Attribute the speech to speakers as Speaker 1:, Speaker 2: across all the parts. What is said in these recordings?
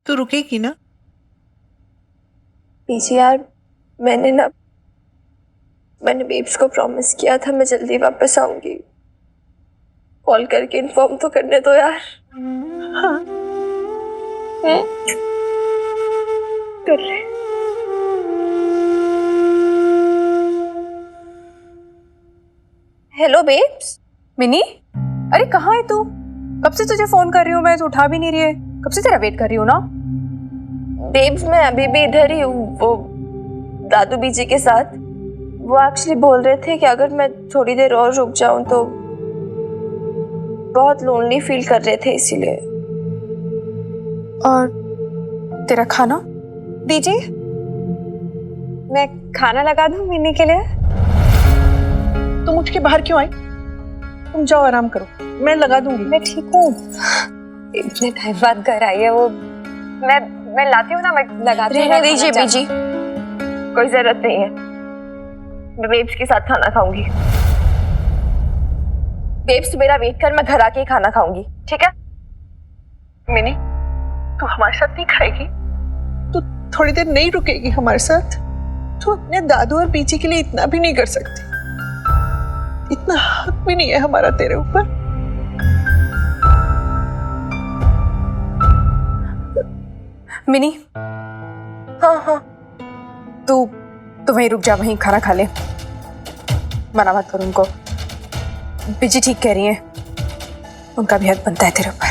Speaker 1: तू रुकेगी ना?
Speaker 2: पीछे यार, मैंने बेब्स को प्रॉमिस किया था मैं जल्दी वापस आऊंगी। कॉल करके इन्फॉर्म तो करने दो यार।
Speaker 1: हाँ।
Speaker 2: कर रहे। Hello babes.
Speaker 3: मिनी, अरे कहाँ है तू? कब से तुझे फोन कर रही हूँ मैं, तो उठा भी नहीं रही है। कब से तेरा वेट कर रही हूँ ना।
Speaker 2: बेब्स मैं अभी भी इधर ही हूँ, वो दादू बीजी के साथ। वो एक्चुअली बोल रहे थे कि अगर मैं थोड़ी देर और रुक जाऊं तो बहुत लोनली फील कर रहे थे, इसीलिए।
Speaker 3: और तेरा खाना बीजी, मैं खाना लगा दूँ मिनी के लिए?
Speaker 1: तुम उठ के बाहर क्यों आई? तुम जाओ आराम करो, मैं लगा दूंगी।
Speaker 3: मैं ठीक हूँ। इतने टाइम बाद घर आई है वो। मैं लाती हूँ ना, मैं लगाती हूँ।
Speaker 2: रहने दीजिए बीजी, कोई जरूरत नहीं है। मैं बेब्स के साथ खाना खाऊंगी। बेब्स मेरा वेट कर, मैं घर आके ही खाना खाऊंगी, ठीक है?
Speaker 1: मिनी, तू हमारे साथ नहीं खाएगी? तू थोड़ी देर नहीं रुकेगी हमारे साथ? तू अपने दादू और बीजी के लिए इतना भी नहीं कर सकती? इतना हक भी नहीं है हमारा तेरे ऊपर?
Speaker 3: मिनी,
Speaker 2: हाँ
Speaker 3: तू वहीं रुक जा, वहीं खाना खा ले। मना मत कर उनको, बीजी ठीक कह रही है, उनका भी हक बनता है तेरे ऊपर।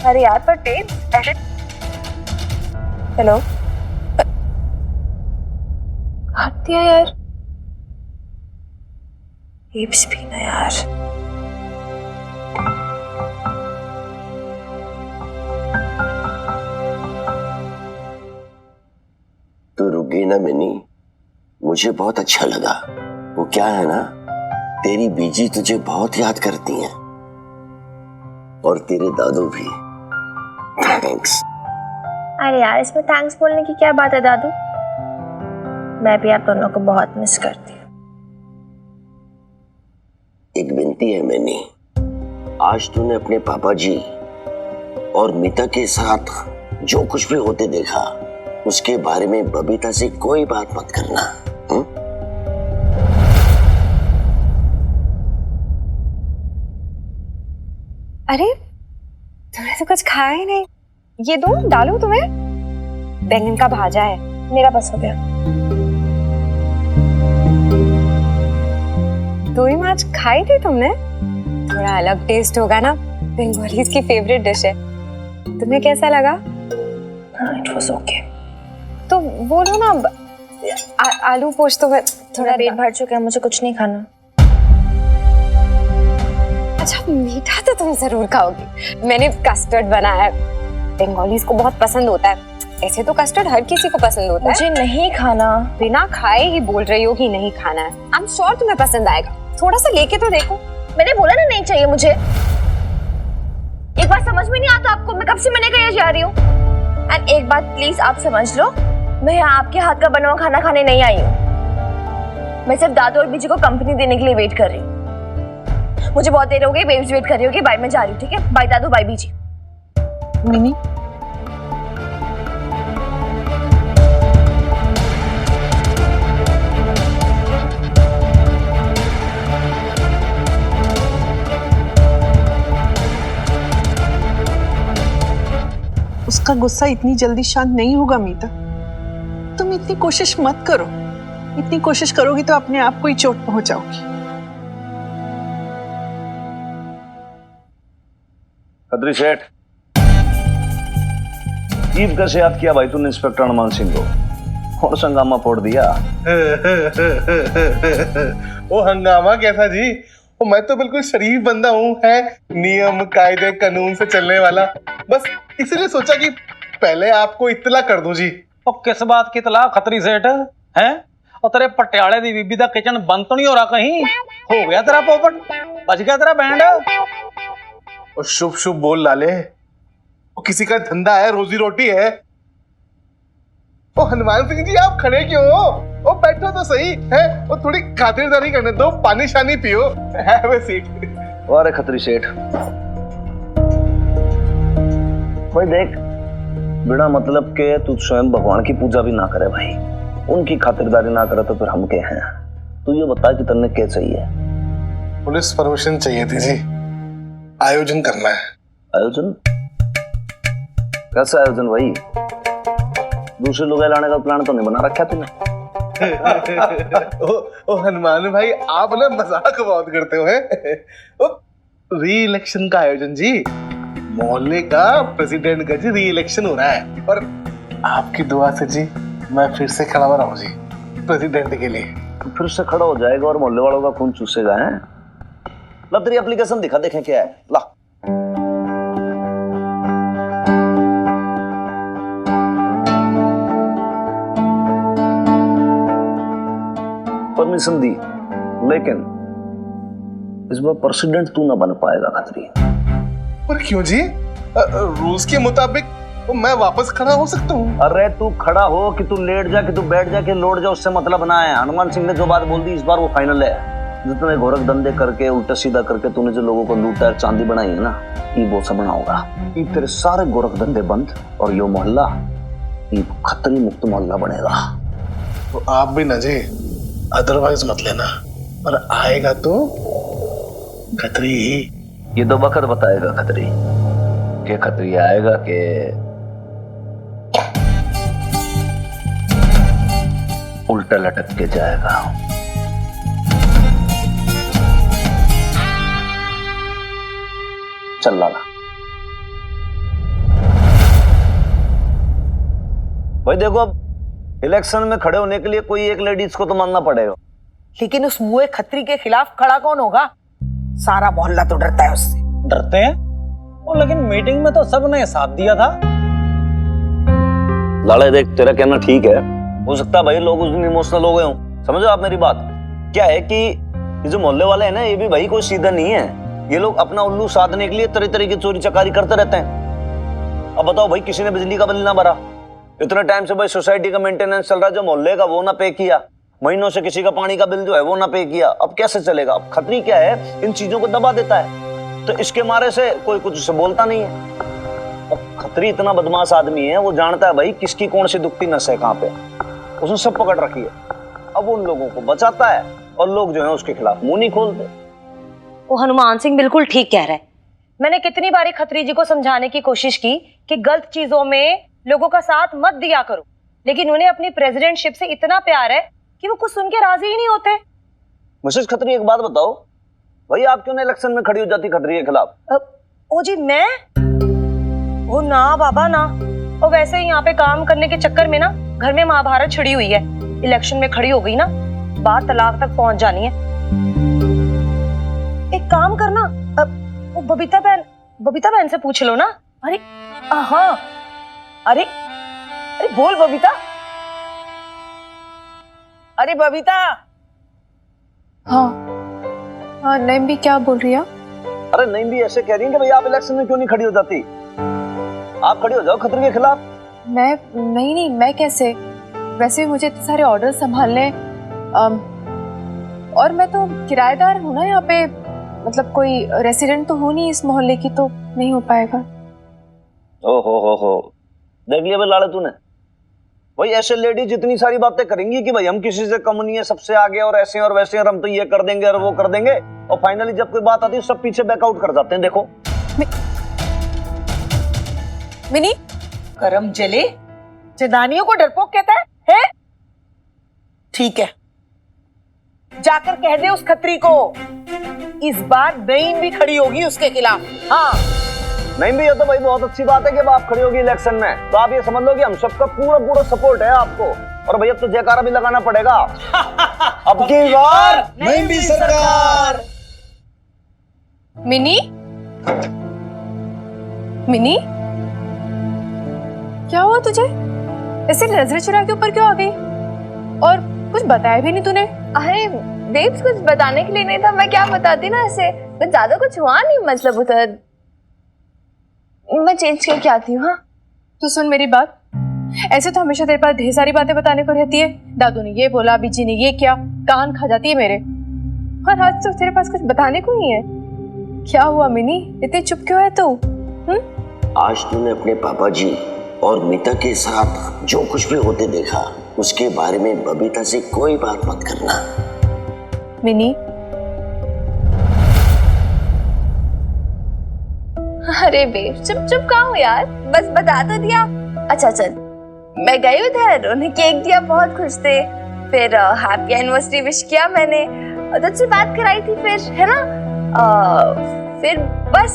Speaker 2: अरे यार पर टेप ऐसे। हेलो, काट दिया यार। टेप्स भी ना यार।
Speaker 4: तू रुकी ना मिनी, मुझे बहुत अच्छा लगा। वो क्या है ना, तेरी बीजी तुझे बहुत याद करती हैं और तेरे दादू भी। थैंक्स।
Speaker 2: अरे यार, इसमें थैंक्स बोलने की क्या बात है दादू? मैं भी आप दोनों को बहुत मिस करती हूँ।
Speaker 4: एक विनती है मिनी, आज तूने अपने पापा जी और मीता के साथ जो कुछ भी होते देखा, उसके बारे में बबीता से कोई बात मत करना।
Speaker 3: अरे तुमने तो कुछ खाया ही नहीं। ये दो डालूं तुम्हें? बैंगन का भाजा है।
Speaker 2: मेरा बस हो गया।
Speaker 3: दो ही माछ खाई थी तुमने? थोड़ा अलग टेस्ट होगा ना, बंगालीज की फेवरेट डिश है। तुम्हें कैसा लगा?
Speaker 2: It was okay.
Speaker 3: तो बोलो ना, आलू पोस्त तो
Speaker 2: थोड़ा पेट भर चुका है, मुझे कुछ नहीं खाना।
Speaker 3: अच्छा, मीठा तो तुम जरूर खाओगी। मैंने कस्टर्ड बनाया है, बंगालीज को बहुत पसंद होता है। ऐसे तो कस्टर्ड हर किसी को पसंद होता है।
Speaker 2: मुझे नहीं खाना।
Speaker 3: बिना खाए ही बोल रही हो कि नहीं खाना है। आई एम श्योर तुम्हें पसंद आएगा। थोड़ा सा लेके तो देखो।
Speaker 2: मैंने बोला ना नहीं चाहिए मुझे। एक बात समझ में नहीं आता आपको? मैं कब से मना करे जा रही हूँ। एंड एक बात प्लीज आप समझ लो, मैं यहाँ आपके हाथ का बना हुआ खाना खाने नहीं आई हूँ। मैं सिर्फ दादू और बीजी को कंपनी देने के लिए वेट कर रही हूँ। मुझे बहुत देर हो गई, बेब्स वेट कर रही होगी। बाय, मैं जा रही हूँ, ठीक है? बाय दादू, बाय बीजी।
Speaker 1: मिनी, उसका गुस्सा इतनी जल्दी शांत नहीं होगा मीता। तुम इतनी कोशिश मत करो। इतनी कोशिश करोगी तो अपने आप को ही चोट पहुंचाओगी।
Speaker 5: खत्री सेठ, ईद कैसे याद किया भाई तूने इंस्पेक्टर हनुमान सिंह को? और हंगामा फोड़ दिया।
Speaker 6: वो हंगामा कैसा जी? वो मैं तो बिल्कुल शरीफ बंदा हूँ, है नियम कायदे कानून से चलने वाला। बस इसीलिए सोचा कि पहले आपको इत्तला कर दूं जी।
Speaker 7: और किस बात की इत्तला खत्री सेठ हैं? और तेरे पटियाले दी बीबी दा किचन बंद तो नहीं हो रहा कहीं? हो गया तेरा पोपट? बच गया तेरा बैंड?
Speaker 6: और शुभ शुभ बोल लाले, वो किसी का धंधा है, रोजी रोटी है। ओ हनुमान सिंह जी, आप खड़े क्यों हो? ओ बैठो तो सही है। वो थोड़ी खातिरदारी करने दो, पानी शानी पियो। Have a seat.
Speaker 5: अरे खत्री सेठ, भाई देख, बिना मतलब के तू स्वयं भगवान की पूजा भी ना करे भाई, उनकी खातिरदारी ना करे तो फिर हम क्या हैं? तू ये बता कि तन्ने क्या चाहिए?
Speaker 6: पुलिस परमिशन चाहिए थी जी, आयोजन करना है।
Speaker 5: आयोजन? कैसा आयोजन भाई? दूसरे लोग लाने का प्लान तो नहीं बना रखा तूने?
Speaker 6: ओ हनुमान भाई, आप ना मजाक बहुत करते हो हैं। री इलेक्शन का आयोजन जी, मोहल्ले का प्रेसिडेंट का जी री इलेक्शन हो रहा है, और आपकी दुआ से जी मैं फिर से खड़ा हो रहा हूँ जी प्रेसिडेंट के लिए।
Speaker 5: फिर से खड़ा हो जाएगा और मोहल्ले वालों का खून चूसेगा हैं? ला तेरी एप्लीकेशन दिखा, देखें क्या है। ला परमिशन दी, लेकिन इस बार प्रेसिडेंट तू ना बन पाएगा खतरी।
Speaker 6: पर क्यों जी? रूल्स के मुताबिक तो मैं वापस खड़ा हो सकता हूँ।
Speaker 5: अरे तू खड़ा हो कि तू लेट जा, कि तू बैठ जा, कि लौट जा, उससे मतलब ना है। हनुमान सिंह ने जो बात बोल दी इस बार वो फाइनल है। जितने गोरख धंधे करके उल्टा सीधा करके तूने जो लोगों को लूटा चांदी बनाई है ना, ये वो सब बना होगा। ये तेरे सारे गोरख धंधे बंद और यो मोहल्ला ये खतरी मुक्त मोहल्ला बनेगा।
Speaker 6: तो आप भी ना जी अदरवाइज मत लेना, पर आएगा तो खतरी ही।
Speaker 5: ये तो वक्त बताएगा खतरी के खतरी आएगा के उल्टा लटक के जाएगा। चल लाला भाई, देखो अब इलेक्शन में खड़े होने के लिए कोई एक लेडीज को तो मानना पड़ेगा।
Speaker 1: लेकिन उस मुए खत्री के खिलाफ खड़ा कौन होगा? सारा मोहल्ला तो डरता है उससे।
Speaker 7: डरते हैं वो, लेकिन मीटिंग में तो सबने साथ दिया था।
Speaker 5: लाला देख, तेरा कहना ठीक है, हो सकता है भाई लोग उस दिन इमोशनल हो गए हों। समझो आप मेरी बात। क्या है कि ये जो मोहल्ले वाले हैं ना, ये भी भाई कोई सीधा नहीं है। ये लोग अपना उल्लू साधने के लिए तरह तरह की चोरी चकारी करते रहते हैं। अब बताओ भाई, किसी ने बिजली का बिल ना भरा, इतने टाइम से भाई सोसाइटी का मेंटेनेंस चल रहा है, जो मोहल्ले का वो ना पे किया, महीनों से किसी का पानी का बिल जो है वो ना पे किया, अब कैसे चलेगा? अब खतरी क्या है, इन चीजों को दबा देता है, तो इसके मारे से कोई कुछ उसे बोलता नहीं है। अब खतरी इतना बदमाश आदमी है, वो जानता है भाई किसकी कौन सी दुखती नस है कहाँ पे, उसने सब पकड़ रखी है। अब उन लोगों को बचाता है और लोग जो है उसके खिलाफ मुंह नहीं खोलते।
Speaker 8: वो हनुमान सिंह बिल्कुल ठीक कह रहा है। मैंने कितनी बारी खत्री जी को समझाने की कोशिश की कि गलत चीजों में लोगों का साथ मत दिया करो, लेकिन उन्हें अपनी प्रेसिडेंटशिप से इतना प्यार है कि वो कुछ सुन के राजी ही नहीं होते।
Speaker 5: मिसेस खत्री, एक बात बताओ भाई, आप क्यों ना इलेक्शन में खड़ी हो जाती खतरी के खिलाफ?
Speaker 8: ओ जी मैं? ओ ना बाबा ना, और वैसे ही यहाँ पे काम करने के चक्कर में ना घर में महाभारत छिड़ी हुई है। इलेक्शन में खड़ी हो गई ना, बात तलाक तक पहुंच जानी है। एक काम करना, वो बबीता बहन से पूछ लो ना। अरे हाँ, अरे बोल बबीता। अरे बबीता।
Speaker 3: हाँ नैम भी क्या बोल रही है?
Speaker 5: अरे नहीं भी ऐसे कह रही है कि भाई आप इलेक्शन में क्यों नहीं खड़ी हो जाती? आप खड़ी हो जाओ खतरी के खिलाफ।
Speaker 3: मैं नहीं, मैं कैसे? वैसे भी मुझे इतने सारे ऑर्डर संभालने, और मैं तो किराएदार हूँ ना यहाँ पे, मतलब कोई रेसिडेंट तो हूँ नहीं इस मोहल्ले की, तो नहीं हो पाएगा।
Speaker 5: हो देख लिया भाई लाड़े तूने, भाई ऐसे लेडी जितनी सारी बातें करेंगी कि भाई हम किसी से कम नहीं है, सबसे आगे और ऐसे और वैसे और हम तो ये कर देंगे और वो कर देंगे, और फाइनली जब कोई बात आती है सब पीछे बैकआउट कर जाते हैं। देखो
Speaker 3: मिनी,
Speaker 1: करम जले, जनानियों को डरपोक कहता है? ठीक है, जाकर कह दे उस खत्री को इस बार नईम भी खड़ी होगी उसके खिलाफ। हाँ
Speaker 5: नहीं भी, ये तो भाई बहुत अच्छी बात है कि अब आप खड़ी होगी इलेक्शन में, तो आप ये समझ लो कि हम सबका पूरा सपोर्ट है आपको। और भैया तो जयकारा भी लगाना पड़ेगा। अब की बार
Speaker 9: नहीं भी सरकार।
Speaker 3: मिनी क्या हुआ तुझे? ऐसे नजर चुरा के ऊपर क्यों आ गई? और कुछ बताया भी नहीं तूने।
Speaker 2: अरे बेब्स, कुछ बताने के लिए नहीं था, मैं क्या बताती ना, ऐसे कुछ ज्यादा कुछ हुआ नहीं, मतलब उधर मैं चेंज करके आती हूँ। हाँ
Speaker 3: तो सुन मेरी बात, ऐसे तो हमेशा तेरे पास ढेर सारी बातें बताने को रहती है। दादू ने ये बोला, बीजी ने ये किया, कान खा जाती है मेरे। और आज तो तेरे पास कुछ बताने को नहीं है। क्या हुआ मिनी, इतनी चुप क्यों है तू?
Speaker 4: आज तूने अपने पापा जी और मीता के साथ जो कुछ भी होते देखा उसके बारे में बबीता से कोई बात मत करना।
Speaker 3: मिनी,
Speaker 2: अरे बेब चुप चुप कहाँ हो यार, बस बता तो दिया। अच्छा चल, मैं गई उधर, उन्हें केक दिया, बहुत खुश थे। फिर हैप्पी एनिवर्सरी विश किया मैंने, तुझसे बात कराई थी, फिर है ना फिर बस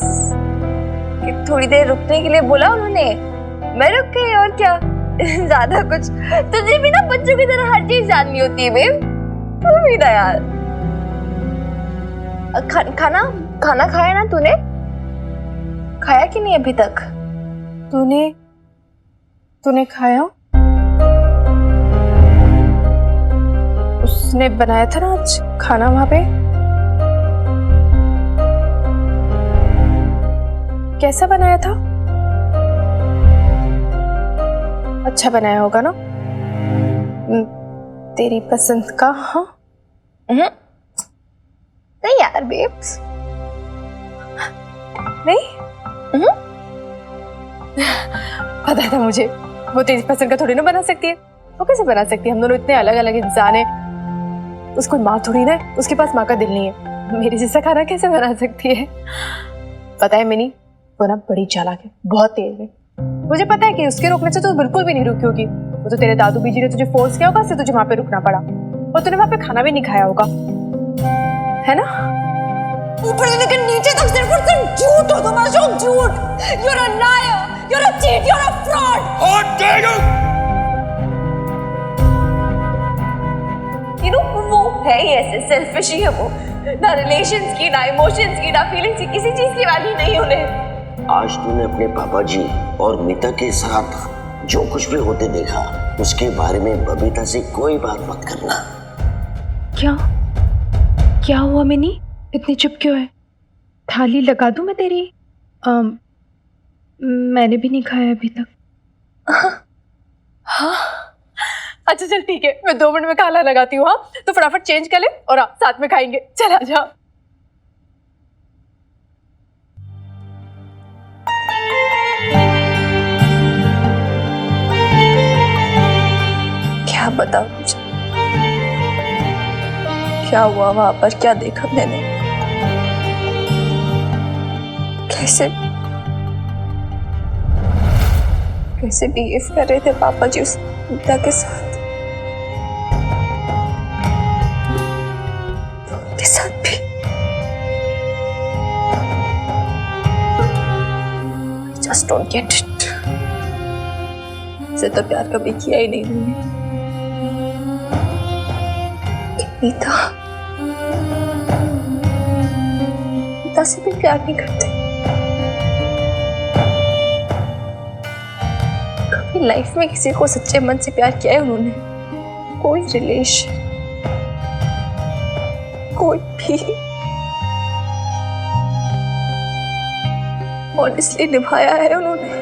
Speaker 2: थोड़ी देर रुकने के लिए बोला उन्होंने, मैं रुक गई और क्या। ज्यादा कुछ। तुझे भी ना बच्चों की तरह हर चीज जाननी होती है बेब, तू भी ना यार। खाना खाया ना तूने? खाया कि नहीं अभी तक?
Speaker 3: तूने खाया? उसने बनाया था ना आज खाना वहां पे। कैसा बनाया था? अच्छा बनाया होगा ना? तेरी पसंद का? हाँ
Speaker 2: नहीं यार बेब्स,
Speaker 3: नहीं पता था मुझे, वो तेरी पसंद का थोड़ी ना बना सकती है। वो कैसे बना सकती है? हम दोनों इतने अलग अलग इंसान हैं। उसको माँ थोड़ी ना है, उसके पास माँ का दिल नहीं है। मेरे जैसा खाना कैसे बना सकती है? पता है मिनी, वो ना बड़ी चालाक है, बहुत तेज है। मुझे पता है कि उसके रुकने से तो बिल्कुल भी नहीं रुकी होगी। वो तो तेरे दादू बीजी ने तुझे फोर्स किया होगा, इसलिए तुझे वहां पे रुकना पड़ा, और तूने वहां पे खाना भी नहीं खाया होगा, है ना?
Speaker 2: ऊपर से लेकर नीचे तक सिर्फ और सिर्फ झूठ हो तुम, अशोक, झूठ। You're a liar, you're a cheat, you're a fraud.
Speaker 9: How dare you!
Speaker 2: You know, वो है ही ऐसे, सेल्फिश ही है वो। ना रिलेशंस की, ना इमोशंस की, ना फीलिंग्स की, किसी चीज की वैल्यू नहीं उन्हें।
Speaker 4: आज तूने अपने पापा जी और मीता के साथ जो कुछ भी होते देखा उसके बारे में बबीता से कोई बात मत करना।
Speaker 3: क्या हुआ मिनी? इतनी चुप क्यों है? थाली लगा दूं मैं तेरी? मैंने भी नहीं खाया अभी तक। हाँ अच्छा चल ठीक है, मैं 2 मिनट में खाना लगाती हूँ। हाँ तो फटाफट चेंज कर ले और साथ में खाएंगे। चल आजा।
Speaker 2: क्या बताऊं मुझे, क्या हुआ वहां पर, क्या देखा मैंने, कैसे बिहेव कर रहे थे पापा जी उस मीता के साथ, उनके साथ भी। Just don't get it. इसे तो प्यार कभी किया ही नहीं मैंने। मीता से भी प्यार नहीं करते। कभी लाइफ में किसी को सच्चे मन से प्यार किया है उन्होंने? कोई रिलेशन, कोई भी ऑनेस्टली निभाया है उन्होंने?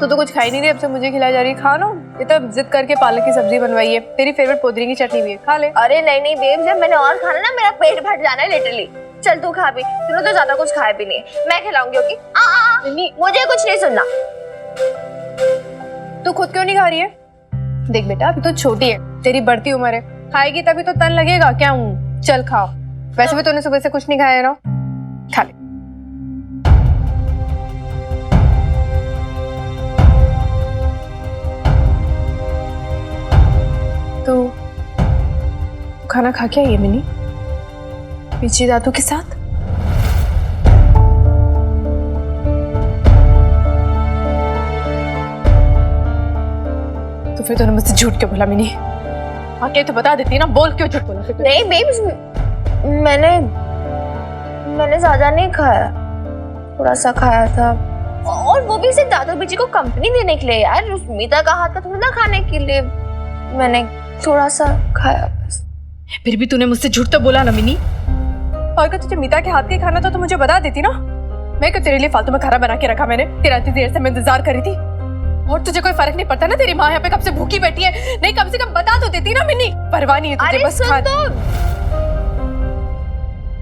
Speaker 3: तो कुछ खा ही नहीं रही, अब से मुझे खिलाई जा रही है। खा लो, ये तो जिद करके पालक की सब्जी बनवाई है, तेरी फेवरेट पोदरी की चटनी भी है, खा ले।
Speaker 2: अरे नहीं नहीं बेब, जब मैंने और खाना ना मेरा पेट भर जाना है लिटरली। चल तू खा भी, तूने तो ज्यादा कुछ खाया भी नहीं है, मैं खिलाऊंगी। ओके मुझे कुछ नहीं सुनना।
Speaker 3: तू खुद क्यों नहीं खा रही है? देख बेटा, अभी तो छोटी है, तेरी बढ़ती उम्र है, खाएगी तभी तो तन लगेगा। क्या हूँ, चल खाओ। वैसे भी तूने सुबह से कुछ नहीं खाया ना, खा ले। तो खाना खा के आई है मिनी पीछे दादू के साथ? तो फिर तूने मुझसे झूठ क्यों बोला मिनी? आके तो बता देती ना, बोल क्यों झूठ बोला?
Speaker 2: नहीं बेब्स, मैंने ज्यादा नहीं खाया, थोड़ा सा खाया था, और वो भी सिर्फ दादू बीजी को कंपनी देने के लिए यार। उस मीता का हाथ का थोड़ा ना खाने के लिए, मैंने थोड़ा सा खाया बस।
Speaker 3: फिर भी तूने मुझसे झूठ तो बोला ना मिनी। और अगर तुझे मीता के हाथ का खाना तो मुझे बता देती ना। मैं क्यों तेरे लिए फालतू में खाना बना के रखा मैंने? तेरा इतनी देर से मैं इंतजार कर रही थी। और तुझे कोई फर्क नहीं पड़ता ना? तेरी माँ यहाँ पे कब से भूखी बैठी है, नहीं कम से कम बता तो देती ना मिन्नी। परवाह नहीं है तुझे,
Speaker 2: अरे
Speaker 3: बस
Speaker 2: सुन
Speaker 3: खा।
Speaker 2: तो,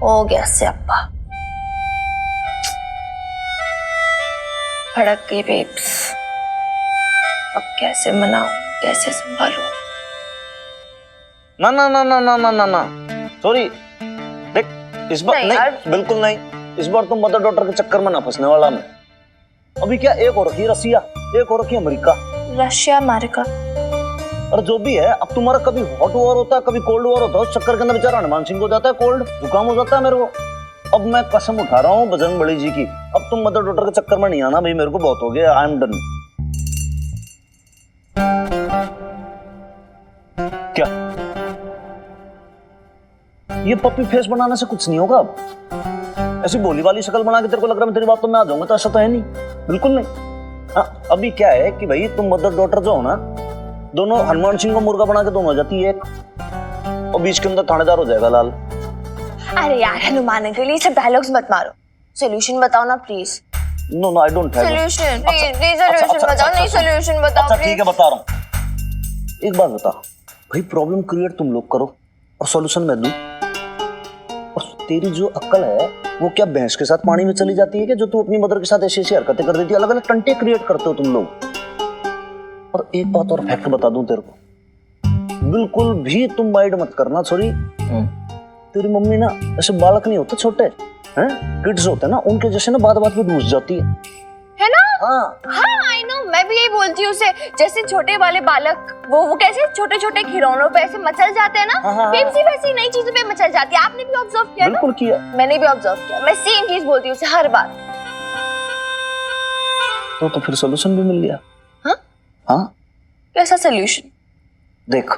Speaker 2: हो गया स्यापा, भड़क गई बेब्स। अब कैसे मनाऊं, कैसे संभालूं?
Speaker 5: ना ना ना ना ना ना ना ना, सॉरी। देख इस बार
Speaker 2: नहीं
Speaker 5: नहीं,
Speaker 2: यार।
Speaker 5: बिल्कुल नहीं। इस बार तुम मदर डॉटर के चक्कर में ना फंसने वाला मैं। अभी क्या, एक हो रखी है रसिया, एक हो रखी है अमेरिका।
Speaker 2: Russia, America.
Speaker 5: और जो भी है, अब तुम्हारा कभी हॉट वॉर होता है, कभी कोल्ड वॉर होता है। उस चक्कर के अंदर बेचारा हनुमान सिंह को जाता है कोल्ड, जुकाम हो जाता है मेरे को। अब मैं कसम उठा रहा हूँ बजरंग बली जी की, अब तुम मदर डॉटर के चक्कर में नहीं आना भाई, मेरे को बहुत हो गया। I am done. क्या ये पप्पी फेस बनाने से कुछ नहीं होगा? अब ऐसी भोली वाली शक्ल बना के तेरे को लग रहा है मैं तेरी बात तो मैं आ जाऊंगा, तो ऐसा तो है नहीं, बिल्कुल नहीं। हाँ, अभी क्या है कि भाई तुम मदर डॉटर जो हो ना, दोनों हनुमान सिंह को मुर्गा बना के दोनों हो जाती है एक, और बीच के अंदर थानेदार हो जाएगा लाल।
Speaker 2: अरे यार हनुमान अंकल, ये सब डायलॉग्स मत मारो, सोल्यूशन बताओ ना please.
Speaker 5: No no I don't have.
Speaker 2: Solution please,
Speaker 5: अच्छा,
Speaker 2: सोल्यूशन बताओ। नहीं सोल्यूशन बताओ
Speaker 5: अच्छा
Speaker 2: please।
Speaker 5: ठीक है बता रहा हूँ। एक बात बता भाई, प्रॉब्लम क्रिएट तुम लोग करो और सॉल्यूशन मैं दूं। और तेरी जो अक्ल है वो क्या भैंस के साथ पानी में चली जाती है कि जो तू अपनी मदर के साथ ऐसी ऐसी हरकतें कर देती है? अलग अलग टंटे क्रिएट करते हो तुम लोग। और एक बात और फैक्ट बता दूं तेरे को, बिल्कुल भी तुम माइंड मत करना। सॉरी, तेरी मम्मी ना ऐसे बालक नहीं होते, छोटे हैं किड्स होते हैं ना, उनके जैसे ना बात बात में घुस जाती
Speaker 2: है ना?
Speaker 5: हाँ
Speaker 2: हाँ आई नो, मैं भी यही बोलती हूँ उसे। जैसे छोटे वाले बालक वो कैसे छोटे छोटे खिलौनों पे ऐसे मचल जाते हैं ना,
Speaker 5: हाँ।
Speaker 2: वैसी वैसी नई चीजों पे मचल जाती है। आपने भी ऑब्जर्व किया ना?
Speaker 5: बिल्कुल किया।
Speaker 2: मैंने भी ऑब्जर्व किया, मैं सेम चीज बोलती हूँ उसे हर बार।
Speaker 5: तो फिर सॉल्यूशन भी मिल गया।
Speaker 2: हाँ?
Speaker 5: हाँ
Speaker 2: कैसा सोल्यूशन?
Speaker 5: देख,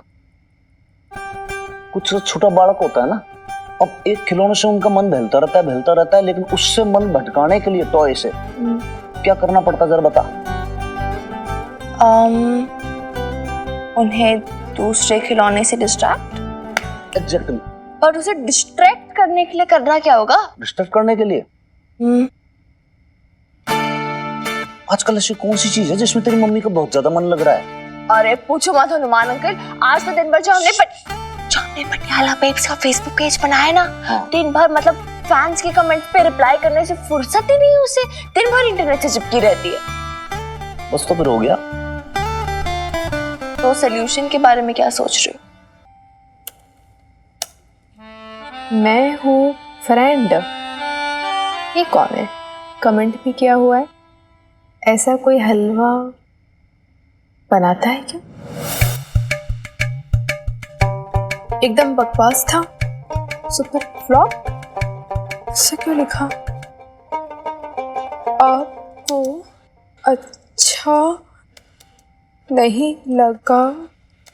Speaker 5: कुछ छोटा बालक होता है ना, अब एक खिलौने से उनका मन बहलता रहता है, लेकिन उससे मन भटकाने के लिए टॉय से क्या करना पड़ता है जरा बता।
Speaker 2: उन्हें दूसरे खिलौने से डिस्ट्रैक्ट।
Speaker 5: एग्जैक्टली।
Speaker 2: और उसे डिस्ट्रैक्ट करने के लिए करना क्या होगा?
Speaker 5: डिस्टर्ब करने के लिए आजकल ऐसी कौन सी चीज है जिसमें तेरी मम्मी का बहुत ज्यादा मन लग रहा है?
Speaker 2: अरे पूछो मत हनुमान अंकल, आज तो दिन भर जो हमने पटियाला बेब्स का फेसबुक पेज बनाया ना,
Speaker 5: हाँ।
Speaker 2: दिन भर मतलब फैंस के कमेंट पे रिप्लाई करने से फुर्सत ही नहीं है उसे, दिन भर इंटरनेट से चिपकी रहती है।
Speaker 5: बस तो फिर हो गया।
Speaker 2: तो सोल्यूशन के बारे में क्या सोच रहे हो?
Speaker 3: मैं हूँ फ्रेंड, ये कौन है? कमेंट भी किया हुआ है। ऐसा कोई हलवा बनाता है क्या? एकदम बकवास था, सुपर फ्लॉप। इससे क्यों लिखा? आपको अच्छा नहीं लगा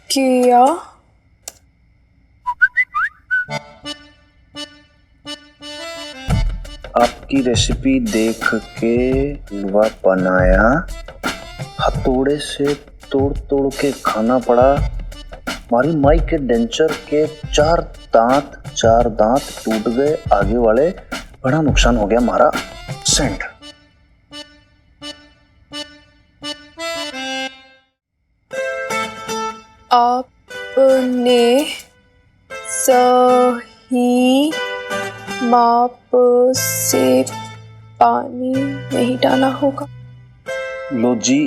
Speaker 3: क्या?
Speaker 5: आपकी रेसिपी देख के हलवा बनाया, हथौड़े से तोड़ तोड़ के खाना पड़ा। हमारी माई के डेंचर के चार दांत टूट गए आगे वाले, बड़ा नुकसान हो गया हमारा। सेंड।
Speaker 3: आपने सही माप से पानी नहीं डाला होगा।
Speaker 5: लो जी,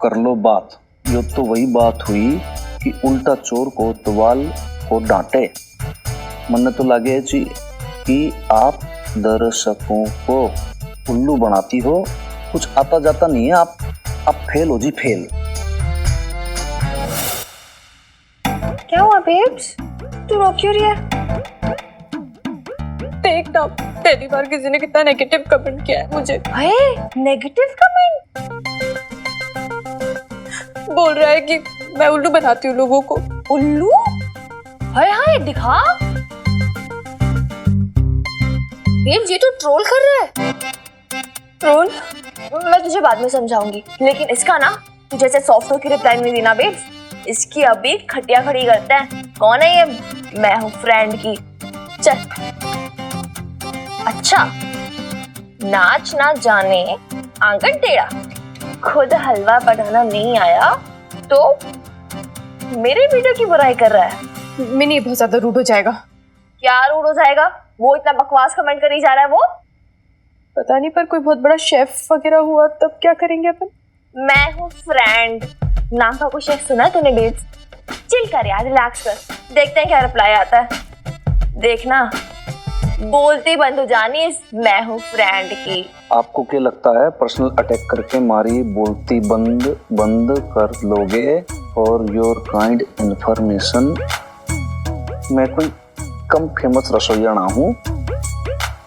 Speaker 5: कर लो बात। यो तो वही बात हुई कि उल्टा चोर को तवाल को डांटे। मन तो लगे जी कि आप दर्शकों को उल्लू बनाती हो, कुछ आता जाता नहीं है। आप फेल हो जी, फेल।
Speaker 2: क्या हुआ बेब्स, तू रो क्यों रही है?
Speaker 3: देख ना, पहली बार किसी ने कितना नेगेटिव कमेंट किया है मुझे।
Speaker 2: Negative comment?
Speaker 3: बोल रहा है कि मैं उल्लू बनाती हूँ लोगों को।
Speaker 2: उल्लू? हाय हाय, दिखा बेब्स, ये तो ट्रोल कर रहा है।
Speaker 3: ट्रोल?
Speaker 2: मैं तुझे बाद में समझाऊंगी, लेकिन इसका ना तू जैसे सॉफ्ट होकर रिप्लाई नहीं देना बेब्स, इसकी अभी खटिया खड़ी करते हैं। कौन है ये? मैं हूँ फ्रेंड की। चल। अच्छा, नाच ना जाने आंगन टेढ़ा, खुद हलवा बनाना नहीं आया तो मेरे वीडियो की बुराई कर रहा है।
Speaker 3: मिनी बहुत ज्यादा रूड हो जाएगा।
Speaker 2: क्या रूड हो जाएगा? वो इतना बकवास कमेंट कर ही जा रहा है। वो
Speaker 3: पता नहीं, पर कोई बहुत बड़ा शेफ वगैरह हुआ तब क्या करेंगे अपन?
Speaker 2: मैं हूँ फ्रेंड, नाम का कुछ शेफ सुना है तूने? बेब्स चिल कर यार, रिलैक्स कर, देखते हैं क्या रिप्लाई आता है। देखना बोलती बंद हो जानी इस मैं हूँ फ्रेंड की।
Speaker 5: आपको क्या लगता है पर्सनल अटैक करके मारी बोलती बंद कर लोगे फॉर योर काइंड इंफॉर्मेशन? मैं कोई कम फेमस रसोइया ना हूँ।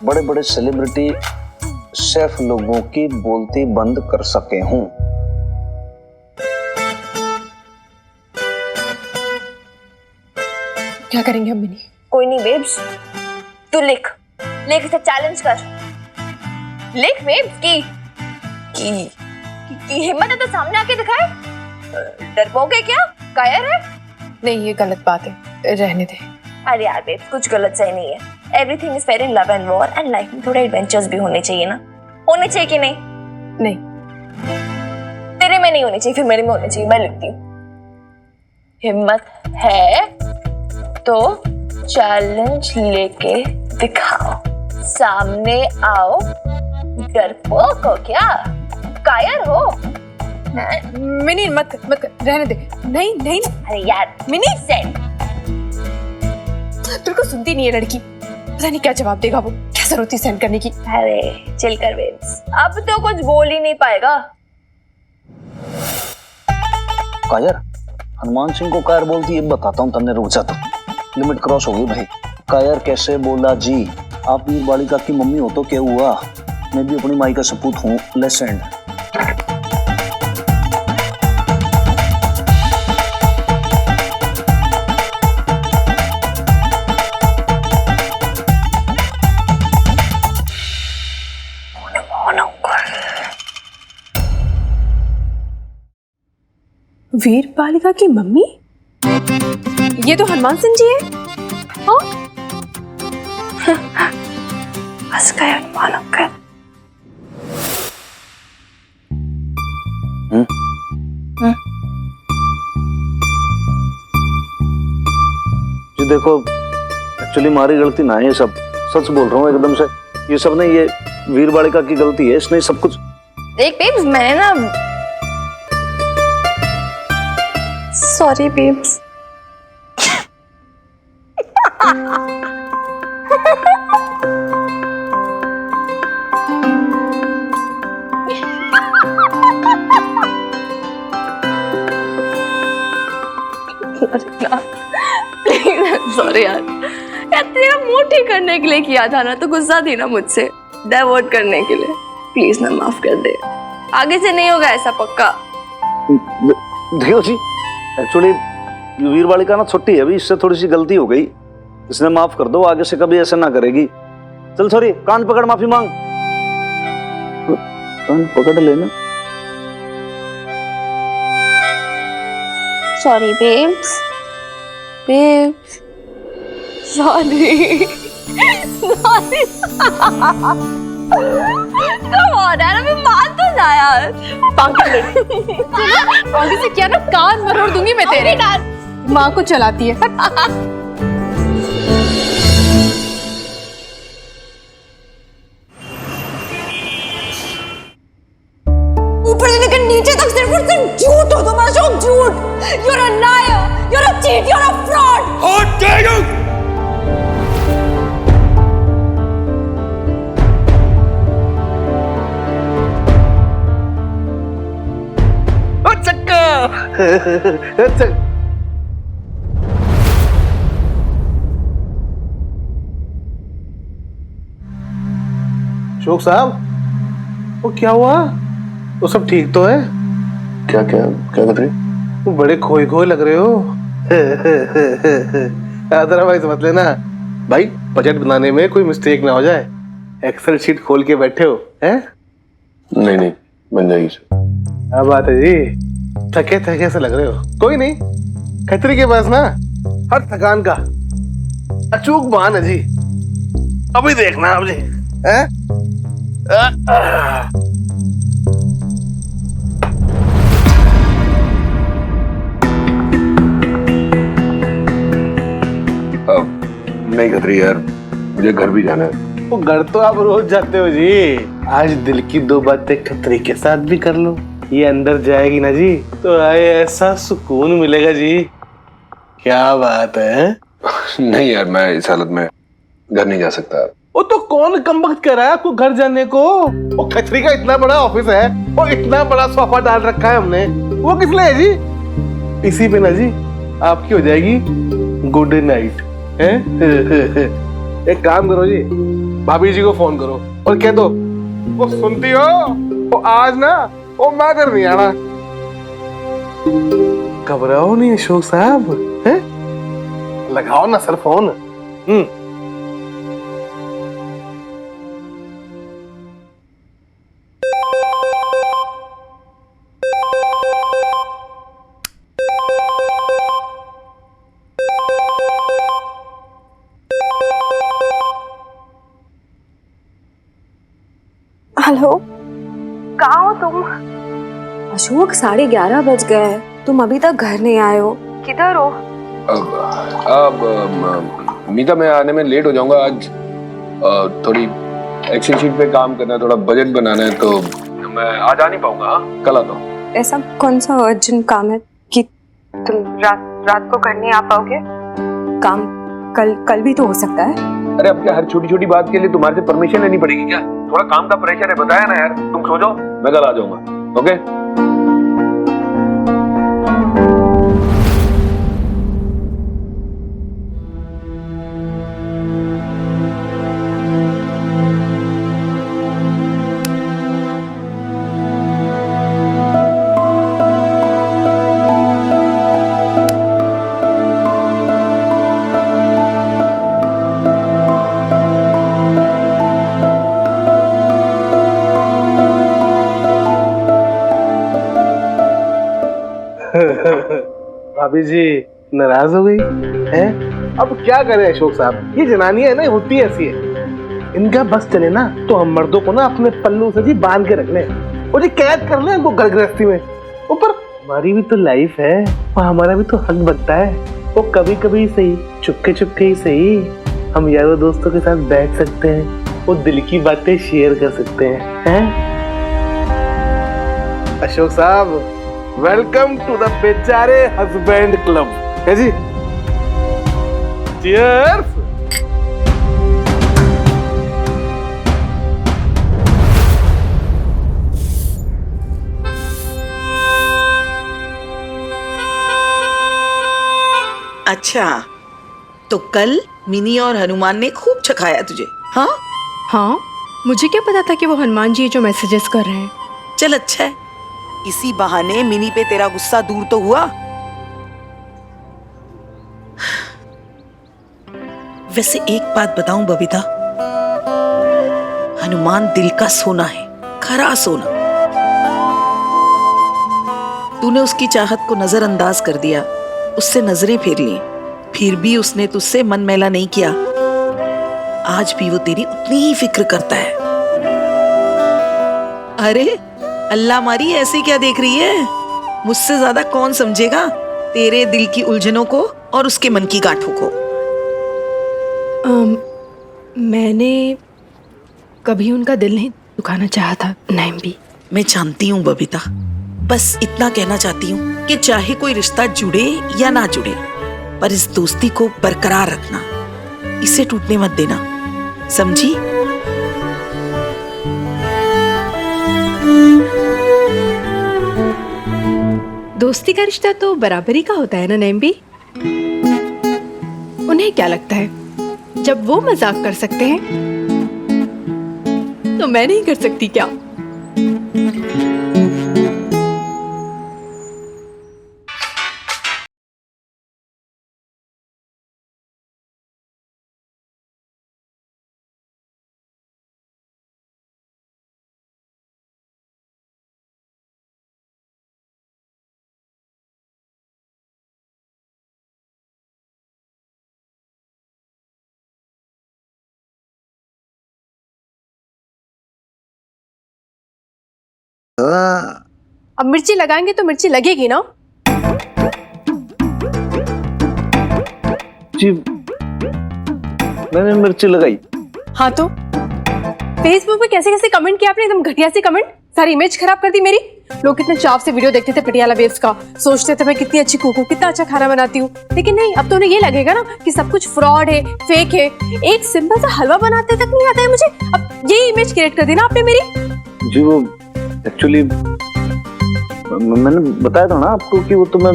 Speaker 5: बड़े बड़े सेलिब्रिटी शेफ लोगों की बोलती बंद कर सके हूँ।
Speaker 3: क्या करेंगे हम मिनी?
Speaker 2: कोई नहीं बेब्स, तू लिख इसे चैलेंज कर। लिख बेब्स की हिम्मत है तो सामने आके दिखाए। डरपोगे क्या? कायर है?
Speaker 3: नहीं, ये गलत बात है, रहने दे।
Speaker 2: अरे यार बेब्स, कुछ गलत सही नहीं है। Everything is fair in love and war and life में थोड़े एडवेंचर्स भी होने चाहिए ना। होने चाहिए कि नहीं?
Speaker 3: नहीं,
Speaker 2: तेरे में नहीं होने चाहिए, फिर मेरे में होने चाहिए। मैं लिखती हूँ, हिम्मत है तो चैलेंज लेके दिखाओ, सामने आओ। डरपोक हो क्या? कायर हो?
Speaker 3: मिनी मत रहने दे। नहीं नहीं
Speaker 2: अरे यार
Speaker 3: मिनी,
Speaker 2: सेंड।
Speaker 3: तेरे को सुनती नहीं है लड़की, पता नहीं क्या जवाब देगा वो। क्या जरूरत थी सेंड करने की?
Speaker 2: अरे चिल कर बेब्स, अब तो कुछ बोल ही नहीं पाएगा।
Speaker 5: कायर, हनुमान सिंह को कायर बोलती है बताता हूँ तन्ने, रुक जा तो, लिमिट क्रॉस हो गई भाई। कायर कैसे बोला जी? आप वीर बालिका की मम्मी हो तो क्या हुआ? मैं भी अपनी माई का सपूत हूँ। Let's end.
Speaker 3: वीर बालिका की मम्मी? ये तो हनुमान सिंह जी है। हाँ? हंस गए हनुमान अंकल।
Speaker 5: जी देखो, एक्चुअली हमारी गलती ना है ये सब, सच बोल रहा हूँ एकदम से। ये सब नहीं, ये वीर बालिका की गलती है, इसने सब कुछ।
Speaker 2: देख बेब्स, मैंने ना सॉरी बेब्स।
Speaker 10: सॉरी यार, तेरा मूड ठीक करने के लिए किया था ना, तो गुस्सा थी ना मुझसे, डाइवर्ट करने के लिए। प्लीज ना माफ कर दे, आगे से नहीं होगा ऐसा, पक्का।
Speaker 5: देखो जी, एक्चुअली वीर बालिका ना छोटी है अभी, इससे थोड़ी सी गलती हो गई, इसने माफ कर दो, आगे से कभी ऐसा ना करेगी। चल सॉरी, कान पकड़ माफी मांग। कान पकड़ लेना।
Speaker 10: Sorry babes, babes sorry. Sorry come on यार, अभी मान तो जा यार।
Speaker 3: पागल से क्या ना, कान मरोड़ दूंगी मैं तेरे। माँ को चलाती है।
Speaker 10: ऊपर से लेकर नीचे तक सिर्फ और सिर्फ झूठ हो तुम्हारा, सब झूठ। You're a liar, you're a cheat, you're a fraud.
Speaker 9: How dare you!
Speaker 6: Ashok साहब, वो क्या हुआ? वो सब ठीक तो है?
Speaker 4: क्या क्या क्या कर रहे?
Speaker 6: वो बड़े खोए खोए लग रहे हो। अदरवाइज मत लेना भाई, बजट बनाने में कोई मिस्टेक ना हो जाए। एक्सेल शीट खोल के बैठे हो हैं?
Speaker 4: नहीं नहीं, बन जाएगी सर।
Speaker 6: क्या बात है जी, थके थके से लग रहे हो। कोई नहीं, खतरी के पास ना हर थकान का अचूक बहान है जी। अभी देखना आप जी, हैं?
Speaker 11: नहीं खतरी यार, मुझे घर भी जाना है।
Speaker 6: वो घर तो आप रोज जाते हो जी, आज दिल की दो बातें खतरी के साथ भी कर लो। ये अंदर जाएगी ना जी तो आए ऐसा सुकून मिलेगा जी, क्या बात है।
Speaker 11: नहीं यार, मैं इस हालत में घर नहीं जा सकता।
Speaker 6: वो तो कौन कमबख्त कर रहा है आपको घर जाने को? वो खतरी का इतना बड़ा ऑफिस है, वो इतना बड़ा सोफा डाल रखा है हमने, वो किस लिए है जी? इसी पे ना जी आपकी हो जाएगी गुड नाइट है। एक काम करो जी, भाभी जी को फोन करो और कह दो, वो सुनती हो, वो आज ना वो मैं घर नहीं आना। घबराओ नहीं अशोक साहब, है लगाओ ना सर फोन।
Speaker 10: हेलो, कहाँ हो तुम? अशोक 11:30 बज गए हैं, तुम अभी तक घर नहीं आए हो, किधर हो?
Speaker 11: अब मीता, मैं आने में लेट हो जाऊंगा आज। थोड़ी एक्सेल शीट पे काम करना है, थोड़ा बजट बनाना है, तो मैं आज आ नहीं पाऊंगा। कल आता हूँ।
Speaker 10: ऐसा कौन सा अर्जेंट काम है कि तुम रात को घर नहीं आ पाओगे? काम कल भी तो हो सकता है।
Speaker 11: अरे अब क्या हर छोटी छोटी बात के लिए तुम्हारे से परमिशन लेनी पड़ेगी क्या? थोड़ा काम का प्रेशर है, बताया ना यार। तुम सो जाओ, मैं कल आ जाऊंगा। ओके?
Speaker 6: भाभी जी नाराज हो गई है? अब क्या करें अशोक साहब, ये जनानियां है ना, होती ऐसी है। इनका बस चले ना तो हम मर्दों को ना अपने पल्लू से जी बांध के रख ले और जी कैद कर ले इनको घर गृहस्थी में। ऊपर हमारी भी तो लाइफ है और हमारा भी तो हक बनता है। वो कभी कभी सही, चुपके ही सही, हम यारों दोस्तों के साथ बैठ सकते हैं, वो दिल की बातें शेयर कर सकते हैं। अशोक साहब, वेलकम टू द बेचारे हस्बैंड क्लब है जी। चीयर्स।
Speaker 9: अच्छा, तो कल मिनी और हनुमान ने खूब चखाया तुझे? हाँ
Speaker 3: हाँ, मुझे क्या पता था कि वो हनुमान जी जो मैसेजेस कर रहे हैं।
Speaker 9: चल अच्छा है, इसी बहाने मिनी पे तेरा गुस्सा दूर तो हुआ। वैसे एक बात बताऊं बबीता, हनुमान दिल का सोना है, खरा सोना। तूने उसकी चाहत को नजरअंदाज कर दिया, उससे नजरें फेर ली, फिर भी उसने तुझसे मन मैला नहीं किया। आज भी वो तेरी उतनी ही फिक्र करता है। अरे अल्लाह मारी, ऐसे क्या देख रही है? मुझसे ज्यादा कौन समझेगा तेरे दिल की उलझनों को और उसके मन की गांठों को?
Speaker 3: मैंने कभी उनका दिल नहीं दुखाना चाहा था नैम भी।
Speaker 9: मैं जानती हूँ बबीता, बस इतना कहना चाहती हूँ कि चाहे कोई रिश्ता जुड़े या ना जुड़े, पर इस दोस्ती को बरकरार रखना, इसे टूटने मत देना, समझी?
Speaker 3: दोस्ती का रिश्ता तो बराबरी का होता है ना नैम भी। उन्हें क्या लगता है, जब वो मजाक कर सकते हैं तो मैं नहीं कर सकती क्या? अब मिर्ची लगाएंगे तो मिर्ची लगेगी ना
Speaker 6: जी
Speaker 5: मैंने मिर्ची लगाई।
Speaker 3: हाँ तो फेसबुक पे कैसे कैसे कमेंट किया आपने, एकदम घटिया सी कमेंट, सारी इमेज खराब कर दी मेरी। लोग कितने चाव से वीडियो देखते थे पटियाला बेब्स का, सोचते थे मैं कितनी अच्छी कुक हूँ, कितना अच्छा खाना बनाती हूँ। लेकिन नहीं, अब तो उन्हें ये लगेगा ना कि सब कुछ फ्रॉड है, फेक है। एक सिंपल सा हलवा बनाते तक नहीं आता है मुझे, अब ये इमेज क्रिएट कर दी ना आपने मेरी।
Speaker 5: जी वो एक्चुअली मैंने बताया था ना आपको कि वो तो मैं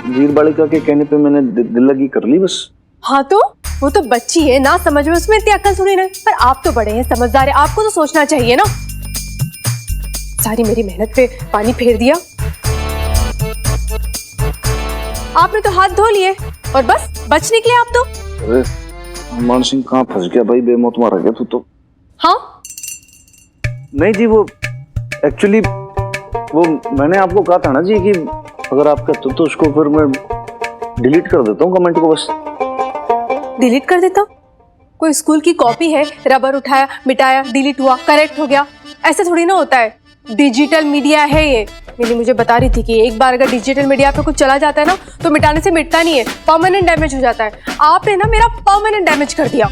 Speaker 5: वीर बालिका के कहने पे मैंने दिल लगी कर ली बस।
Speaker 3: हाँ तो वो तो बच्ची है ना, समझ में उसमें इतनी अक्ल थोड़ी नहीं, पर आप तो बड़े हैं, समझदार है, आपको तो सोचना चाहिए ना। सारी मेरी मेहनत पे पानी फेर दिया आपने, तो हाथ धो लिए और बस बच निकले आप तो।
Speaker 5: अरे मान सिंह कहाँ फंस गया भाई, बेमौत मारा गया तू तो।
Speaker 3: हाँ
Speaker 5: नहीं जी वो एक्चुअली वो मैंने आपको कहा था ना जी कि अगर आप कहते हो तो उसको फिर मैं डिलीट कर देता हूँ कमेंट को, बस
Speaker 3: डिलीट कर देता हूँ। कोई स्कूल की कॉपी है, रबर उठाया मिटाया डिलीट हुआ करेक्ट हो गया, ऐसे थोड़ी ना होता है। डिजिटल मीडिया है ये। मिली मुझे बता रही थी कि एक बार अगर डिजिटल मीडिया पे कुछ चला जाता है ना तो मिटाने से मिटता नहीं है, परमानेंट डैमेज हो जाता है। आपने ना मेरा परमानेंट डैमेज कर दिया।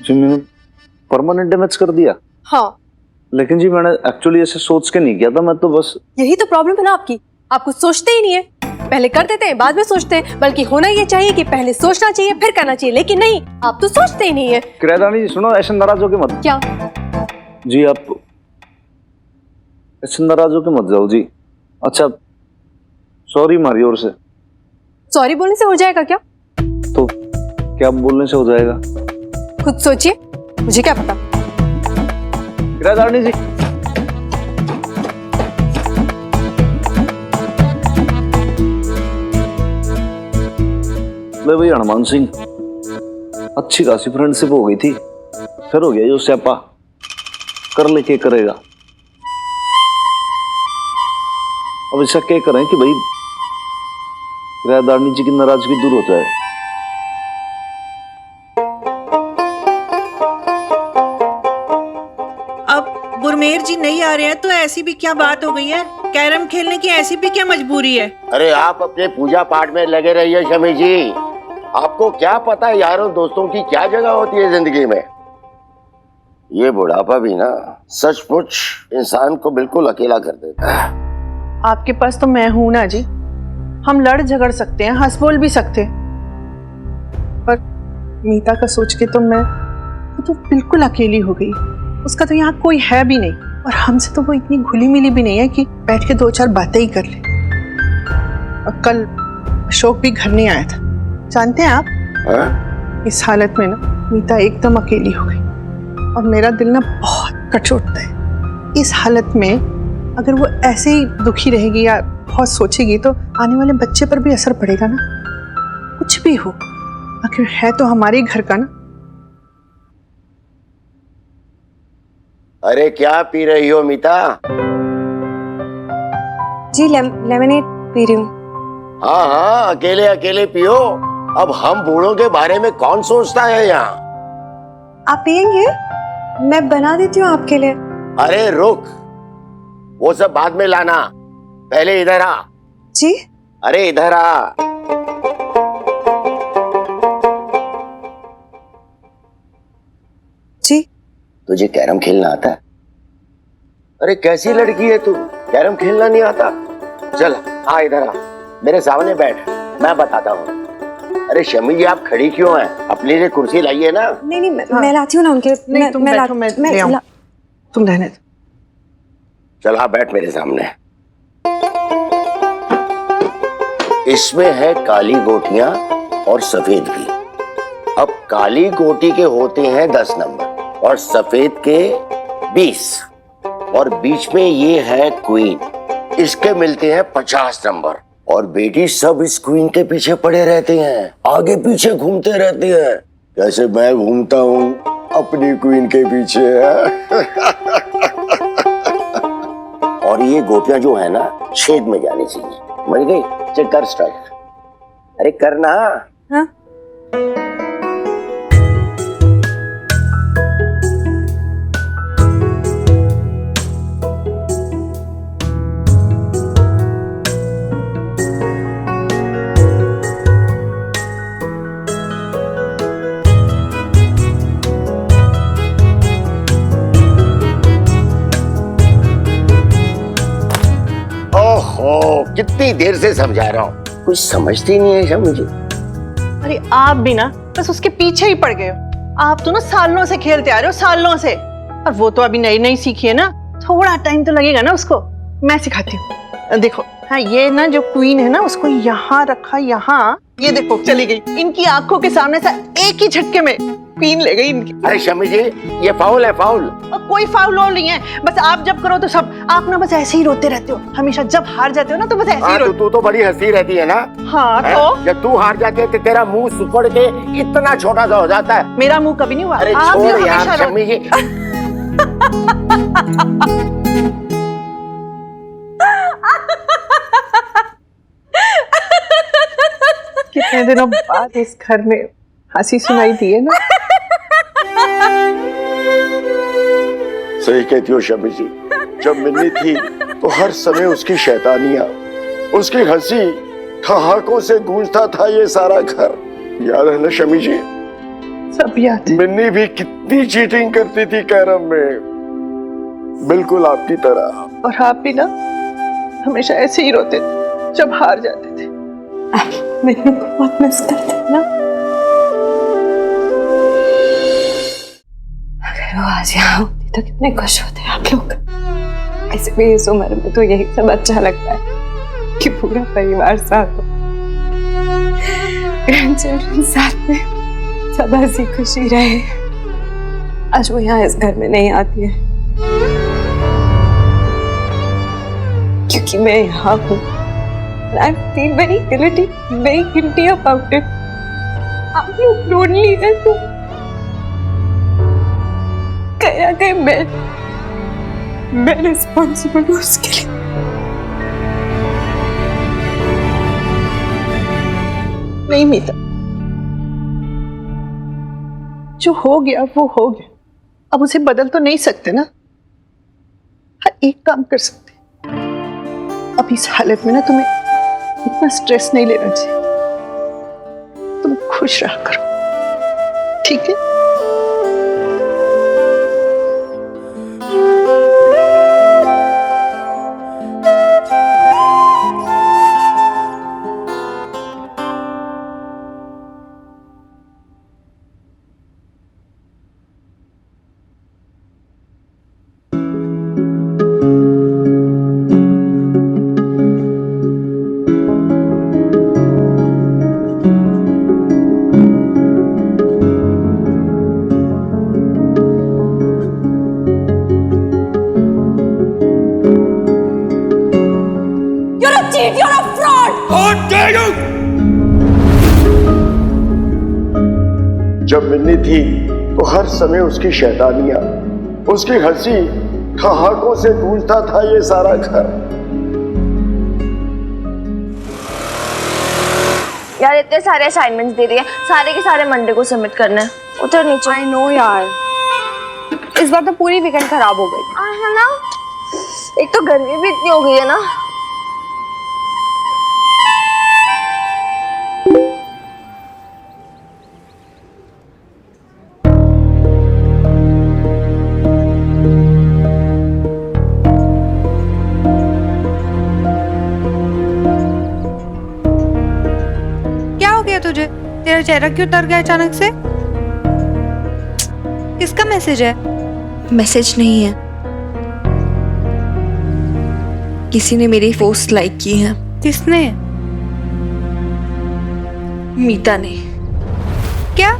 Speaker 5: जी मैंने परमानेंट डैमेज कर दिया?
Speaker 3: हाँ
Speaker 5: लेकिन जी मैंने एक्चुअली ऐसे सोच के नहीं किया था, मैं तो बस।
Speaker 3: यही तो प्रॉब्लम है ना आपकी, आप कुछ सोचते ही नहीं है। पहले कर देते हैं बाद में सोचते हैं, बल्कि होना ये चाहिए कि पहले सोचना चाहिए फिर करना चाहिए, लेकिन नहीं, आप तो सोचते ही नहीं है।
Speaker 5: किराएदार जी सुनो, ऐसे नाराज होके मत।
Speaker 3: क्या
Speaker 5: जी आप ऐसे नाराज होके मत जाओ जी। अच्छा सॉरी हमारी ओर से।
Speaker 3: सॉरी बोलने से हो जाएगा क्या?
Speaker 5: तो क्या बोलने से हो जाएगा?
Speaker 3: खुद सोचिए, मुझे क्या पता।
Speaker 5: किराएदारनी जी ले भाई हनुमान सिंह, अच्छी खासी फ्रेंडशिप हो गई थी, फिर हो गया जो स्यापा, कर ले के करेगा। अब ऐसा क्या करें कि भाई किराएदारनी जी की नाराजगी दूर हो जाए।
Speaker 9: अब गुरमेर जी नहीं आ रहे हैं तो ऐसी भी क्या बात हो गई है? कैरम खेलने की ऐसी भी क्या मजबूरी है?
Speaker 4: अरे आप अपने पूजा पाठ में लगे रहिए शमी जी। आपको क्या पता यारों दोस्तों की क्या जगह होती है जिंदगी में। ये बुढ़ापा भी ना सचमुच इंसान को बिल्कुल अकेला कर देता है।
Speaker 1: आपके पास तो मैं हूं ना जी, हम लड़ झगड़ सकते हैं, हंस बोल भी सकते हैं, पर मीता का सोच के तो मैं तो बिल्कुल अकेली हो गई। उसका तो यहाँ कोई है भी नहीं, और हमसे तो वो इतनी घुली मिली भी नहीं है कि बैठ के दो चार बातें ही कर ले। और कल अशोक भी घर नहीं आया था, जानते हैं आप? इस हालत में ना मीता एकदम अकेली हो गई और मेरा दिल ना बहुत कट उठता है। इस हालत में अगर वो ऐसे ही दुखी रहेगी या बहुत सोचेगी तो आने वाले बच्चे पर भी असर पड़ेगा ना। कुछ भी हो, आखिर है तो हमारे घर का ना।
Speaker 4: अरे क्या पी रही हो मीता?
Speaker 2: जी लेमनेड पी रही हूँ।
Speaker 4: हाँ हाँ अकेले अकेले पियो। अब हम बूढ़ों के बारे में कौन सोचता है यहाँ?
Speaker 2: आप पियेंगे? मैं बना देती हूँ आपके लिए।
Speaker 4: अरे रुक, वो सब बाद में लाना, पहले इधर आ।
Speaker 2: जी?
Speaker 4: अरे इधर आ।
Speaker 2: जी?
Speaker 4: तुझे कैरम खेलना आता है? अरे कैसी लड़की है तू, कैरम खेलना नहीं आता? चल आ इधर आ, मेरे सामने बैठ, मैं बताता हूँ। अरे शमी जी आप खड़ी क्यों हैं? अपने लिए कुर्सी लाइए ना।
Speaker 2: नहीं नहीं मैं लाती हूँ ना उनके।
Speaker 1: नहीं तुम बैठो, मैं ले आऊं। तुम रहने दो।
Speaker 4: चल आ बैठ मेरे सामने। इसमें है काली गोटियां और सफेद भी। अब काली गोटी के होते हैं 10 नंबर और सफेद के 20, और बीच में ये है क्वीन, इसके मिलते हैं 50 नंबर। और बेटी सब इस क्वीन के पीछे पड़े रहते हैं, आगे पीछे घूमते रहते हैं, जैसे मैं घूमता हूँ अपनी क्वीन के पीछे। और ये गोपियां जो है ना छेद में जानी चाहिए। समझ गई? चल कर स्टार्ट। अरे करना।
Speaker 2: हाँ?
Speaker 4: कितनी देर से समझा रहा हूँ, कुछ समझती नहीं है शम्मी जी।
Speaker 1: अरे आप भी ना बस उसके पीछे ही पड़ गए हो। आप तो ना सालों से खेलते आ रहे हो, सालों से। और वो तो अभी नई नई सीखी है ना, थोड़ा टाइम तो लगेगा ना उसको। मैं सिखाती हूँ। देखो, हाँ ये ना जो क्वीन है ना, उसको यहाँ रखा, यहाँ, ये देखो चली गई इनकी आंखों के सामने से, एक ही झटके में क्वीन ले गई इनकी।
Speaker 4: अरे शम्मी जी, ये फाउल है, फाउल।
Speaker 1: और कोई फाउल और नहीं है, बस आप जब करो तो सब। आप ना बस ऐसे ही रोते रहते हो हमेशा, जब हार जाते हो ना तो बस ऐसे ही रोते।
Speaker 4: तू तो बड़ी हंसी रहती है ना।
Speaker 1: हाँ तो
Speaker 4: जब तू हार जाती है तो तेरा मुंह सुकड़ के इतना छोटा सा हो जाता है।
Speaker 1: मेरा मुंह कभी नहीं हुआ।
Speaker 4: अरे
Speaker 1: आप भी
Speaker 4: छोड़ यार
Speaker 1: हमेशा
Speaker 4: शम्मी जी।
Speaker 1: कितने दिनों बाद इस घर में हंसी सुनाई दी है ना।
Speaker 4: सही कहती हो शम्मी जी, जब मिन्नी थी तो हर समय उसकी शैतानियां, उसकी हंसी ठहाकों से गूंजता था ये सारा घर। याद है ना शम्मी जी?
Speaker 1: सब याद है।
Speaker 4: मिन्नी भी कितनी चीटिंग करती थी कैरम में, बिल्कुल आपकी तरह।
Speaker 1: और आप भी ना हमेशा ऐसे ही रोते थे जब हार जाते थे। मेरे को बहुत मिस करते थे ना।
Speaker 3: अगर वो आज यहाँ होती तो कितने खुश होते आप लोग। ऐसे भी इस उम्र में तो यही सब अच्छा लगता है कि पूरा परिवार साथ हो, ग्रैंडचिल्ड्रन साथ में, सब हंसी खुशी रहे। आज वो यहाँ इस घर में नहीं आती है क्योंकि मैं यहाँ हूँ। I feel very guilty about it. आप लोग लोनली हैं तो कहीं ना कहीं मैं रिस्पॉन्सिबल हूँ उसके लिए।
Speaker 1: नहीं मीता, जो हो गया वो हो गया, अब उसे बदल तो नहीं सकते ना। हाँ, एक काम कर सकते, अब इस हालत में ना तुम्हें इतना स्ट्रेस नहीं लेना चाहिए। तुम खुश रहा करो, ठीक है?
Speaker 4: जब मिन्नी थी तो हर समय उसकी शैतानियां, उसकी हंसी ठहाकों से गूंजता था ये सारा घर।
Speaker 2: यार इतने सारे असाइनमेंट्स दे दिए, सारे के सारे मंडे को सबमिट करने हैं। उधर नीचे।
Speaker 10: आई नो यार, इस बार तो पूरी वीकेंड खराब हो गई
Speaker 2: है ना। एक तो गर्मी भी इतनी हो गई है ना।
Speaker 10: तुझे? तेरा चेहरा क्यों उतर गया अचानक से? किसका मैसेज है?
Speaker 12: मैसेज नहीं है, किसी ने मेरी पोस्ट लाइक की है।
Speaker 10: किसने?
Speaker 12: मीता ने।
Speaker 10: क्या?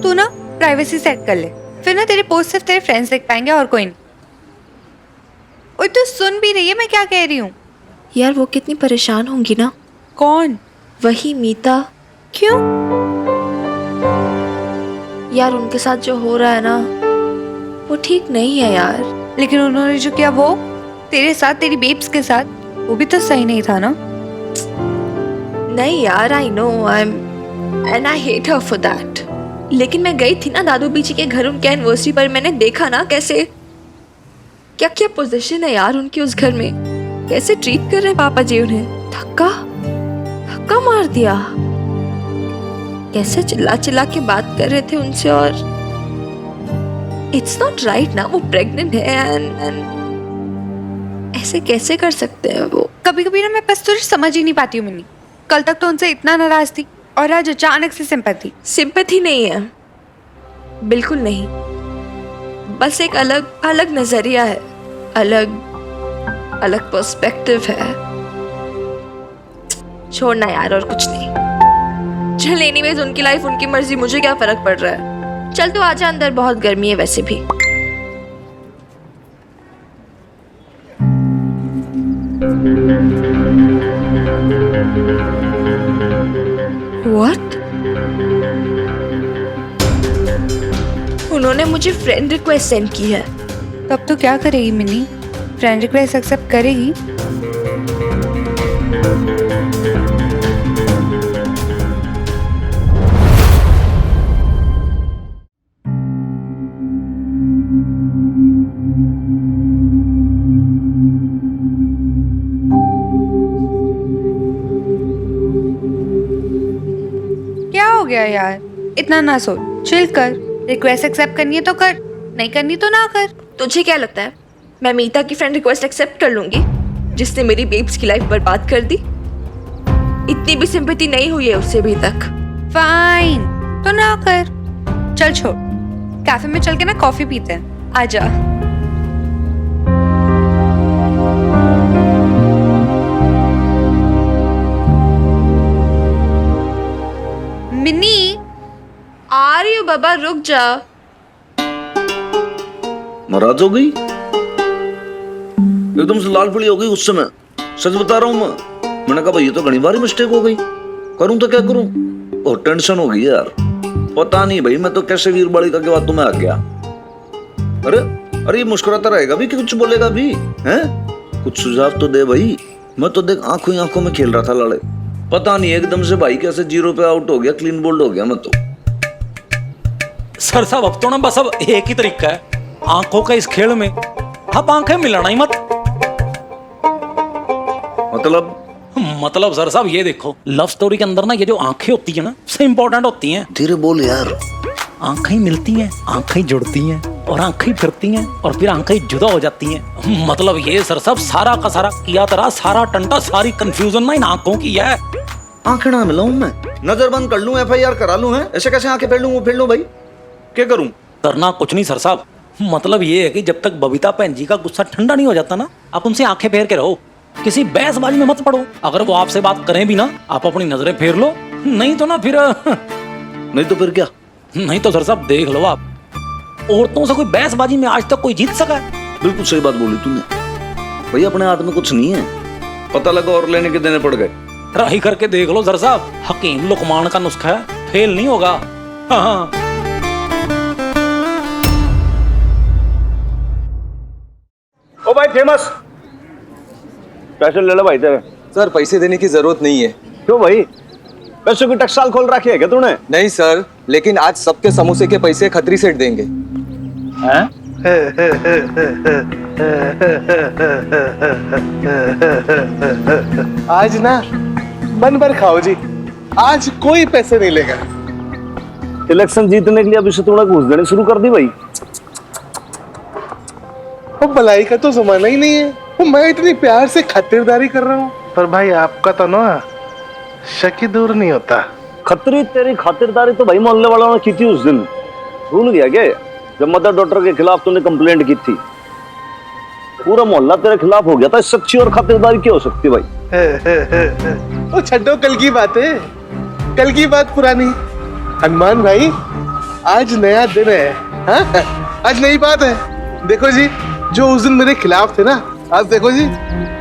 Speaker 10: तू ना प्राइवेसी सेट कर ले, फिर ना तेरी पोस्ट सिर्फ तेरे फ्रेंड्स देख पाएंगे और कोई नहीं। और तू सुन भी रही है मैं क्या कह रही हूँ?
Speaker 12: यार वो कितनी परेशान होंगी ना।
Speaker 10: कौन?
Speaker 12: वही मीता क्यों? यार उनके साथ जो हो रहा है ना वो ठीक नहीं है यार।
Speaker 13: लेकिन उन्होंने जो किया वो तेरे साथ, तेरी बेब्स के साथ, वो भी तो सही नहीं था ना।
Speaker 12: नहीं यार, I know, I am and I hate her for that. लेकिन मैं गई थी ना दादू बीजी के घर उनके एनिवर्सरी पर, मैंने देखा ना कैसे क्या क्या पोजीशन है यार उनकी उस घर में, कैसे ट्रीट कर रहे हैं पापा जी उन्हें। धक्का धक्का मार दिया, कैसे चिल्ला चिल्ला के बात कर रहे थे उनसे। और इट्स नॉट राइट ना, वो प्रेग्नेंट है एंड ऐसे कैसे कर सकते हैं वो।
Speaker 13: कभी कभी ना मैं बस तुझे समझ ही नहीं पाती हूँ मिनी। कल तक तो उनसे इतना नाराज थी और आज अचानक से सिंपैथी।
Speaker 12: सिंपैथी नहीं है, बिल्कुल नहीं, बस एक अलग अलग नजरिया है, अलग अलग पर्सपेक्टिव है। छोड़ना यार, और कुछ नहीं। चल एनीवेज, उनकी लाइफ उनकी मर्जी, मुझे क्या फर्क पड़ रहा है। चल तो आजा अंदर, बहुत गर्मी है वैसे भी। What? उन्होंने मुझे फ्रेंड रिक्वेस्ट सेंड की है।
Speaker 13: तब तो क्या करेगी मिनी? फ्रेंड रिक्वेस्ट एक्सेप्ट करेगी? क्या हो गया यार? इतना ना सोच, चिल कर। रिक्वेस्ट एक्सेप्ट करनी है तो कर, नहीं करनी तो ना कर।
Speaker 12: तुझे क्या लगता है मैं मीता की फ्रेंड रिक्वेस्ट एक्सेप्ट कर लूंगी, जिसने मेरी बेब्स की लाइफ बर्बाद कर दी? इतनी भी सिंपैथी नहीं हुई है उससे अभी तक।
Speaker 13: फाइन, तो ना कर। चल छोड़, कैफे में चल के ना कॉफी पीते हैं, आजा। मिनी
Speaker 12: आ रही हूँ बाबा, रुक जा।
Speaker 5: नाराज हो गई, एकदम से लाल पीली हो गई उस समय। सच बता रहा हूँ मैंने कहा भाई ये तो घनी बारी मिस्टेक हो गई, करूँ तो क्या करूँ। और टेंशन हो गई यार, पता नहीं भाई मैं तो कैसे वीर बालिका के बाद तुम्हें आ गया। अरे अरे ये मुस्कुराता रहेगा भी कि कुछ बोलेगा भी हैं? कुछ सुझाव तो दे भाई। मैं तो देख आंखों ही आंखों में खेल रहा था लाले, पता नहीं एकदम से भाई कैसे 0 पे आउट हो गया, क्लीन बोल्ड हो गया मैं तो।
Speaker 7: सर साहब अब तो ना बस अब एक ही तरीका है आंखों का इस खेल में, आप आंखें मिलाना ही मत। मतलब सर साहब ये देखो, लव स्टोरी के अंदर ना ये जो आंखें होती है ना सबसे इंपॉर्टेंट होती हैं।
Speaker 5: धीरे बोल यार।
Speaker 7: आंखें मिलती हैं, आंखें जुड़ती हैं और आंखें फिरती हैं और फिर आंखें जुदा हो जाती हैं। मतलब ये सर साहब सारा का सारा किया तरह सारा टंटा सारी कंफ्यूजन ना इन आंखों की है।
Speaker 5: आंखें ना मिलाऊं मैं, नजर बंद कर लूं, FIR करा लूं, है ऐसे कैसे आंखें फेर लूं भाई, क्या करूं?
Speaker 7: करना कुछ नहीं सर साहब, मतलब ये है कि जब तक बबीता बहन जी का गुस्सा ठंडा नहीं हो जाता ना, आप उनसे आंखें फेर के रहो, किसी बहसबाजी में मत पड़ो। अगर वो आपसे बात करें भी ना, आप अपनी नजरें फेर लो, नहीं तो ना फिर
Speaker 5: नहीं तो फिर क्या?
Speaker 7: नहीं तो सर साहब देख लो आप, औरतों से कोई बहसबाजी में आज तक कोई जीत सका है?
Speaker 5: बिल्कुल सही बात बोली तूने भाई, अपने हाथ में कुछ नहीं है, पता लगा और लेने के देने पड़ गए।
Speaker 7: ट्राई करके देख लो सर साहब, हकीम लुकमान का नुस्खा है, फेल नहीं होगा। हाँ।
Speaker 5: ओ भाई फेमस, पैसे ले लो भाई तेरे।
Speaker 14: सर पैसे देने की जरूरत नहीं है।
Speaker 5: क्यों भाई, पैसों की टकसाल खोल रखी है क्या तूने?
Speaker 14: नहीं सर, लेकिन आज सबके समोसे के पैसे खत्री सेठ देंगे।
Speaker 5: हैं?
Speaker 6: आज ना मन भर खाओ जी, आज कोई पैसे नहीं लेगा।
Speaker 5: इलेक्शन जीतने के लिए अभी से थोड़ा घूस देने शुरू कर दी भाई।
Speaker 6: वो भलाई का तो जमाना ही नहीं है, वो मैं इतनी प्यार से खातिरदारी कर रहा हूँ, पर भाई आपका तो ना शक ही दूर नहीं होता।
Speaker 5: खतरी तेरी खातिरदारी तो भाई मोहल्ले वालों ने की थी उस दिन, भूल गया क्या? जब मदर डॉक्टर के खिलाफ तूने कंप्लेंट की थी, पूरा मोहल्ला तेरे खिलाफ हो गया था। सच्ची और खातिरदारी क्या हो सकती भाई?
Speaker 6: वो छड्डो, कल की बात है, कल की बात पुरानी। हनुमान भाई आज नया दिन है, हाँ? आज नई बात है। देखो जी, जो उस दिन मेरे खिलाफ थे ना, आज देखो जी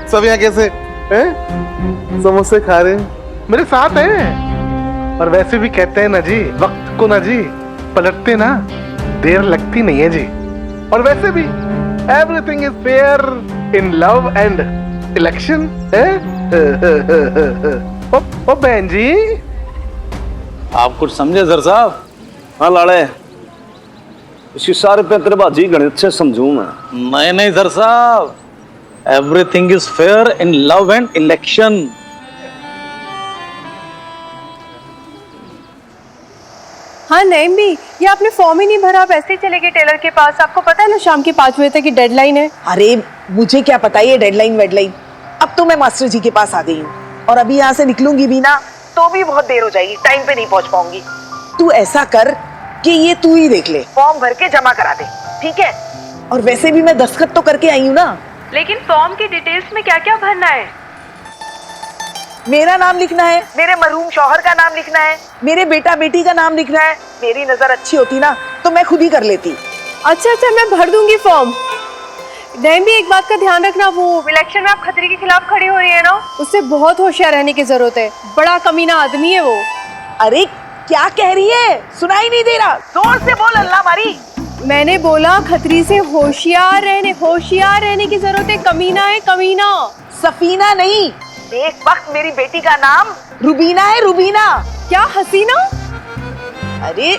Speaker 6: सब यहाँ कैसे हैं? समोसे खा रहे हैं, मेरे साथ हैं। और वैसे भी कहते हैं ना जी, वक्त को ना जी पलटते ना देर लगती नहीं है जी। और वैसे भी everything is fair in love and election है। ओ बहन जी,
Speaker 5: आप कुछ समझे सर साहब? हाँ लाड़े, इसकी सारे पैंतरेबाजी गणित से समझूं मैं।
Speaker 7: नहीं नहीं सर साहब, everything is fair in love and election.
Speaker 3: हाँ नहीं भी, ये आपने फॉर्म ही नहीं भरा, आप ऐसे ही चले गए टेलर के पास। आपको पता है ना शाम के 5 बजे तक की डेडलाइन है।
Speaker 9: अरे मुझे क्या पता ये डेडलाइन वेडलाइन। अब तो मैं मास्टर जी के पास आ गई हूँ और अभी यहाँ से निकलूंगी भी ना तो भी बहुत देर हो जाएगी, टाइम पे नहीं पहुँच पाऊंगी। तू ऐसा कर कि ये तू ही देख ले, फॉर्म भर के जमा करा दे, ठीक है? और वैसे भी मैं दस्तखत तो करके आई हूँ ना।
Speaker 3: लेकिन फॉर्म की डिटेल्स में क्या क्या भरना है?
Speaker 9: मेरा नाम लिखना है, मेरे मरहूम शौहर का नाम लिखना है, मेरे बेटा बेटी का नाम लिखना है। मेरी नजर अच्छी होती ना तो मैं खुद ही कर लेती।
Speaker 3: अच्छा अच्छा, मैं भर दूंगी फॉर्म। नहीं भी, एक बात का ध्यान रखना, वो इलेक्शन में आप खतरे के खिलाफ खड़ी हो रही है ना, उससे बहुत होशियार रहने की जरूरत है। बड़ा कमीना आदमी है वो।
Speaker 9: अरे क्या कह रही है? सुनाई नहीं दे रहा, जोर से बोल अल्लाह मारी।
Speaker 3: मैंने बोला खतरी से होशियार रहने की जरूरत है। कमीना है कमीना।
Speaker 9: सफीना नहीं, एक वक्त मेरी बेटी का नाम रुबीना है, रुबीना।
Speaker 3: क्या हसीना?
Speaker 9: अरे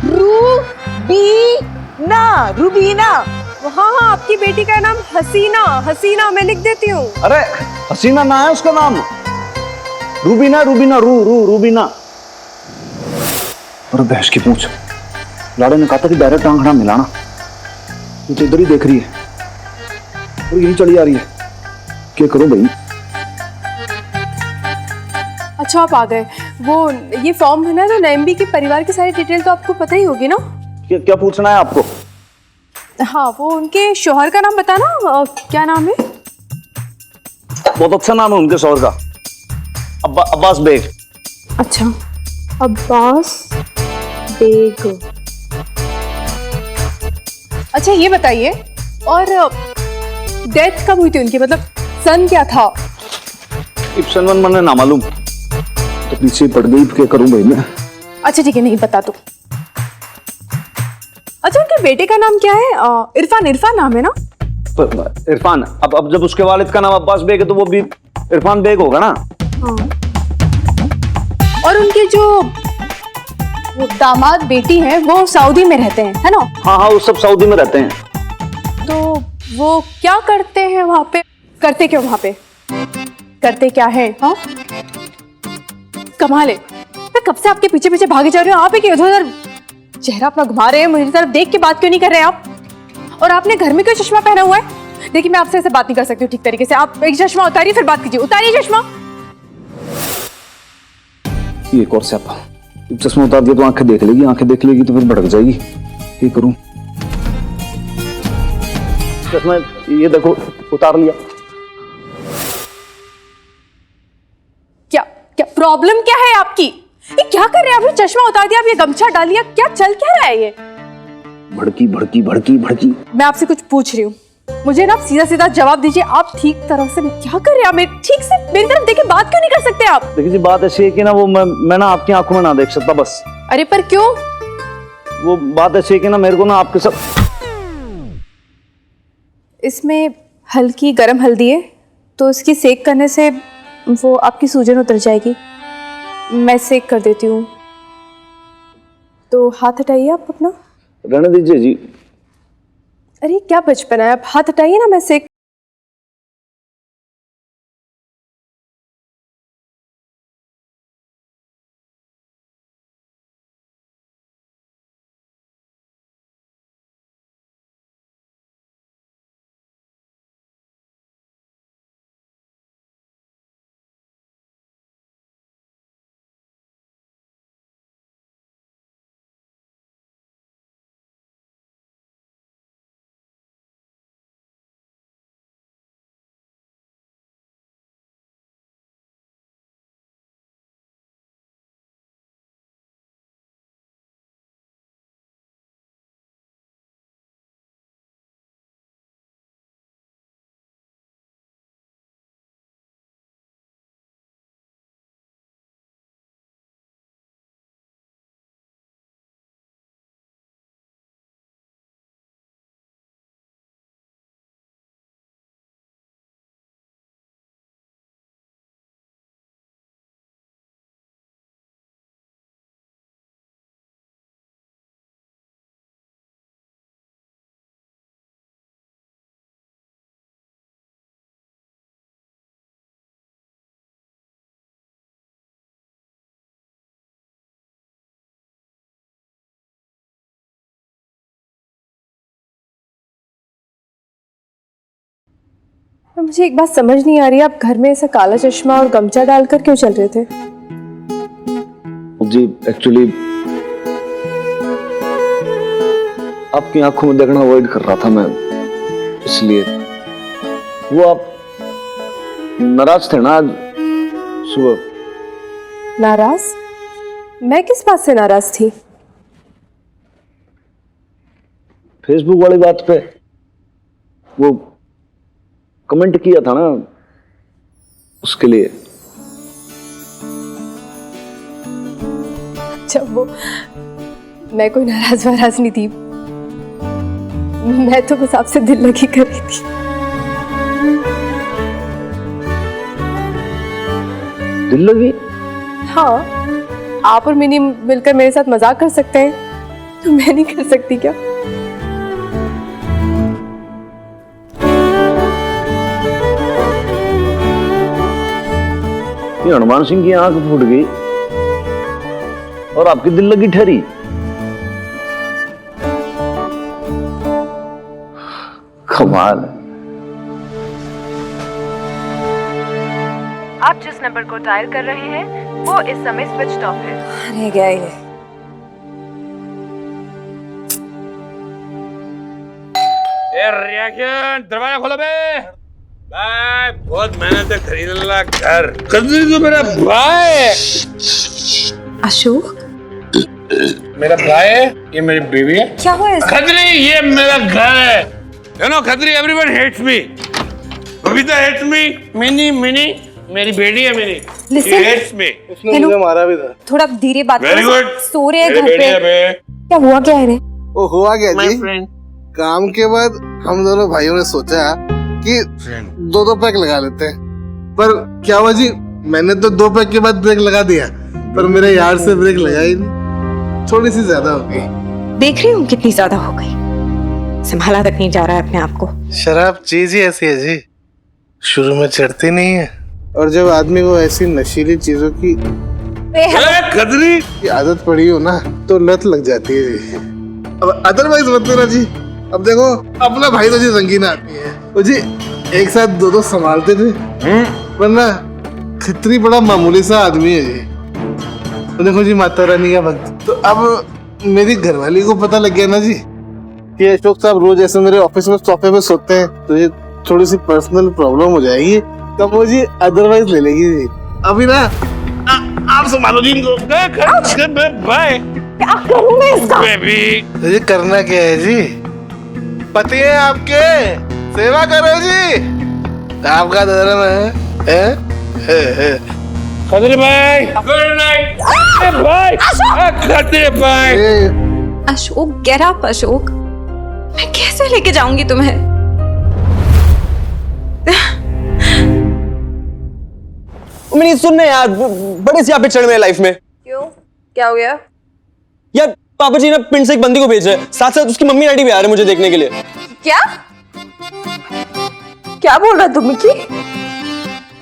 Speaker 9: रुबीना, रुबीना।
Speaker 3: हाँ हाँ, आपकी बेटी का नाम हसीना, हसीना मैं लिख देती हूँ।
Speaker 5: अरे हसीना ना है उसका नाम, रूबीना, रूबीना, रूबीना। और भैंस की पूंछ, लाड़े ने कहा था कि डायरेक्ट आंखड़ा मिलाना, ये तो इधर ही देख रही है और यही चली आ रही है। क्या करूं भाई?
Speaker 3: अच्छा आप आ गए। वो ये फॉर्म भरना है तो नैम्बी के परिवार की सारी डिटेल तो आपको पता ही होगी ना।
Speaker 5: क्या पूछना है आपको?
Speaker 3: हाँ, वो उनके शौहर का नाम बताना, क्या नाम है?
Speaker 5: बहुत अच्छा नाम है उनके शौहर का, अब्बास बेग।
Speaker 3: अच्छा, अब्बास बेग। अच्छा ये बताइए, और डेथ कब हुई थी उनकी, मतलब सन क्या था?
Speaker 5: इप्सन वन मने ना मालूम, तो पीछे पड़ गई, क्या करूं भाई मैं।
Speaker 3: अच्छा ठीक है, नहीं बता दो। अच्छा उनके बेटे का नाम क्या है? इरफान, इरफान नाम है ना?
Speaker 5: इरफान। अब जब उसके वालिद का नाम अब्बास बेग है तो वो भी इरफान बेग होगा ना।
Speaker 3: हाँ। और उनके जो वो दामाद बेटी है वो सऊदी में रहते हैं, है ना?
Speaker 5: हाँ हाँ, वो सब सऊदी में रहते हैं।
Speaker 3: तो वो क्या करते हैं वहां पे? करते क्यों वहां पे? करते क्या है? हाँ कमाल है, मैं कब से आपके पीछे पीछे भागे जा रही हूँ, आप ही उधर उधर चेहरा अपना घुमा रहे हैं, मेरी तरफ देख के बात क्यों नहीं कर रहे हैं आप? और आपने घर में क्यों चश्मा पहना हुआ है? देखिए मैं आपसे ऐसे बात नहीं कर सकती हूँ ठीक तरीके से। आप एक चश्मा उतारिए फिर बात कीजिए। उतारिए चश्मा।
Speaker 5: ये एक और स्यापा, चश्मा उतार दिया तो आंखें देख लेगी, आंखें देख लेगी तो फिर भड़क जाएगी। क्या करूं? चश्मा ये देखो उतार लिया।
Speaker 3: क्या क्या प्रॉब्लम क्या है आपकी? ये क्या कर रहे हैं? आपने चश्मा उतार दिया, आप ये गमछा डाल लिया, क्या चल क्या रहा है ये?
Speaker 5: भड़की भड़की भड़की भड़की।
Speaker 3: मैं आपसे कुछ पूछ रही हूँ, मुझे ना आप सीधा सीधा जवाब दीजिए। आप ठीक तरह से क्या कर रहे हैं? आप ठीक से मेरी तरफ देखे बात क्यों नहीं कर सकते आप?
Speaker 5: देखिए जी, बात ऐसी है कि ना वो मैं ना आपकी आंखों में ना देख सकता बस।
Speaker 3: अरे पर क्यों?
Speaker 5: वो बात ऐसी है कि ना मेरे को ना आपके साथ।
Speaker 3: इसमें हल्की गरम हल्दी है तो इसकी सेक करने से वो आपकी सूजन उतर जाएगी। मैं सेक कर देती हूँ, तो हाथ हटाइए आप अपना।
Speaker 5: रहने दीजिए जी।
Speaker 3: अरे क्या बचपन है, आप हाथ हटाइए ना, मैं सेक पर मुझे एक बात समझ नहीं आ रही, आप घर में ऐसा काला चश्मा और गमछा डालकर क्यों चल रहे थे?
Speaker 5: जी एक्चुअली आपकी आंखों में देखना अवॉइड कर रहा था मैं, इसलिए। वो आप नाराज थे ना आज सुबह?
Speaker 3: नाराज? मैं किस बात से नाराज थी?
Speaker 5: फेसबुक वाली बात पे वो कमेंट किया था ना, उसके लिए।
Speaker 3: जब वो, मैं कोई नाराज वाराज नहीं थी, मैं तो बस आपसे दिल लगी कर रही थी।
Speaker 5: दिल लगी?
Speaker 3: हाँ, आप और मिनी मिलकर मेरे साथ मजाक कर सकते हैं, तो मैं नहीं कर सकती क्या?
Speaker 5: ये हनुमान सिंह की आंख फूट गई और आपकी दिल लगी ठहरी। कमाल है।
Speaker 3: आप जिस नंबर को डायल कर रहे हैं वो इस समय स्विच ऑफ है।
Speaker 8: अरे क्या ये?
Speaker 11: रिएक्शन, दरवाजा खोलो बे। भाई बहुत मेहनत से खरीद ला घर। कदरी तो मेरा भाई है।
Speaker 12: अशोक,
Speaker 11: मेरा भाई है, ये मेरी बीवी है।
Speaker 8: क्या हुआ है?
Speaker 11: खदरी, ये मेरा घर है। यू नो खदरी, everyone hates me. Babita hates me. Mini मेरी बेटी है मेरी।
Speaker 8: Listen.
Speaker 11: Hates me.
Speaker 6: उसने मुझे मारा भी था।
Speaker 8: थोड़ा धीरे बात
Speaker 11: Very
Speaker 8: करो।
Speaker 11: good.
Speaker 8: सो रहे हैं घर पे। क्या हुआ क्या है रे?
Speaker 6: वो हुआ क्या जी? काम के बाद हम दोनों भाइयों ने सोचा कि 2-2 पैक लगा लेते हैं, पर क्या हुआ जी, मैंने तो 2 पैक के बाद ब्रेक लगा दिया, पर मेरे यार से ब्रेक लगा ही नहीं, थोड़ी सी ज्यादा हो गई।
Speaker 12: देख रही हूँ कितनी ज्यादा हो गई, संभाला तक नहीं जा रहा है अपने आप को।
Speaker 6: शराब चीज ही ऐसी है जी, शुरू में चढ़ती नहीं है, और जब आदमी को ऐसी नशीली चीजों की
Speaker 11: खदरी
Speaker 6: की आदत पड़ी हो ना, तो लत लग जाती है जी। अब अदरवाइज मत लेना जी। अब देखो, अपना भाई तो जी रंगीना आदमी है, वो जी एक साथ 2-2 संभालते थे, वरना खतरी बड़ा मामूली सा आदमी है जी। तो देखो जी, माता रानी का भक्त। तो अब मेरी घरवाली को पता लग गया ना जी कि अशोक साहब रोज ऐसे मेरे ऑफिस में सोफे पे सोते हैं, तो ये थोड़ी सी पर्सनल प्रॉब्लम हो जाएगी, तब वो जी अदरवाइज ले लेगी जी। अभी ना आप संभालो जी इनको। बाय।
Speaker 8: क्या करूं मैं इसका?
Speaker 6: बेबी, ये करना क्या है जी? पति है आपके, सेवा करो जी, आपका धर्म है?
Speaker 11: खदरी भाई, गुड नाइट। भाई, खदरी भाई।
Speaker 12: Ashok, get up Ashok. मैं कैसे लेके जाऊंगी तुम्हें?
Speaker 14: मैंने सुनने यार, बड़े से यहाँ पे चढ़ मेरे लाइफ में।
Speaker 10: क्यों, क्या हो गया?
Speaker 14: यार पापा जी ना पिंड से एक बंदी को भेज रहे हैं, साथ साथ उसकी मम्मी डैडी भी आ रहे हैं मुझे देखने के लिए।
Speaker 10: क्या क्या बोल रहा तू मिकी?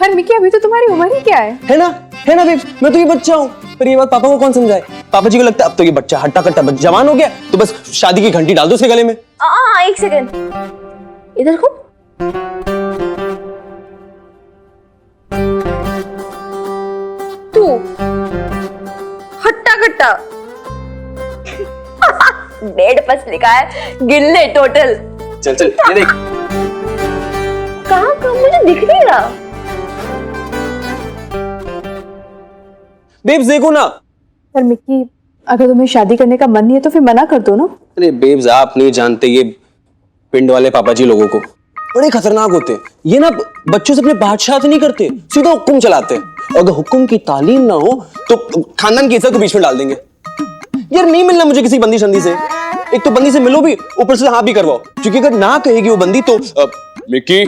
Speaker 3: पर मिकी, अभी तो तुम्हारी उम्र ही क्या है
Speaker 14: ना बेब्स, मैं तो ये बच्चा हूँ, पर ये बात पापा को कौन समझाए? पापा जी को लगता है अब तो ये बच्चा हट्टा कट्टा जवान हो गया, तो बस शादी की घंटी डाल दो उसके गले में।
Speaker 2: एक सेकंड, इधर को।
Speaker 10: तू हट्टा कट्टा।
Speaker 2: डेढ़ पस लिखा है, गिन ले टोटल।
Speaker 14: चल ये देख।
Speaker 2: कहाँ मुझे दिख नहीं रहा।
Speaker 14: बेब्स देखो ना।
Speaker 3: पर मिकी, अगर तुम्हें शादी करने का मन नहीं है तो फिर मना कर दो ना।
Speaker 14: अरे बेब्स, आप नहीं जानते ये पिंड वाले पापा जी लोगों को, बड़े खतरनाक होते हैं। ये ना बच्चों से अपने बादशाह नहीं करते, सीधा हुक्म चलाते हैं, और अगर हुक्म की तालीम ना हो तो खानदान की इज्जत को बीच में डाल देंगे। यार नहीं मिलना मुझे किसी बंदी शंदी से, एक तो बंदी से मिलो भी, ऊपर से हाँ भी करवाओ, क्योंकि अगर ना कहेगी वो बंदी तो मिकी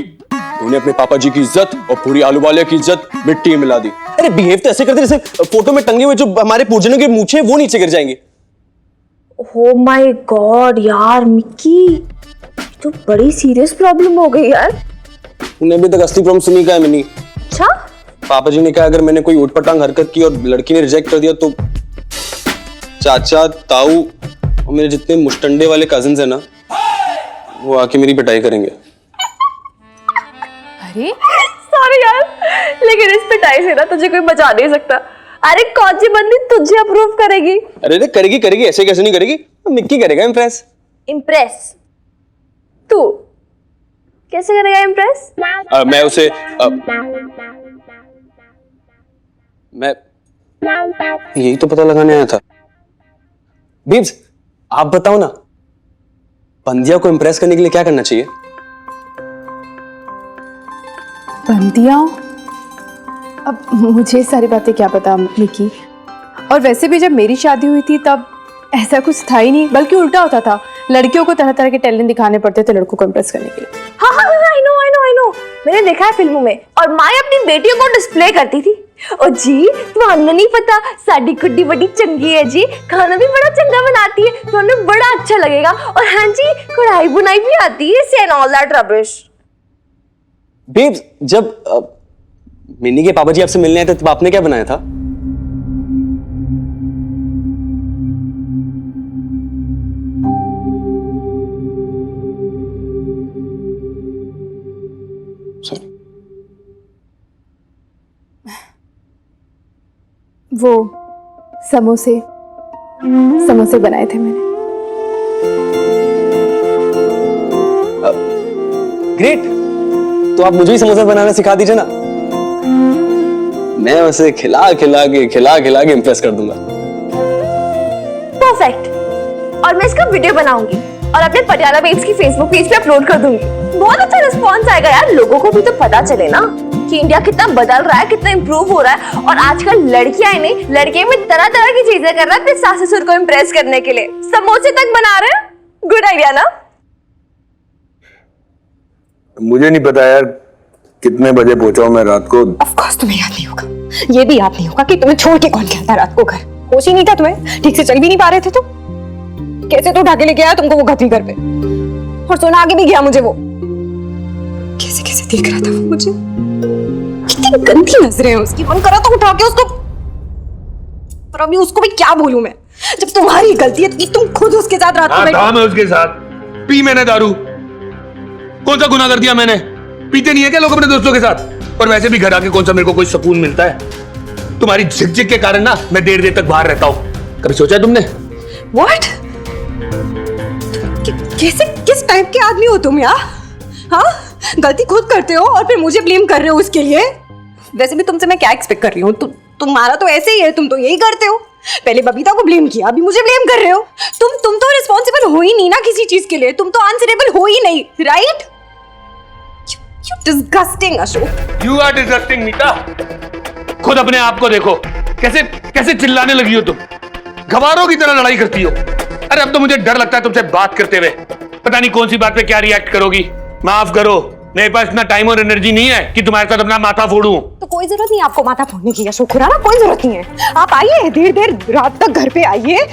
Speaker 14: तूने अपने पापा जी की इज्जत और पूरी आलू वाले की इज्जत मिट्टी में मिला दी। अरे बिहेव तो ऐसे करते जैसे फोटो में टंगे हुए जो हमारे पूजनों के मूछे वो नीचे गिर जाएंगे।
Speaker 2: ओ माय गॉड यार मिकी, तो बड़ी सीरियस प्रॉब्लम हो गई यार।
Speaker 14: उन्हें अभी तक असली प्रॉब्लम सुनी का है मिनी।
Speaker 2: अच्छा,
Speaker 14: पापा जी ने कहा अगर मैंने कोई उटपटांग हरकत की और लड़की ने रिजेक्ट कर दिया तो चाचा, ताऊ और मेरे जितने मुस्टंडे वाले कजिन्स हैं ना, वो आके मेरी पिटाई करेंगे।
Speaker 3: अरे
Speaker 10: सॉरी यार, लेकिन इस पिटाई से ना तुझे कोई बचा नहीं सकता। अरे कौन सी बंदी तुझे अप्रूव करेगी?
Speaker 14: अरे करेगी करेगी, ऐसे कैसे नहीं करेगी, मिक्की करेगा इम्प्रेस।
Speaker 10: इम्प्रेस? तू कैसे करेगा इम्प्रेस?
Speaker 14: मैं उसे मैं यही तो पता लगाने आया था। बीब्स, आप बताओ ना, बंदिया को इम्प्रेस करने के लिए क्या करना चाहिए?
Speaker 3: बंदिया? अब मुझे सारी बातें क्या पता मिकी। और वैसे भी जब मेरी शादी हुई थी तब ऐसा कुछ था ही नहीं, बल्कि उल्टा होता था। लड़कियों को तरह तरह के टैलेंट दिखाने पड़ते थे लड़कों को इम्प्रेस करने के लिए।
Speaker 10: हाँ हाँ, I know I know I know, मैंने देखा है फिल्मों में। और माँ अपनी बेटियों को डिस्प्ले करती थी। और जी तुम्हें नहीं पता, साडी कुड्डी बड़ी चंगी है जी, खाना भी बड़ा चंगा बनाती है, तो उन्हें बड़ा अच्छा लगेगा। और हाँ जी, कढ़ाई बुनाई भी आती है, and all that rubbish.
Speaker 14: Babes, जब मिनी के पापा जी आपसे मिलने आए थे तब आपने क्या बनाया था?
Speaker 3: वो समोसे बनाए थे मैंने।
Speaker 14: ग्रेट, तो आप मुझे ही समोसा बनाना सिखा दीजिए ना, मैं उसे खिला खिला के इम्प्रेस कर दूंगा।
Speaker 10: परफेक्ट। और मैं इसका वीडियो बनाऊंगी और अपने पटियाला बेब्स की फेसबुक पेज पे अपलोड कर दूंगी। बहुत अच्छा रिस्पॉन्स आएगा यार, लोगों को भी तो पता चले ना कि इंडिया कितना बदल रहा है, कितना इंप्रूव हो रहा है। और आजकल लड़कियां ही नहीं, लड़के भी तरह तरह की चीजें कर रहे हैं अपने सास ससुर को इम्प्रेस करने के लिए। समोसे तक बना रहे हैं। गुड आइडिया ना?
Speaker 11: मुझे नहीं पता यार कितने बजे पहुंचा हूं मैं रात को।
Speaker 13: ऑफ कोर्स तुम्हें याद नहीं होगा, ये भी याद नहीं होगा कि तुम्हें छोड़ के कौन गया था रात को घर। होश ही नहीं था तुम्हें, ठीक से चल भी नहीं पा रहे थे। तो कैसे तो उठा के लेके आया तुमको वो घथी घर पे, और सोना आगे भी गया मुझे वो। कैसे कैसे देख रहा था वो मुझे, कितनी गंदी नजरें हैं उसकी। मन करा तो उठा के उसको, पर अभी उसको भी क्या बोलूं मैं, जब तुम्हारी गलती है कि तुम खुद उसके साथ रात को
Speaker 11: था मैं उसके साथ, पी मैंने दारू, कौन सा गुनाह कर दिया मैंने? पीते नहीं है क्या लोग अपने दोस्तों के साथ? और वैसे भी घर आके कौन सा मेरे को कोई सुकून मिलता है? तुम्हारी झिकझिक के कारण ना मैं देर देर तक बाहर रहता हूँ। कभी सोचा है तुमने?
Speaker 13: व्हाट? कैसे, किस टाइप के आदमी हो तुम यार? हाँ, गलती खुद करते हो और फिर मुझे ब्लेम कर रहे हो उसके लिए। वैसे भी तुमसे मैं क्या एक्सपेक्ट कर रही हूँ, तुम्हारा तो ऐसे ही है, तुम तो यही करते हो। पहले बबीता को ब्लेम किया, अभी मुझे ब्लेम कर रहे हो। तुम तो रिस्पॉन्सिबल हो ही नहीं ना किसी चीज के लिए, तुम तो आंसरेबल हो ही नहीं, right? You disgusting Ashok.
Speaker 11: You are disgusting मीता। खुद अपने आप को देखो, कैसे कैसे चिल्लाने लगी हो तुम, गवारों की तरह लड़ाई करती हो। अरे अब तो मुझे डर लगता है तुमसे बात करते हुए, पता नहीं कौन सी बात पे क्या रिएक्ट करोगी। माफ करो, मेरे पास इतना टाइम और एनर्जी नहीं है कि तुम्हारे साथ अपना माथा फोड़ूं।
Speaker 13: तो कोई जरूरत नहीं आपको माथा फोड़ने की अशोक खुराना, कोई जरूरत नहीं है। आप आइए, देर देर रात तक घर पे आइए,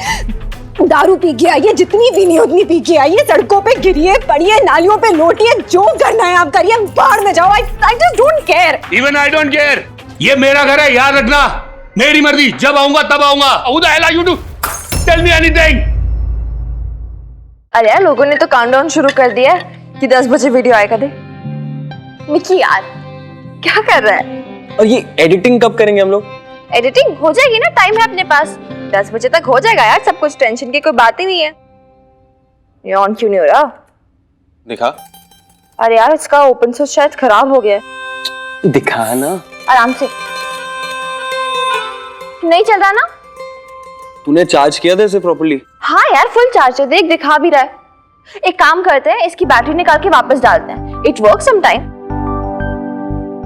Speaker 13: दारू पी के आइए, जितनी पीनी उतनी पी के आइए, सड़कों पे गिरिए पड़िए, नालियों पे लोटिए, जो करना है आप करिए, बाहर में जाओ। I just don't care।
Speaker 11: Even I don't care। ये मेरा घर है, याद रखना, मेरी मर्जी, जब आऊंगा तब आऊंगा। Who the hell are you to tell me anything?
Speaker 10: अरे यार, लोगों ने तो काउंटडाउन शुरू कर दिया है कि 10 बजे वीडियो आएगा। दे मिकी यार, क्या कर रहा है?
Speaker 14: और ये एडिटिंग कब करेंगे हम लोग?
Speaker 10: एडिटिंग हो जाएगी ना, टाइम है अपने पास, 10 बजे तक हो जाएगा यार सब कुछ, टेंशन की कोई बात ही नहीं है। ये ऑन क्यों नहीं हो रहा?
Speaker 14: दिखा।
Speaker 10: अरे यार, इसका ओपन स्विच शायद खराब हो गया है।
Speaker 14: दिखा ना,
Speaker 10: आराम से। नहीं चल रहा ना?
Speaker 14: तूने चार्ज किया था इसे प्रॉपर्ली?
Speaker 10: हाँ यार, फुल चार्ज है, देख दिखा भी रहा है। एक काम करते हैं, इसकी बैटरी निकाल के वापस डालते हैं, it work some time.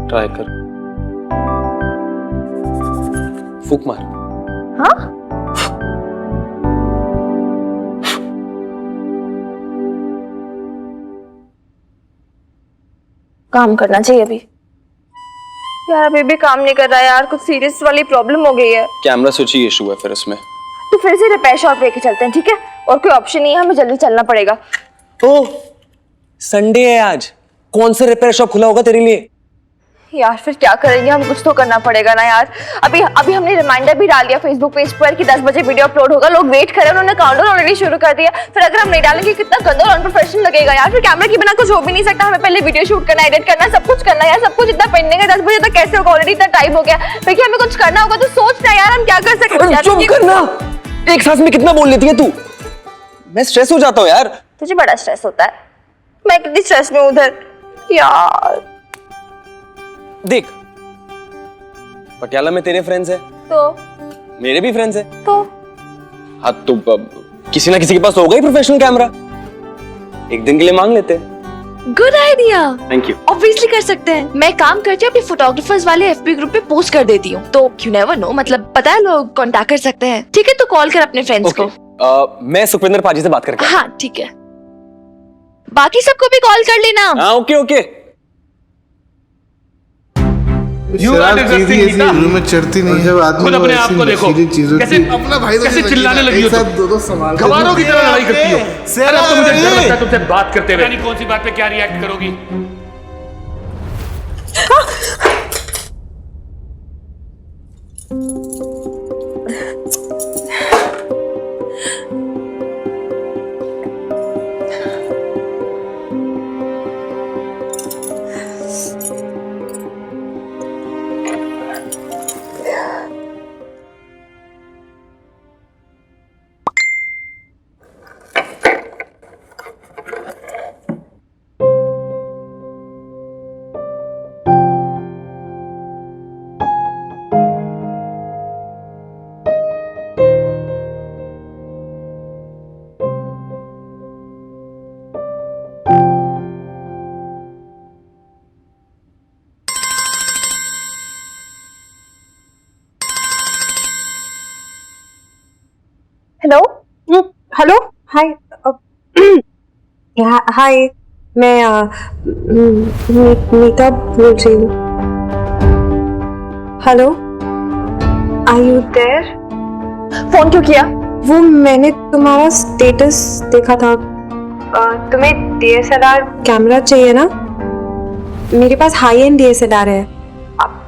Speaker 14: Try कर, फूक मार।
Speaker 10: हाँ? काम करना चाहिए अभी। यार अभी भी काम नहीं कर रहा है यार, कुछ सीरियस वाली प्रॉब्लम हो गई है।
Speaker 14: कैमरा स्विच ही इशू है फिर इसमें।
Speaker 10: तो फिर से रिपेयर शॉप लेके चलते हैं, ठीक है? और कोई ऑप्शन नहीं है, हमें जल्दी चलना पड़ेगा।
Speaker 14: ओह, संडे है आज, कौन सा रिपेयर शॉप खुला होगा तेरे लिए?
Speaker 2: यार फिर क्या करेंगे हम, कुछ तो करना पड़ेगा ना यार। अभी अभी हमने रिमाइंडर भी डाल दिया फेसबुक पेज पर कि 10 बजे वीडियो अपलोड होगा, लोग वेट कर रहे हैं, उन्होंने काउंटडाउन ऑलरेडी शुरू कर दिया। फिर अगर हम नहीं डालेंगे कितना गंदा और अनप्रोफेशनल लगेगा यार। फिर कैमरे के बिना कुछ हो भी नहीं सकता, हमें पहले वीडियो शूट करना, एडिट करना, सब कुछ करना यार। सब कुछ इतना पेंडिंग है, 10 बजे तक कैसे होगा, ऑलरेडी इतना टाइम हो गया। फिर क्या हमें कुछ करना होगा, तो सोचना यार हम क्या कर सकते हैं।
Speaker 14: चुप करना, एक सांस में कितना बोल लेती है तू। मैं स्ट्रेस हो जाता हूँ यार।
Speaker 2: तुझे बड़ा स्ट्रेस होता है, मैं कितनी स्ट्रेस में उधर यार।
Speaker 14: देख पटियाला में तेरे फ्रेंड्स हैं,
Speaker 2: तो
Speaker 14: मेरे भी फ्रेंड्स हैं,
Speaker 2: तो
Speaker 14: हाँ तो किसी ना किसी के पास होगा ही प्रोफेशनल कैमरा, एक दिन के लिए मांग लेते हैं।
Speaker 12: Good idea,
Speaker 14: thank you.
Speaker 12: Obviously कर सकते हैं। मैं काम करती हूँ अपनी फोटोग्राफर्स वाले एफबी ग्रुप पे पोस्ट कर देती हूँ, तो यू नेवर नो, मतलब पता है लोग कांटेक्ट कर सकते हैं। ठीक है, तो कॉल कर अपने फ्रेंड्स को।
Speaker 14: मैं सुखविंदर पाजी से बात करके।
Speaker 12: हाँ ठीक है, बाकी सबको भी कॉल कर लेना।
Speaker 14: हाँ ओके ओके।
Speaker 6: में चढ़ती नहीं है,
Speaker 11: खुद अपने आप को देखो कैसे
Speaker 6: अपना भाई
Speaker 11: कैसे चिल्लाने लगी हो तुम,
Speaker 6: दो संभाल
Speaker 11: गवारों की तरह लड़ाई करती हो। अरे अब तो मुझे डर लगता है तुमसे बात करते हुए, कौन सी बात पे क्या रिएक्ट करोगी।
Speaker 13: हेलो हेलो हाय हाय, मैं मीता बोल रही हूँ। Hello, are you there?
Speaker 2: Phone क्यों किया?
Speaker 13: वो मैंने तुम्हारा स्टेटस देखा था। तुम्हें DSLR कैमरा चाहिए ना? मेरे पास हाई एंड DSLR है,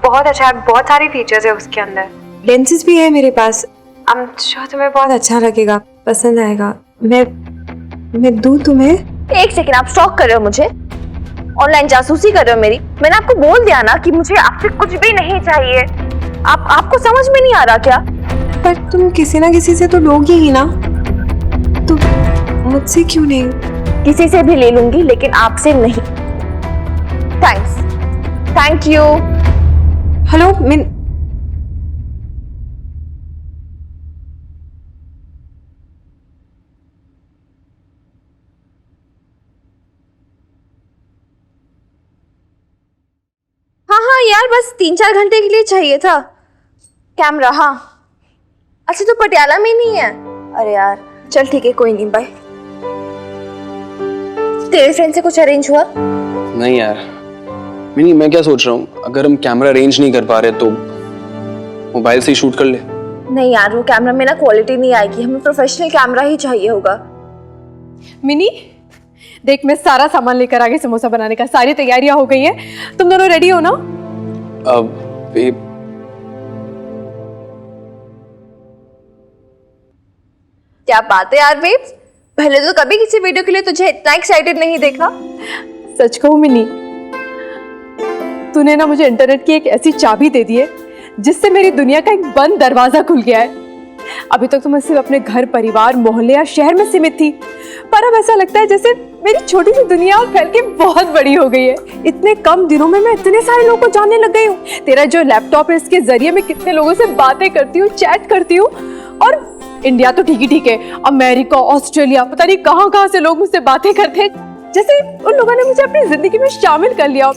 Speaker 13: बहुत अच्छा है, बहुत सारे फीचर्स है उसके अंदर, लेंसेज भी है मेरे पास। आई एम श्योर तुम्हें बहुत अच्छा लगेगा, पसंद आएगा। मैं दूं तुम्हें?
Speaker 2: एक सेकंड, आप स्टॉक कर रहे हो मुझे, ऑनलाइन जासूसी कर रहे हो मेरी। मैंने आपको बोल दिया ना कि मुझे आपसे कुछ भी नहीं चाहिए। आपको समझ में नहीं आ रहा क्या?
Speaker 13: पर तुम किसी ना किसी से तो लोगी ही ना, तो मुझसे क्यों नहीं?
Speaker 2: किसी से भी ले लूंगी, लेकिन आपसे नहीं। Thanks, thank you.
Speaker 13: हेलो
Speaker 2: हाँ यार, बस 3-4 घंटे के लिए चाहिए था कैमरा। हाँ अच्छा, तो पटियाला में नहीं है? अरे यार चल ठीक है, कोई नहीं, बाय। तेरे फ्रेंड से कुछ अरेंज हुआ?
Speaker 14: नहीं यार, मैं क्या सोच रहा हूँ, अगर हम कैमरा अरेंज नहीं कर पा रहे तो मोबाइल से ही शूट कर ले।
Speaker 2: नहीं यार, वो कैमरा में ना क्वालिटी नहीं आएगी, हमें प्रोफेशनल कैमरा ही चाहिए होगा।
Speaker 3: मिनी देख, मैं सारा सामान लेकर आ गई समोसा बनाने का, सारी तैयारियां हो गई है। तुम दोनों रेडी हो ना?
Speaker 2: क्या बात है यार बेब, पहले तो कभी किसी वीडियो के लिए तुझे इतना एक्साइटेड नहीं देखा।
Speaker 3: सच कहूं मिनी, तूने ना मुझे इंटरनेट की एक ऐसी चाबी दे दी है जिससे मेरी दुनिया का एक बंद दरवाजा खुल गया है। अभी तक तो मैं सिर्फ अपने घर, परिवार, मोहल्ले या शहर में सीमित थी, पर अब ऐसा लगता है जैसे मेरी छोटी सी दुनिया फैल के बहुत बड़ी हो गई है। इतने कम दिनों में मैं इतने सारे लोगों को जानने लग गई हूँ। तेरा जो लैपटॉप है, इसके जरिए मैं कितने लोगों से बातें करती हूँ, चैट करती हूँ। और इंडिया तो ठीक है, अमेरिका, ऑस्ट्रेलिया, पता नहीं कहाँ से लोग मुझसे बातें करते हैं, जैसे उन लोगों ने मुझे अपनी जिंदगी में शामिल कर लिया।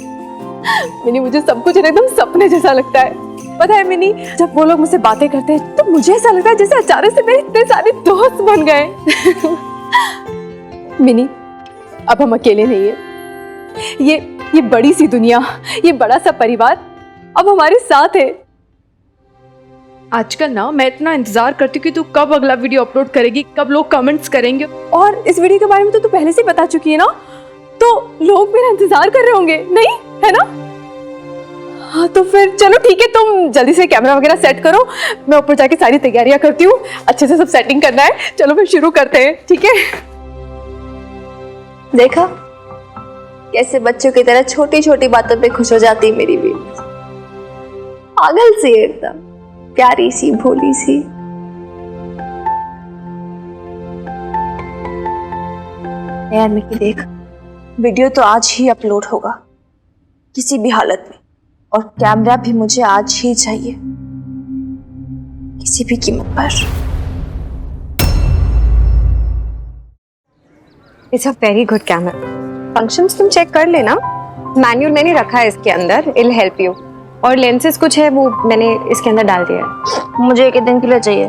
Speaker 3: मिनी, मुझे सब कुछ एकदम सपने जैसा लगता है। पता है मिनी, जब वो लोग मुझसे बातें करते हैं तो मुझे ऐसा लगता है जैसे अचानक से मेरे इतने सारे दोस्त बन गए। मिनी, अब हम अकेले नहीं है। ये बड़ी सी दुनिया, ये बड़ा सा परिवार अब हमारे साथ है। आजकल ना मैं इतना इंतजार करती हूँ कि तू कब अगला वीडियो अपलोड करेगी, कब लोग कमेंट्स करेंगे। और इस वीडियो के बारे में तो तू पहले से बता चुकी है ना, तो लोग मेरा इंतजार कर रहे होंगे, नहीं है ना? हाँ तो फिर चलो ठीक है, तुम जल्दी से कैमरा वगैरह सेट करो, मैं ऊपर जाके सारी तैयारियां करती हूँ, अच्छे से सब सेटिंग करना है। चलो फिर शुरू करते हैं, ठीक है?
Speaker 10: देखा कैसे बच्चों की तरह छोटी छोटी बातों पे खुश हो जाती है मेरी बेटी। पागल सी है एकदम, प्यारी सी भोली सी। यार मिकी देख, वीडियो तो आज ही अपलोड होगा किसी भी हालत में, और कैमरा भी मुझे आज ही चाहिए किसी भी कीमत पर।
Speaker 13: It's a very good camera. Functions तुम चेक कर लेना, मैनुअल मैंने रखा है इसके अंदर, इट विल हेल्प यू। और लेंसेज कुछ है वो मैंने इसके अंदर डाल दिया है।
Speaker 10: मुझे एक दिन के लिए चाहिए।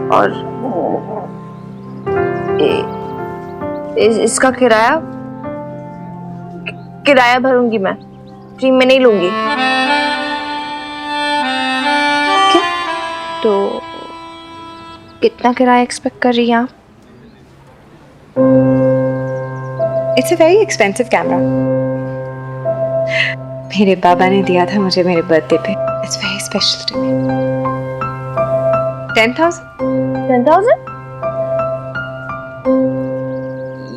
Speaker 10: और इसका किराया भरूंगी मैं, फ्री में नहीं लूंगी। तो कितना किराया एक्सपेक्ट कर रही हैं आप?
Speaker 13: It's a very expensive camera, मेरे बाबा ने दिया था मुझे मेरे बर्थडे पे। It's very special to me. 10,000?
Speaker 10: 10,000?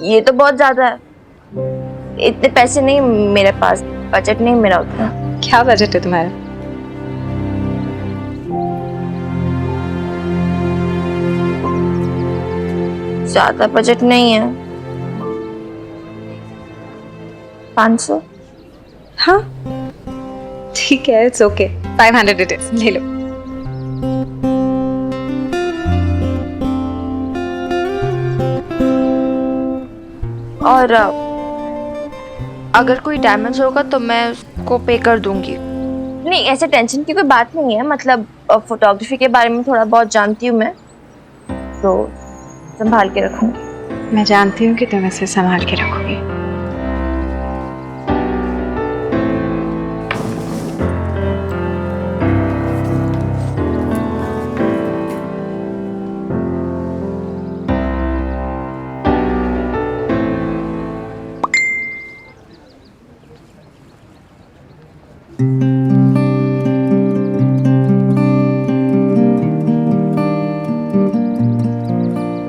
Speaker 10: ये तो बहुत ज्यादा है, इतने पैसे नहीं मेरे पास, बजट नहीं मेरा उतना।
Speaker 13: क्या बजट है तुम्हारा?
Speaker 10: ज्यादा बजट नहीं है, 500।
Speaker 13: हाँ ठीक है, इट्स ओके, 500 इट इज, ले लो।
Speaker 10: और अगर कोई डैमेज होगा तो मैं उसको पे कर दूंगी। नहीं, ऐसे टेंशन की कोई बात नहीं है, मतलब फोटोग्राफी के बारे में थोड़ा बहुत जानती हूँ मैं, तो संभाल के रखूंगी।
Speaker 13: मैं जानती हूँ कि तुम इसे संभाल के रखोगी।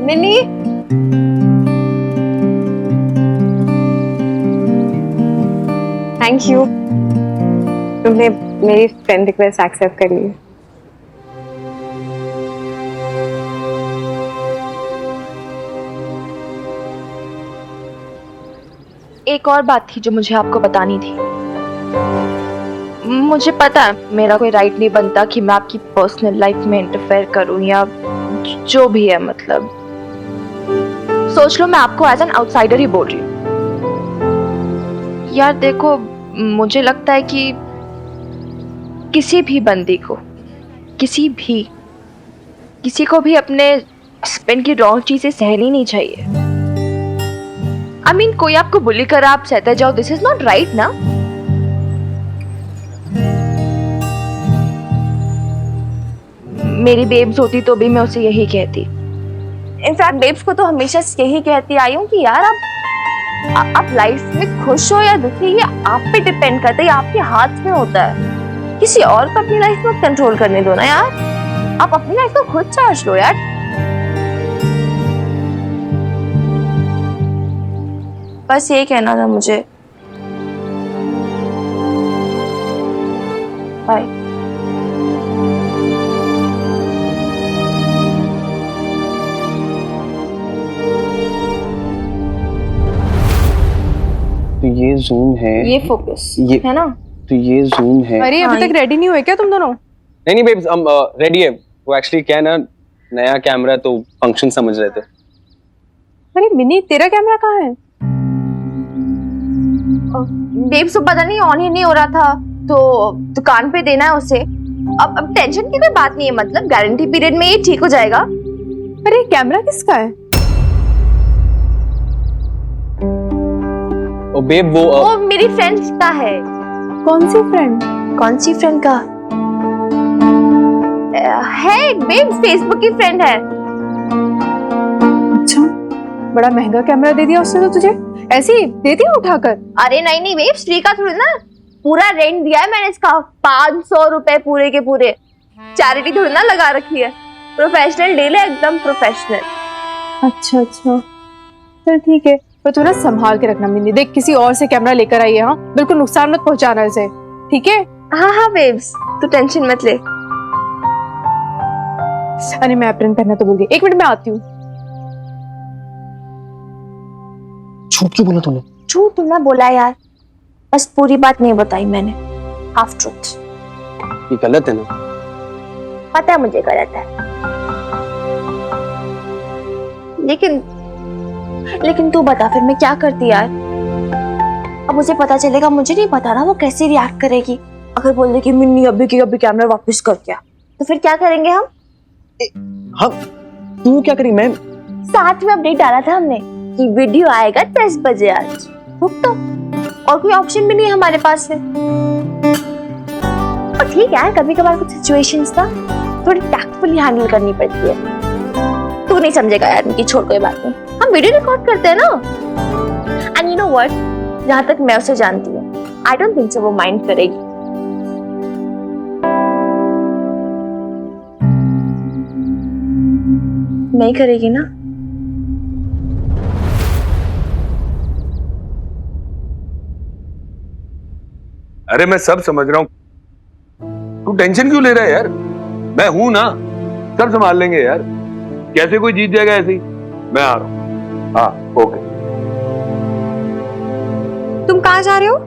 Speaker 10: मिनी,
Speaker 13: थैंक यू, तुमने मेरी फ्रेंड रिक्वेस्ट एक्सेप्ट कर ली।
Speaker 10: एक और बात थी जो मुझे आपको बतानी थी। मुझे पता है मेरा कोई राइट नहीं बनता कि मैं आपकी पर्सनल लाइफ में इंटरफेयर करूं या जो भी है, मतलब सोच लो मैं आपको एज एन आउटसाइडर ही बोल रही हूँ। यार देखो, मुझे लगता है कि किसी भी बंदी को, किसी को भी अपने हस्बैंड की रॉन्ग चीजें सहनी नहीं चाहिए। आई मीन कोई आपको बुली कर आप सहते जाओ, दिस इज नॉट राइट ना। मेरी बेब्स होती तो भी मैं उसे यही कहती। इनफैक्ट बेब्स को तो हमेशा यही कहती आई हूँ कि यार आप लाइफ में खुश हो या दुखी, ये आप पे डिपेंड करता है, ये आपके हाथ में होता है। किसी और को अपनी लाइफ में कंट्रोल करने दो ना यार, आप अपनी लाइफ को खुद चार्ज लो यार। बस ये कहना था मुझे। बाय।
Speaker 14: तो ये जूम है,
Speaker 10: ये फोकस
Speaker 14: ये
Speaker 10: है ना,
Speaker 14: तो ये जूम है।
Speaker 3: अरे अभी तक रेडी नहीं हुए क्या तुम दोनों?
Speaker 14: नहीं बेब्स, हम रेडी है। वो एक्चुअली क्या है ना, नया कैमरा तो फंक्शन समझ रहे थे।
Speaker 3: अरे मिनी, तेरा कैमरा कहाँ है?
Speaker 10: बेब्स को पता नहीं ऑन ही नहीं हो रहा था, तो दुकान पे देना है उसे। अब टेंशन की कोई बात नहीं है, मतलब गारंटी पीरियड में ये ठीक हो जाएगा।
Speaker 3: अरे कैमरा किसका है?
Speaker 14: ओ बेब,
Speaker 10: वो मेरी फ्रेंड का है।
Speaker 3: कौन सी फ्रेंड?
Speaker 10: कौन सी फ्रेंड का है? बेब्स फेसबुक की फ्रेंड है।
Speaker 3: अच्छा, बड़ा महंगा कैमरा दे दिया उसने तो तुझे, ऐसे ही दे दिया उठाकर।
Speaker 10: अरे नहीं नहीं बेब्स, फ्री का थोड़ी ना, पूरा रेंट दिया है मैंने इसका 500 रुपए पूरे के पूरे। चैरिटी थोड़ी ना लगा रखी है, प्रोफेशनल डील है, एकदम प्रोफेशनल।
Speaker 3: अच्छा अच्छा चल ठीक है, पर तू ना संभाल के रखना मिन्नी, देख किसी और से कैमरा लेकर आई है, हाँ बिल्कुल नुकसान मत पहुंचाना इसे, ठीक है?
Speaker 10: हाँ हाँ बेब्स, तू टेंशन मत ले।
Speaker 3: अरे मैं अप्रिन पहनना तो भूल गई, 1 मिनट में आती हूँ।
Speaker 14: झूठ क्यों बोला तूने?
Speaker 10: झूठ तुमने बोला यार, बस पूरी बात नहीं बताई मैंने, हाफ ट्रूथ।
Speaker 14: ये गलत है ना?
Speaker 10: पता है मुझे गलत है, लेकिन तू बता फिर मैं क्या करती यार? अब मुझे पता चलेगा, मुझे नहीं पता ना वो कैसे रिएक्ट करेगी। अगर बोल दे कि मिन्नी अभी कैमरा वापस कर क्या, तो फिर क्या करेंगे हम?
Speaker 14: तू क्या करी? मैं
Speaker 10: साथ में अपडेट डाला था हमने कि वीडियो आएगा 10 बजे आज, तो और कोई ऑप्शन भी नहीं है हमारे पास में। और ठीक है, कभी कभार कुछ सिचुएशंस ना थोड़ी टैक्टफुली हैंडल करनी पड़ती है। तू नहीं समझेगा यार उनकी, छोड़ कोई बात नहीं, हम वीडियो रिकॉर्ड करते हैं ना। एंड यू नो व्हाट, जहां तक मैं उसे जानती हूँ, आई डोंट थिंक सो वो माइंड करेगी। नहीं करेगी ना?
Speaker 11: अरे मैं सब समझ रहा हूँ, तू टेंशन क्यों ले रहा है यार? मैं हूं ना, सब संभाल लेंगे यार। कैसे कोई जीत जाएगा ऐसे ही? मैं आ रहा हूँ। हाँ ओके।
Speaker 13: तुम कहाँ जा रहे हो?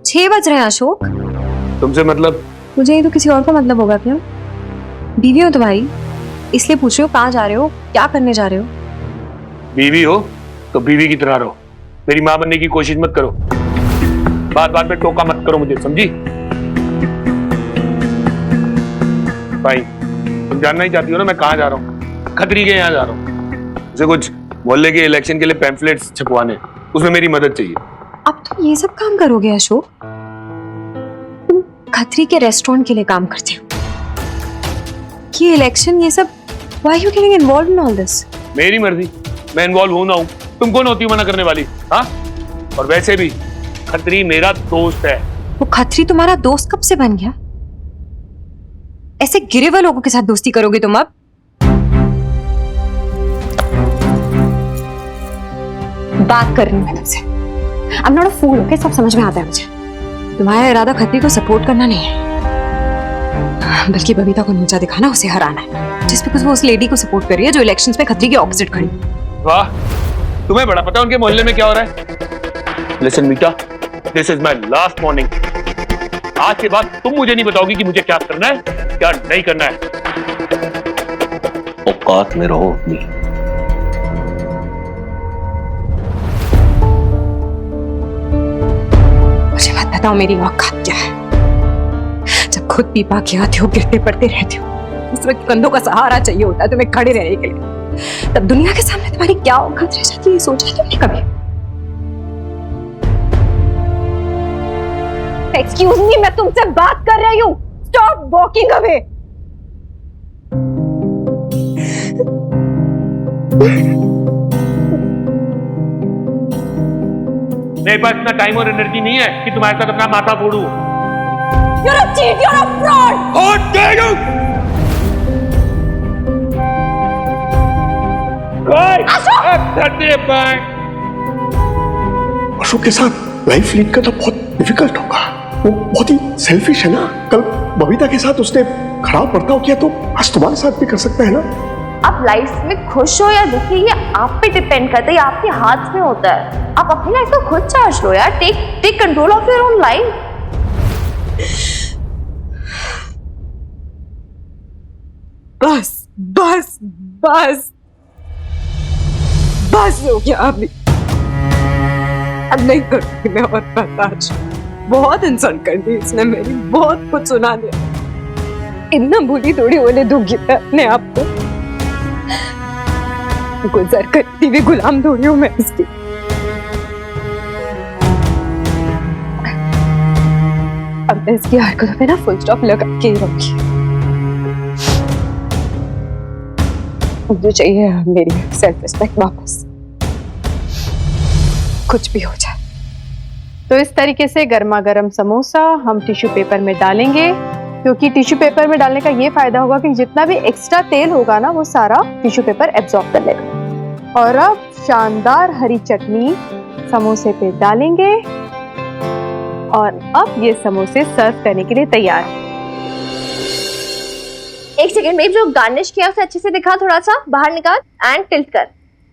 Speaker 13: 6 बज रहे हैं अशोक।
Speaker 11: तुमसे मतलब?
Speaker 13: मुझे तो किसी और का मतलब होगा क्या? बीवी हो तुम्हारी, इसलिए पूछ रही हो कहाँ जा रहे हो, क्या करने जा रहे हो?
Speaker 11: बीवी हो तो बीवी की तरह रहो, मेरी माँ बनने की कोशिश मत करो। बात बात में टोका मत करो मुझे, समझी? भाई तुम जानना ही चाहती हो ना मैं कहाँ जा रहा हूँ? खतरी के यहाँ जा रहा हूँ, मुझे कुछ मोहल्ले के इलेक्शन के लिए पैम्फलेट्स छपवाने, उसमें मेरी मदद चाहिए।
Speaker 13: अब तुम ये सब काम करोगे अशोक? तुम खतरी के रेस्टोरेंट के लिए काम करते हो, ये इलेक्शन ये सब, why are you getting involved in all this?
Speaker 11: मेरी मर्जी, मैं इन्वॉल्व हूं ना हूं, तुम कौन होती हो मना करने वाली? हाँ, और वैसे भी खतरी मेरा दोस्त है।
Speaker 13: वो खतरी तुम्हारा दोस्त कब से बन गया? ऐसे गिरे हुए लोगों के साथ दोस्ती करोगे तुम अब? बात कर रही हूं मैं तुमसे, I am not a fool, okay? सब समझ में आता है मुझे। तुम्हारा इरादा खतरी को सपोर्ट करना नहीं है, बल्कि बबीता को नीचा दिखाना, उसे हराना है, जिस बिकॉज़ वो उस लेडी को सपोर्ट कर रही है जो इलेक्शंस में खतरी के ऑपोजिट खड़ी।
Speaker 11: वाह, तुम्हें बड़ा पता है उनके मोहल्ले में क्या हो रहा है? Listen Meeta, this is my last warning. आज के बाद तुम मुझे नहीं बताओगी कि मुझे क्या करना है, क्या नहीं करना है।
Speaker 4: औकात में रहो अपनी।
Speaker 13: मुझे मत बताओ मेरी औकात क्या है। जब खुद पी पा के आते हो, गिरते पड़ते रहते हो, उस वक्त कंधों का सहारा चाहिए होता है तुम्हें खड़े रहने के लिए, तब दुनिया के सामने तुम्हारी क्या औकात रह जाती है, सोचा तुमने कभी? एक्सक्यूज मी, मैं तुमसे बात कर रही हूँ, स्टॉप वॉकिंग अवे।
Speaker 11: मेरे पास इतना टाइम और एनर्जी नहीं है कि तुम्हारे साथ अपना माथा फोड़ूं।
Speaker 13: You're a cheat, you're a fraud!
Speaker 11: How dare you!
Speaker 15: Ashok के साथ लाइफ लीड करना बहुत डिफिकल्ट होगा, वो बहुत ही सेल्फिश है ना। कल बबीता के साथ उसने खराब बर्ताव किया तो आज तुम्हारे साथ भी कर सकता है ना।
Speaker 10: आप लाइफ में खुश हो या दुखी, ये आप पे डिपेंड करता है, ये आपके हाथ में होता है। आप अपनी लाइफ को खुद चार्ज लो यार, take control of your own life.
Speaker 13: बस बस बस बस हो गया अभी, अब नहीं करूंगी मैं और बर्दाश्त। बहुत इंसल्ट कर दी इसने मेरी, बहुत कुछ सुना दिया। इतना भूली थोड़ी होने दूंगी मैं अपने आप को, गुजर करती हुई गुलाम थोड़ी हूं मैं इसकी। अब मैं इसकी हरकतों पे ना फुल स्टॉप लगा के ही रहूंगी। मुझे चाहिए मेरी सेल्फ रिस्पेक्ट वापस। कुछ भी हो जाए।
Speaker 3: तो इस तरीके से गर्मा गर्म समोसा हम टिश्यू पेपर में डालेंगे, क्योंकि टिश्यू पेपर में डालने का ये फायदा होगा कि जितना भी एक्स्ट्रा तेल होगा ना वो सारा टिश्यू पेपर एब्जॉर्ब कर लेगा। और अब शानदार हरी चटनी समोसे पे डालेंगे और अब ये समोसे सर्व करने के लिए तैयार हैं।
Speaker 2: एक सेकंड में जो गार्निश किया उसे अच्छे से दिखा, थोड़ा सा बाहर निकाल एंड टिल्ट कर।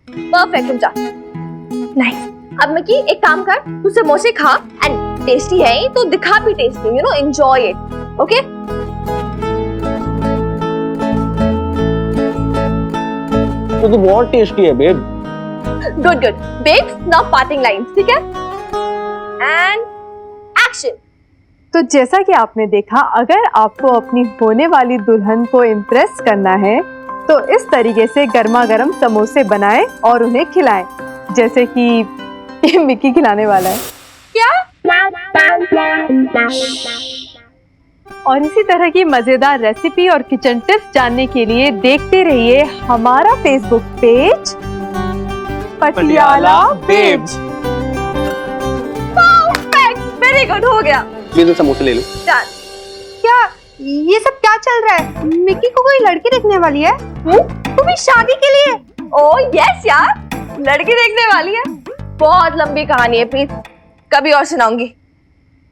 Speaker 2: परफेक्ट, रुक जा। नाइस। अब मिकी एक काम कर, तू समोसे खा एंड टेस्टी है तो दिखा भी tasty, you know, enjoy it. Okay?
Speaker 14: तो बहुत टेस्टी है babe.
Speaker 2: Good good. Babes, now parting lines, ठीक है? And action.
Speaker 3: तो जैसा कि आपने देखा, अगर आपको अपनी होने वाली दुल्हन को इम्प्रेस करना है तो इस तरीके से गर्मा गर्म समोसे बनाएं और उन्हें खिलाएं, जैसे कि ये मिकी खिलाने वाला है।
Speaker 2: क्या?
Speaker 3: और इसी तरह की मजेदार रेसिपी और किचन टिप्स जानने के लिए देखते रहिए हमारा Facebook page Patiala babes.
Speaker 2: Perfect, very good, हो गया।
Speaker 14: प्लीज समोसे ले लो।
Speaker 2: डन।
Speaker 13: क्या ये सब क्या चल रहा है? मिक्की को कोई लड़की देखने वाली है?
Speaker 2: तू भी शादी के लिए? ओह यस यार, लड़की देखने वाली है। बहुत लंबी कहानी है प्लीज, कभी और सुनाऊंगी।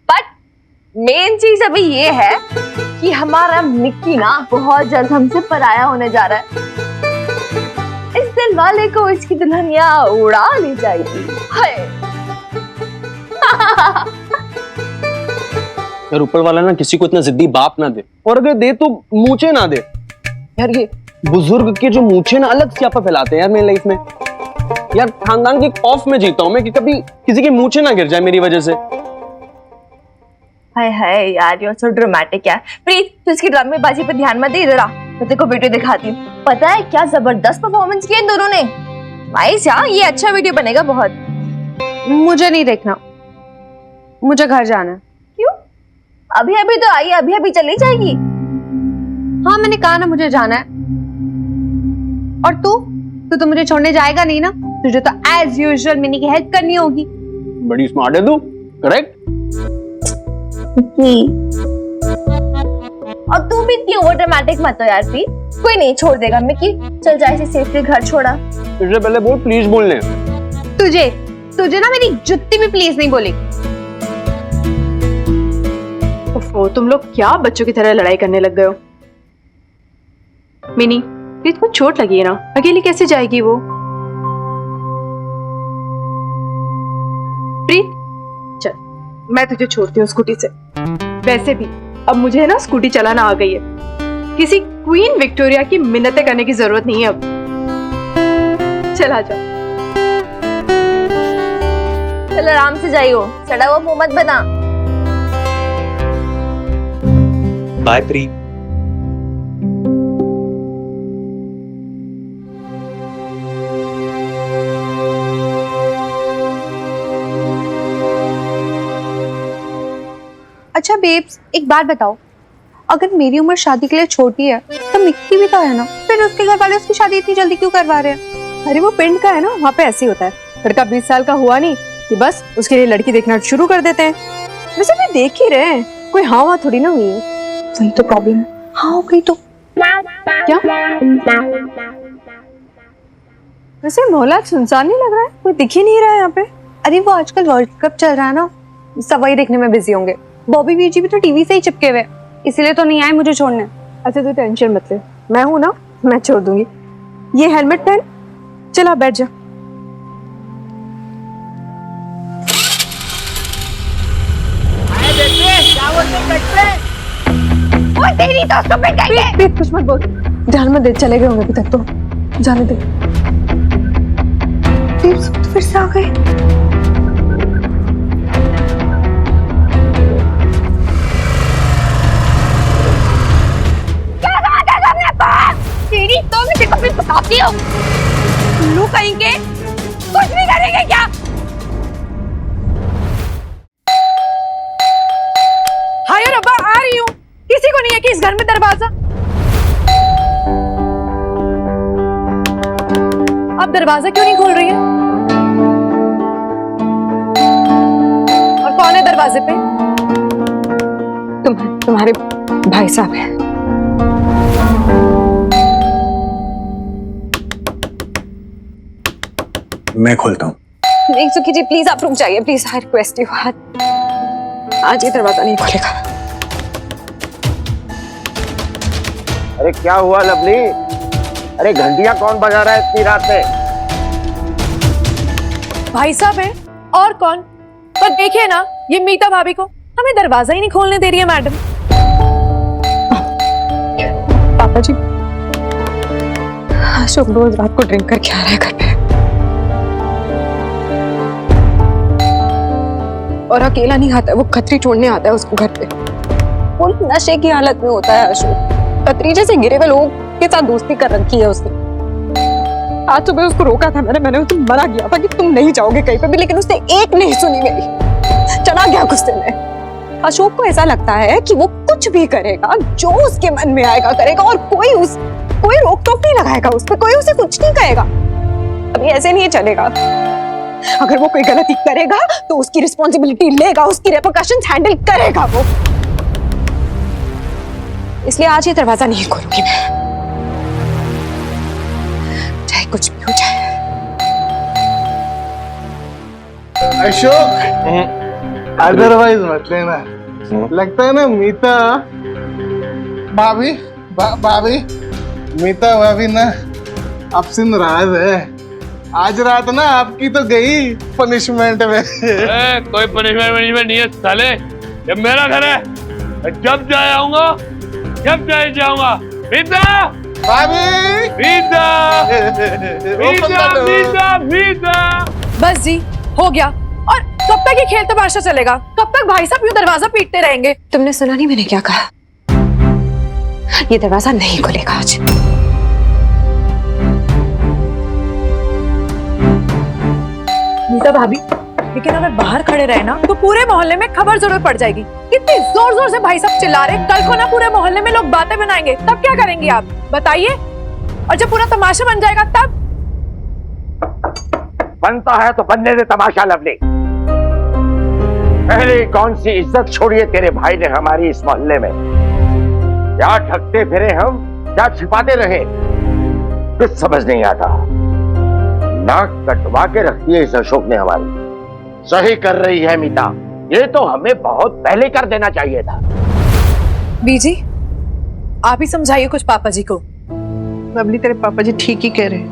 Speaker 2: बट मेन चीज अभी ये है कि हमारा मिक्की ना बहुत जल्द हमसे पराया होने जा रहा है। इस दिल वाले को इसकी दुल्हनिया उड़ा ले जाएगी। हाय।
Speaker 14: यार ऊपर वाला ना किसी को इतना जिद्दी बाप ना दे, और अगर दे तो मूछे ना दे। यार ये बुजुर्ग के जो मूछे ना अलग स्यापा फैलाते हैं यार मेरी लाइफ में। यार खानदान के खौफ में जीता हूं मैं कि कभी किसी की मूछे ना गिर जाए मेरी वजह से।
Speaker 2: हाय हाय यार, यू आर सो ड्रामेटिक यार। प्रीत, तू इसकी ड्रामेबाजी पे ध्यान मत दे, इधर आ, मैं तेरे को वीडियो दिखाती हूँ। पता है क्या जबरदस्त परफॉर्मेंस किया इन दोनों ने। नाइस यार, ये अच्छा वीडियो बनेगा बहुत।
Speaker 13: मुझे नहीं देखना, मुझे घर जाना है।
Speaker 2: क्यों? अभी अभी तो आई, अभी अभी चली जाएगी।
Speaker 13: हाँ मैंने कहा ना मुझे जाना है। और तू तो मुझे छोड़ने जाएगा नहीं ना? तुझे तो एज यूजुअल मिनी की हेल्प करनी होगी।
Speaker 14: बड़ी स्मार्ट है तू, करेक्ट?
Speaker 2: और तू भी इतनी ओवर ड्रामेटिक मत हो यार प्रीत। कोई नहीं, छोड़ देगा मिकी। चल जा, इसे सेफली घर छोड़ा।
Speaker 14: तुझे पहले बोल प्लीज बोलने।
Speaker 13: तुझे ना मेरी जुत्ती भी प्लीज नहीं बोलेगी।
Speaker 3: ओफो, तुम लोग क्या बच्चों की तरह लड़ाई करने लग गए हो। मिनी, प्रीत को चोट लगी है ना, अकेली कैसे जाएगी वो? प्रीत चल, मैं तुझे छोड़ती हूँ स्कूटी से। वैसे भी अब मुझे ना स्कूटी चलाना आ गई है, किसी क्वीन विक्टोरिया की मिन्नतें करने की जरूरत नहीं है अब। चला जाओ।
Speaker 2: चल आराम से जाइयो, सड़ा हुआ मुंह मत बना।
Speaker 14: बाय प्रीत।
Speaker 13: अच्छा बेब्स, एक बात बताओ, अगर मेरी उम्र शादी के लिए छोटी है तो मिक्की भी तो है ना, फिर उसके घर वाले उसकी शादी इतनी जल्दी क्यों करवा रहे हैं?
Speaker 3: अरे वो पिंड का है ना, वहाँ पे ऐसे ही होता है। लड़का 20 साल का हुआ नहीं कि बस उसके लिए लड़की देखना शुरू कर देते हैं। वैसे भी देख ही रहे हैं, कोई हाँ वहाँ थोड़ी ना हुई है।
Speaker 13: वही तो प्रॉब्लम है, हाँ हो गई तो
Speaker 3: क्या? वैसे मोहल्ला सुनसान नहीं लग रहा है, कोई दिख ही नहीं रहा है यहाँ पे।
Speaker 13: अरे वो आजकल वर्ल्ड कप चल रहा है ना, सब वही देखने में बिजी होंगे। बॉबी वीर जी भी तो टीवी से ही चिपके हुए, इसीलिए तो नहीं आए मुझे छोड़ने।
Speaker 3: अच्छा तू टेंशन मत ले, मैं हूं ना, मैं छोड़ दूंगी। ये हेलमेट पहन, चला बैठ जा।
Speaker 2: तेरी दोस्तों पे गई।
Speaker 3: कुछ मत बोल, ध्यान मत दे, चले गए होंगे अभी तक तो, जाने दे।
Speaker 13: तो फिर से आ गए।
Speaker 2: तेरी तो मैं तेरे को भी बताती हूँ। लू कहेंगे, कुछ भी करेंगे क्या?
Speaker 3: हाय रब्बा, आ रही हूँ। किसी को नहीं है कि इस घर में दरवाजा? अब दरवाजा क्यों नहीं खोल रही है? कौन है दरवाजे पे?
Speaker 13: तुम्हारे भाई साहब हैं।
Speaker 14: मैं खोलता हूँ।
Speaker 13: नहीं सुखी जी प्लीज आप रुक जाइए, प्लीज आई रिक्वेस्ट यू। आज ये दरवाजा नहीं खुलेगा।
Speaker 4: अरे क्या हुआ लवली? अरे घंटियां कौन बजा रहा है इतनी रात में?
Speaker 3: भाई साहब है और कौन? पर देखिए ना ये मीता भाभी को हमें दरवाजा ही नहीं खोलने दे रही है मैडम।
Speaker 13: पापा जी अशोक रोज रात को ड्रिंक करके आ रहा है घर पे और अकेला नहीं आता है, वो खतरी छोड़ने आता है उसको घर पे। वो नशे की हालत में होता है अशोक। खतरी जैसे गिरे हुए लोगों के साथ दोस्ती कर रखी है उसने। आज सुबह उसको रोका था मैंने उसको मना किया था कि तुम नहीं जाओगे कहीं पे भी, लेकिन उसने एक नहीं सुनी मेरी, चला गया गुस्से में। अशोक को ऐसा लगता है कि वो कुछ भी करेगा, जो उसके मन में आएगा करेगा और कोई रोक टोक नहीं लगाएगा उस पर, कोई उसे कुछ नहीं कहेगा। अभी ऐसे नहीं चलेगा। अगर वो कोई गलती करेगा तो उसकी रिस्पॉन्सिबिलिटी लेगा, उसकी रेपरकशंस हैंडल करेगा वो। इसलिए आज ये दरवाजा नहीं खोलूंगी मैं, चाहे कुछ भी हो जाए।
Speaker 6: अशोक अदरवाइज मत लेना। लगता है ना मीता भाभी मीता भाभी ना आपसे नाराज है। आज रात ना आपकी तो गई पनिशमेंट में।
Speaker 11: कोई पनिशमेंट नहीं है साले, ये मेरा घर है। मैं जब जाए आऊंगा, जब जाए जाऊंगा। मीता
Speaker 6: भाभी
Speaker 11: मीता।
Speaker 3: बस जी हो गया। और कब तक ये खेल तमाशा चलेगा? कब तक भाई साहब यूं दरवाजा पीटते रहेंगे?
Speaker 13: तुमने सुना नहीं मैंने क्या कहा? ये दरवाजा नहीं खुलेगा आज।
Speaker 3: मीता भाभी लेकिन अगर बाहर खड़े रहे ना तो पूरे मोहल्ले में खबर जरूर पड़ जाएगी। कितनी जोर जोर से भाई साहब चिल्ला रहे, कल को ना पूरे मोहल्ले में लोग बातें बनाएंगे, तब क्या करेंगी आप बताइए? और जब पूरा तमाशा बन जाएगा तब?
Speaker 4: बनता है तो बनने दे तमाशा लवली। पहले कौन सी इज्जत छोड़िए तेरे भाई ने हमारी इस मोहल्ले में। क्या ठगते फिरे हम, क्या छिपाते रहे, कुछ समझ नहीं आता। नाक कटवा के रखती है इस अशोक ने हमारी। सही कर रही है मीता, ये तो हमें बहुत पहले कर देना चाहिए था।
Speaker 3: बीजी आप ही समझाइए कुछ पापा जी को।
Speaker 1: लवली तेरे पापा जी ठीक ही कह रहे हैं।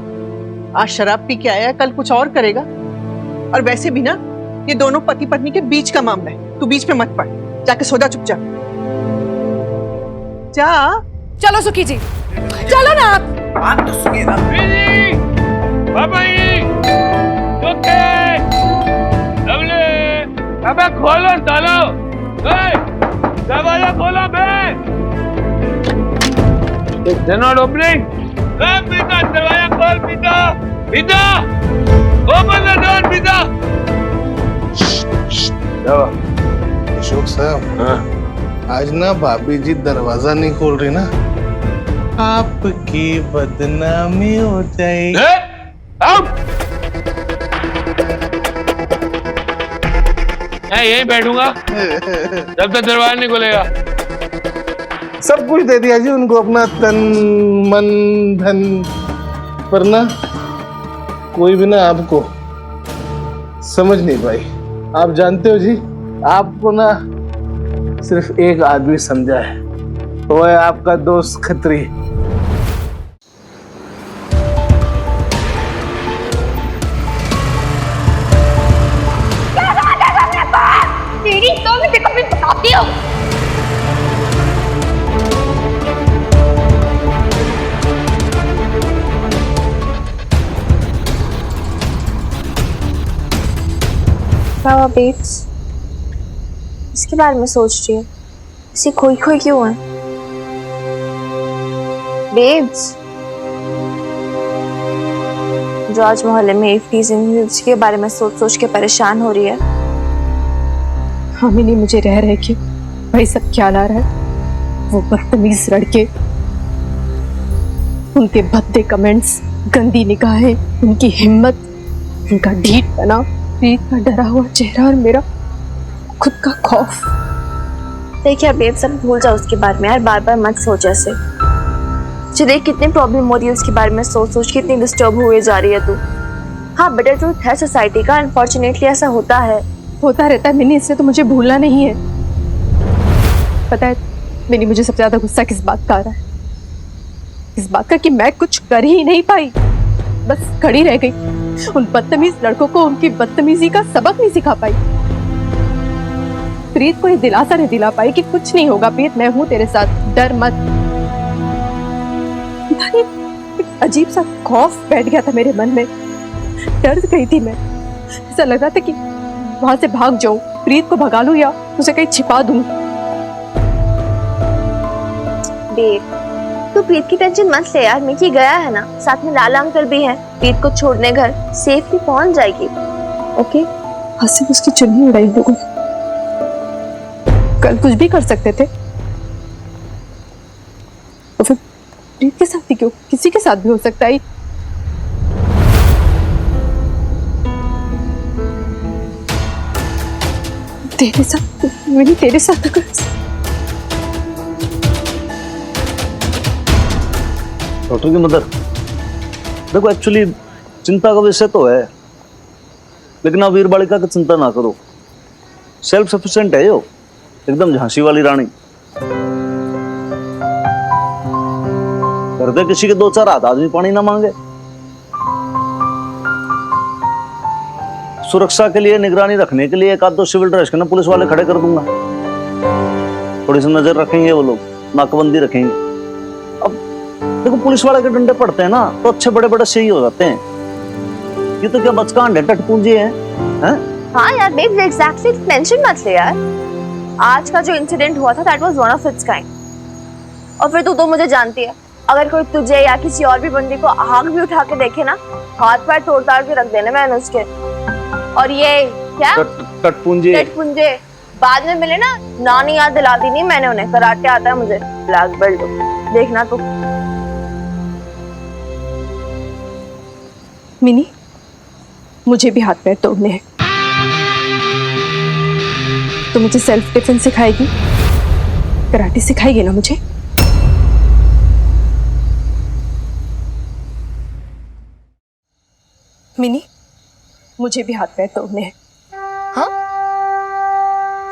Speaker 1: आज शराब पी के आया, कल कुछ और करेगा। और वैसे भी ना ये दोनों पति पत्नी के बीच का मामला है, तू बीच में मत पड़। जाके सोदा चुप जा।
Speaker 3: चलो सुखी जी चलो ना आप।
Speaker 11: बात तो सुनिए ना। बाबा जी अबे खोलो सालो, दरवाजा खोलो बे। They're not opening. पीता दरवाजा खोल, पीता ओपन द डोर पीता।
Speaker 6: अशोक साहब आज ना भाभी जी दरवाजा नहीं खोल रही ना, आपकी बदनामी हो जाएगी।
Speaker 11: मैं यहीं बैठूंगा जब तक दरवाजा नहीं खुलेगा।
Speaker 6: सब कुछ दे दिया जी उनको, अपना तन मन धन, पर ना कोई भी ना आपको समझ नहीं पाई। आप जानते हो जी, आपको ना सिर्फ एक आदमी समझा है, वो है आपका दोस्त खत्री।
Speaker 2: तेरी तो मैं देखो मैं बताती हूँ। बेब्स इसके बारे में सोच रही है, इसे खोई खोई क्यों है? बेब्स जो आज मोहल्ले में एक चीज के बारे में सोच सोच के परेशान हो रही है।
Speaker 3: हमें नहीं मुझे रह रहे कि भाई सब क्या ला रहा है। वो बदतमीज लड़के, उनके भद्दे कमेंट्स, गंदी निगाहें, उनकी हिम्मत, उनका ढीठ बना, प्रीत का डरा हुआ चेहरा और मेरा खुद का खौफ।
Speaker 10: देखिए बेब, सब भूल जाओ उसके बारे में यार, बार बार मत सोच ऐसे। मुझे देख कितनी प्रॉब्लम हो रही है उसके बारे में सोच सोच के, इतनी डिस्टर्ब हुए जा रही है तू। हाँ बेटर ट्रूथ है सोसाइटी का, अनफॉर्चुनेटली ऐसा होता है।
Speaker 3: होता रहता है मिनी, इसलिए तो मुझे भूलना नहीं है। पता है मिनी, मुझे सबसे ज्यादा गुस्सा किस बात का आ रहा है? इस बात का कि मैं कुछ कर ही नहीं पाई, बस खड़ी रह गई। उन बदतमीज लड़कों को उनकी बदतमीजी का सबक नहीं सिखा पाई। प्रीत को ये दिलासा नहीं दिला पाई कि कुछ नहीं होगा प्रीत, मैं हूं तेरे साथ, डर मत। पता नहीं, एक अजीब सा खौफ बैठ गया था मेरे मन में, डर गई थी मैं। ऐसा लग रहा था कि वहां से भाग जाऊं, प्रीत को भगा लूं या उसे कहीं छिपा दूं।
Speaker 10: बेब, तू प्रीत की टेंशन मत ले यार, मिकी गया है ना, साथ में लाला अंकल भी हैं, प्रीत को छोड़ने घर सेफली पहुंच जाएगी। ओके?
Speaker 3: हंसी उसकी चुन्नी उड़ाई लोगों ने। कल कुछ भी कर सकते थे, तो फिर प्रीत के साथ ही क्यों, किसी के साथ भी हो सकता है। तेरे साथ, मेरी तेरे साथ अगर
Speaker 5: डॉक्टर की मदर, देखो एक्चुअली चिंता का विषय तो है, लेकिन आप वीर बालिका की चिंता ना करो, सेल्फ सफिशिएंट है यो, एकदम झांसी वाली रानी। कर दे किसी के दो चार हाथ आदमी पानी ना मांगे। सुरक्षा के लिए, निगरानी रखने के लिए एक आध दो सिविल ड्रेस के ना पुलिस वाले खड़े कर दूंगा, थोड़ी सी नजर रखेंगे वो लोग, नाकाबंदी रखेंगे। अब देखो पुलिस वाले के डंडे पड़ते हैं ना तो अच्छे बड़े बड़े सही हो जाते हैं। ये तो क्या बचकान है, टटपूंजी है, हैं?
Speaker 10: हाँ यार बेब, एग्जैक्टली टेंशन मत ले यार। आज का जो इंसिडेंट हुआ था that was one of its kind. और फिर तू तो मुझे जानती है, अगर कोई तुझे या किसी और भी बंदी को आग भी उठा के देखे ना, हाथ पैर तोड़ ताड़ के रख देने मैंने उसके। और ये क्या
Speaker 5: टटपूंजी,
Speaker 10: टटपुंजे बाद में मिले ना, नानी याद दिला दी नहीं मैंने उन्हें, कराटे आता है मुझे, ब्लैक बेल्ट, देखना तो।
Speaker 3: मिनी, मुझे भी हाथ पैर तोड़ने हैं। तो मुझे सेल्फ डिफेंस सिखाएगी, कराटे सिखाएगी ना मुझे? मिनी, मुझे भी हाथ पैर तोड़ने हैं।
Speaker 10: हाँ?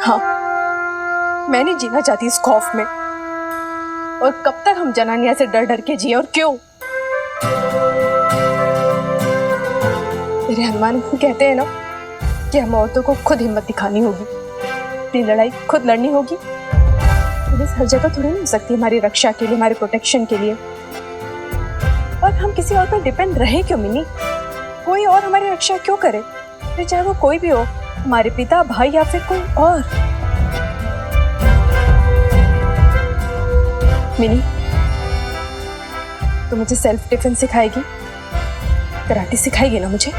Speaker 3: हाँ, मैं नहीं जीना चाहती इस खौफ में। और कब तक हम जनानियां से डर डर के जिए, और क्यों? मेरे हनुमान कहते हैं ना कि हम औरतों को खुद हिम्मत दिखानी होगी, अपनी लड़ाई खुद लड़नी होगी। पुलिस हर जगह थोड़ी नहीं हो सकती हमारी रक्षा के लिए, हमारे प्रोटेक्शन के लिए। और हम किसी और पर डिपेंड रहे क्यों मिनी? कोई और हमारी रक्षा क्यों करे? फिर चाहे वो कोई भी हो, हमारे पिता, भाई या फिर कोई और। मिनी, तो मुझे सेल्फ डिफेंस सिखाएगी, कराटे सिखाएगी ना मुझे?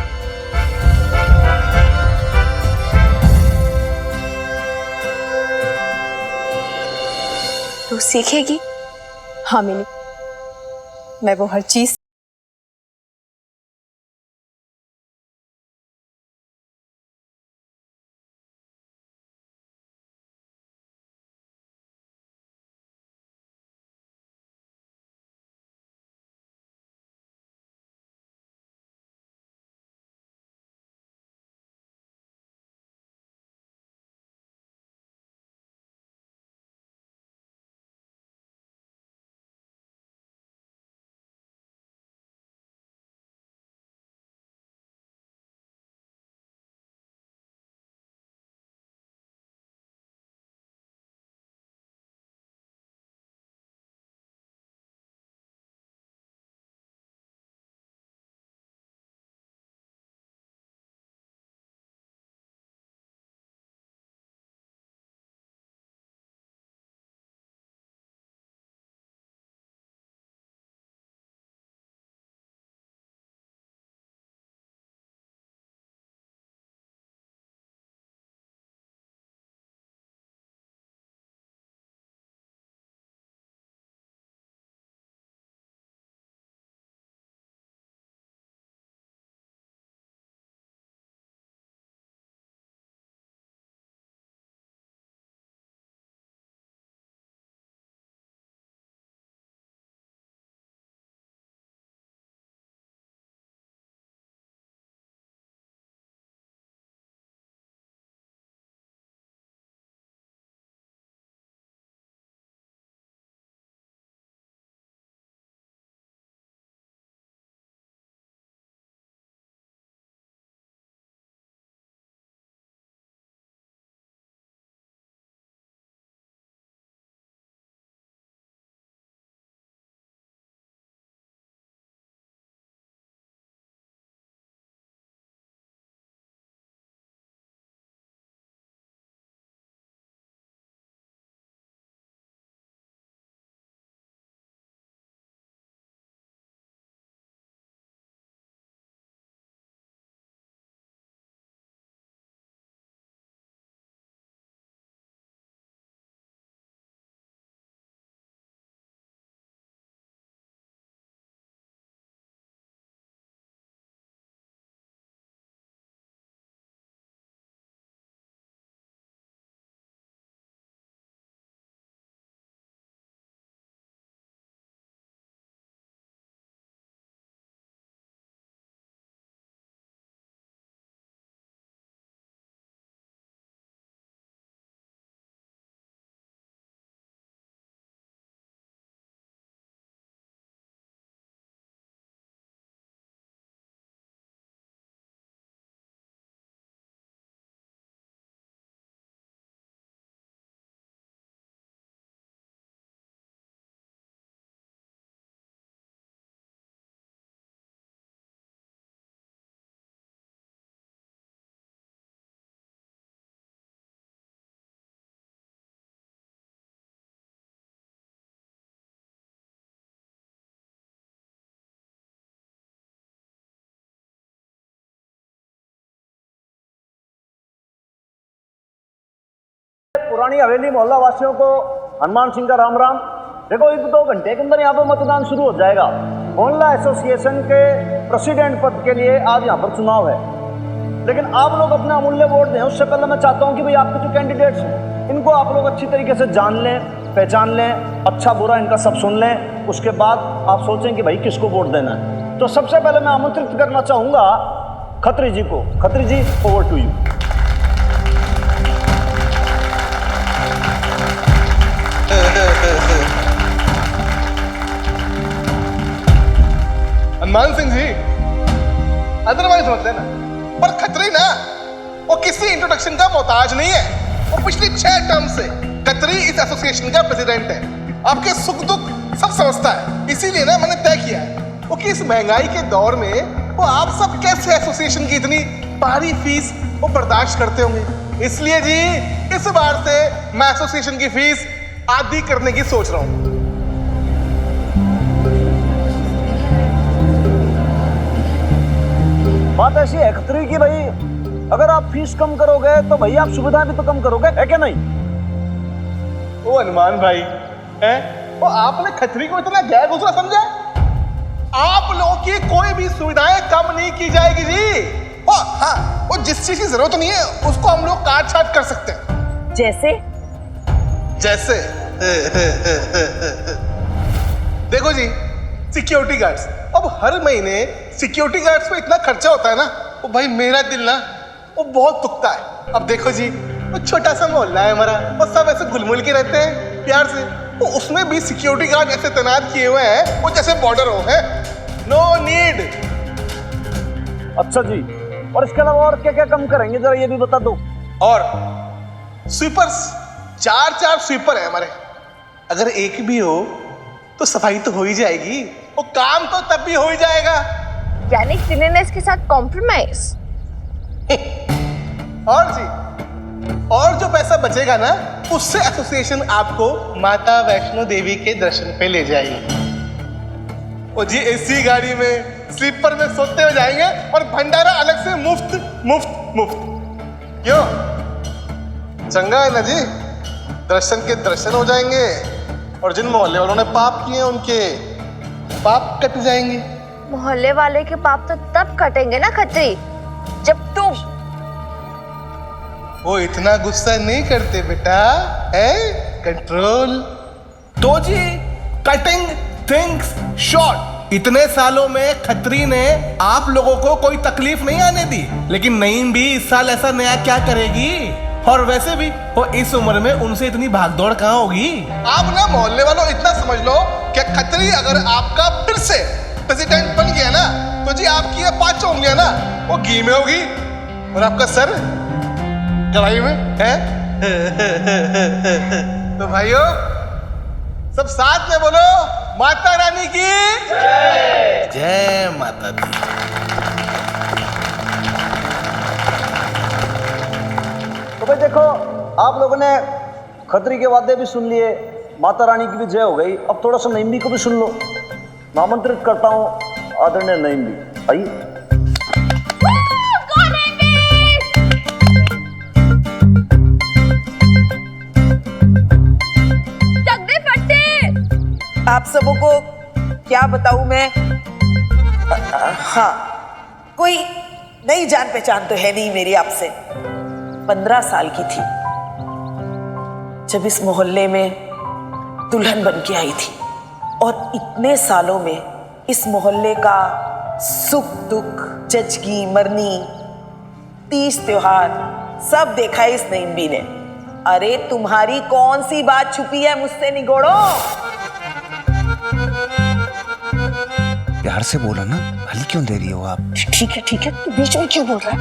Speaker 10: तू सीखेगी?
Speaker 3: हाँ मिनी, मैं वो हर चीज
Speaker 5: पुरानी हवेली मोहल्ला वासियों को हनुमान सिंह का राम राम। देखो 1-2 घंटे के अंदर यहाँ पर मतदान शुरू हो जाएगा। मोहल्ला एसोसिएशन के प्रेसिडेंट पद के लिए आज यहाँ पर चुनाव है, लेकिन आप लोग अपना अमूल्य वोट दें। उससे पहले मैं चाहता हूँ कि भाई आपके जो कैंडिडेट्स हैं इनको आप लोग अच्छी तरीके से जान लें, पहचान लें, अच्छा बुरा इनका सब सुन लें। उसके बाद आप सोचें कि भाई किसको वोट देना है। तो सबसे पहले मैं आमंत्रित करना चाहूँगा खत्री जी को। Khatri ji, over to you.
Speaker 6: Hanuman Singh ji, otherwise मत लेना, पर खत्री ना वो किसी इंट्रोडक्शन का मोहताज नहीं है। वो पिछली 6 टर्म से खत्री इस एसोसिएशन का प्रेसिडेंट है। आपके सुख दुख सब समझता है। इसीलिए ना मैंने तय किया है वो कि इस महंगाई के दौर में वो आप सब कैसे एसोसिएशन की इतनी भारी फीस वो बर्दाश्त करते होंगे। इसलिए जी इस बार से मैं एसोसिएशन की फीस आधी करने की सोच रहा हूं।
Speaker 5: बात ऐसी है खत्री की भाई, अगर आप फीस कम करोगे तो भाई आप सुविधाएं भी तो कम करोगे, है क्या नहीं?
Speaker 6: ओ हनुमान भाई, हैं? वो आपने खत्री को इतना गैर गुजरा समझा? आप लोगों की कोई भी सुविधाएं कम नहीं की जाएगी जी। हाँ, वो जिस चीज की जरूरत नहीं है उसको हम लोग काट छाट कर सकते हैं। जैसे देखो जी, सिक्योरिटी गार्ड्स। अब हर महीने सिक्योरिटी गार्ड्स पे इतना खर्चा होता है ना, वो भाई मेरा दिल ना वो बहुत दुखता है। अब देखो जी, वो छोटा सा मोहल्ला है हमारा, वो सब ऐसे घुलमुल के रहते हैं प्यार से। तो उसमें भी सिक्योरिटी गार्ड ऐसे तैनात किए हुए हैं वो जैसे बॉर्डर हो। है नो नीड।
Speaker 5: अच्छा जी, और इसके अलावा और क्या क्या कम करेंगे जरा ये भी बता दो।
Speaker 6: और स्वीपर्स 4 स्वीपर है हमारे। अगर एक भी हो तो सफाई तो हो ही जाएगी, वो काम तो तब भी हो ही जाएगा।
Speaker 2: यानी क्लीननेस के साथ कॉम्प्रोमाइज।
Speaker 6: और जी, और जो पैसा बचेगा ना उससे एसोसिएशन आपको माता वैष्णो देवी के दर्शन पे ले जाएगी। वो जी एसी गाड़ी में स्लीपर में सोते हुए जाएंगे और भंडारा अलग से मुफ्त मुफ्त मुफ्त। क्यों? चंगा है ना जी, दर्शन के दर्शन हो जाएंगे और जिन मोहल्ले वालों ने पाप किए उनके पाप कट जाएंगे।
Speaker 2: मोहल्ले वाले के पाप तो तब कटेंगे ना खत्री, जब तुम।
Speaker 6: वो इतना गुस्सा नहीं करते बेटा, है कंट्रोल। तो जी कटिंग थिंग्स शॉर्ट, इतने सालों में खत्री ने आप लोगों को कोई तकलीफ नहीं आने दी, लेकिन नईम भी इस साल ऐसा नया क्या करेगी। और वैसे भी वो इस उम्र में उनसे इतनी भागदौड़ कहाँ होगी। आप ना मोहल्ले वालों इतना समझ लो कि खत्री अगर आपका फिर से प्रेसिडेंट बन गया ना तो जी आपकी ये 5 उंगलियां ना वो घी में होगी और आपका सर कढ़ाई में है। तो भाइयों सब साथ में बोलो, माता रानी की जय। जय माता दी।
Speaker 5: तो भाई देखो, आप लोगों ने खत्री के वादे भी सुन लिए, माता रानी की भी जय हो गई। अब थोड़ा सा नईम भी को भी सुन लो। मैं आमंत्रित करता हूँ आदरणीय नईम भी, आइए।
Speaker 9: आप सबों को क्या बताऊं मैं। हाँ, कोई नई जान पहचान तो है नहीं मेरी आपसे। 15 साल की थी जब इस मोहल्ले में दुल्हन बन के आई थी, और इतने सालों में इस मोहल्ले का सुख दुख, जचगी मरनी, तीज त्योहार सब देखा है इस नईम्बी ने। अरे तुम्हारी कौन सी बात छुपी है मुझसे निगोड़ो।
Speaker 16: प्यार से बोलो ना, हल क्यों दे रही हो आप?
Speaker 9: ठीक है तू बीच में क्यों बोल रहा है?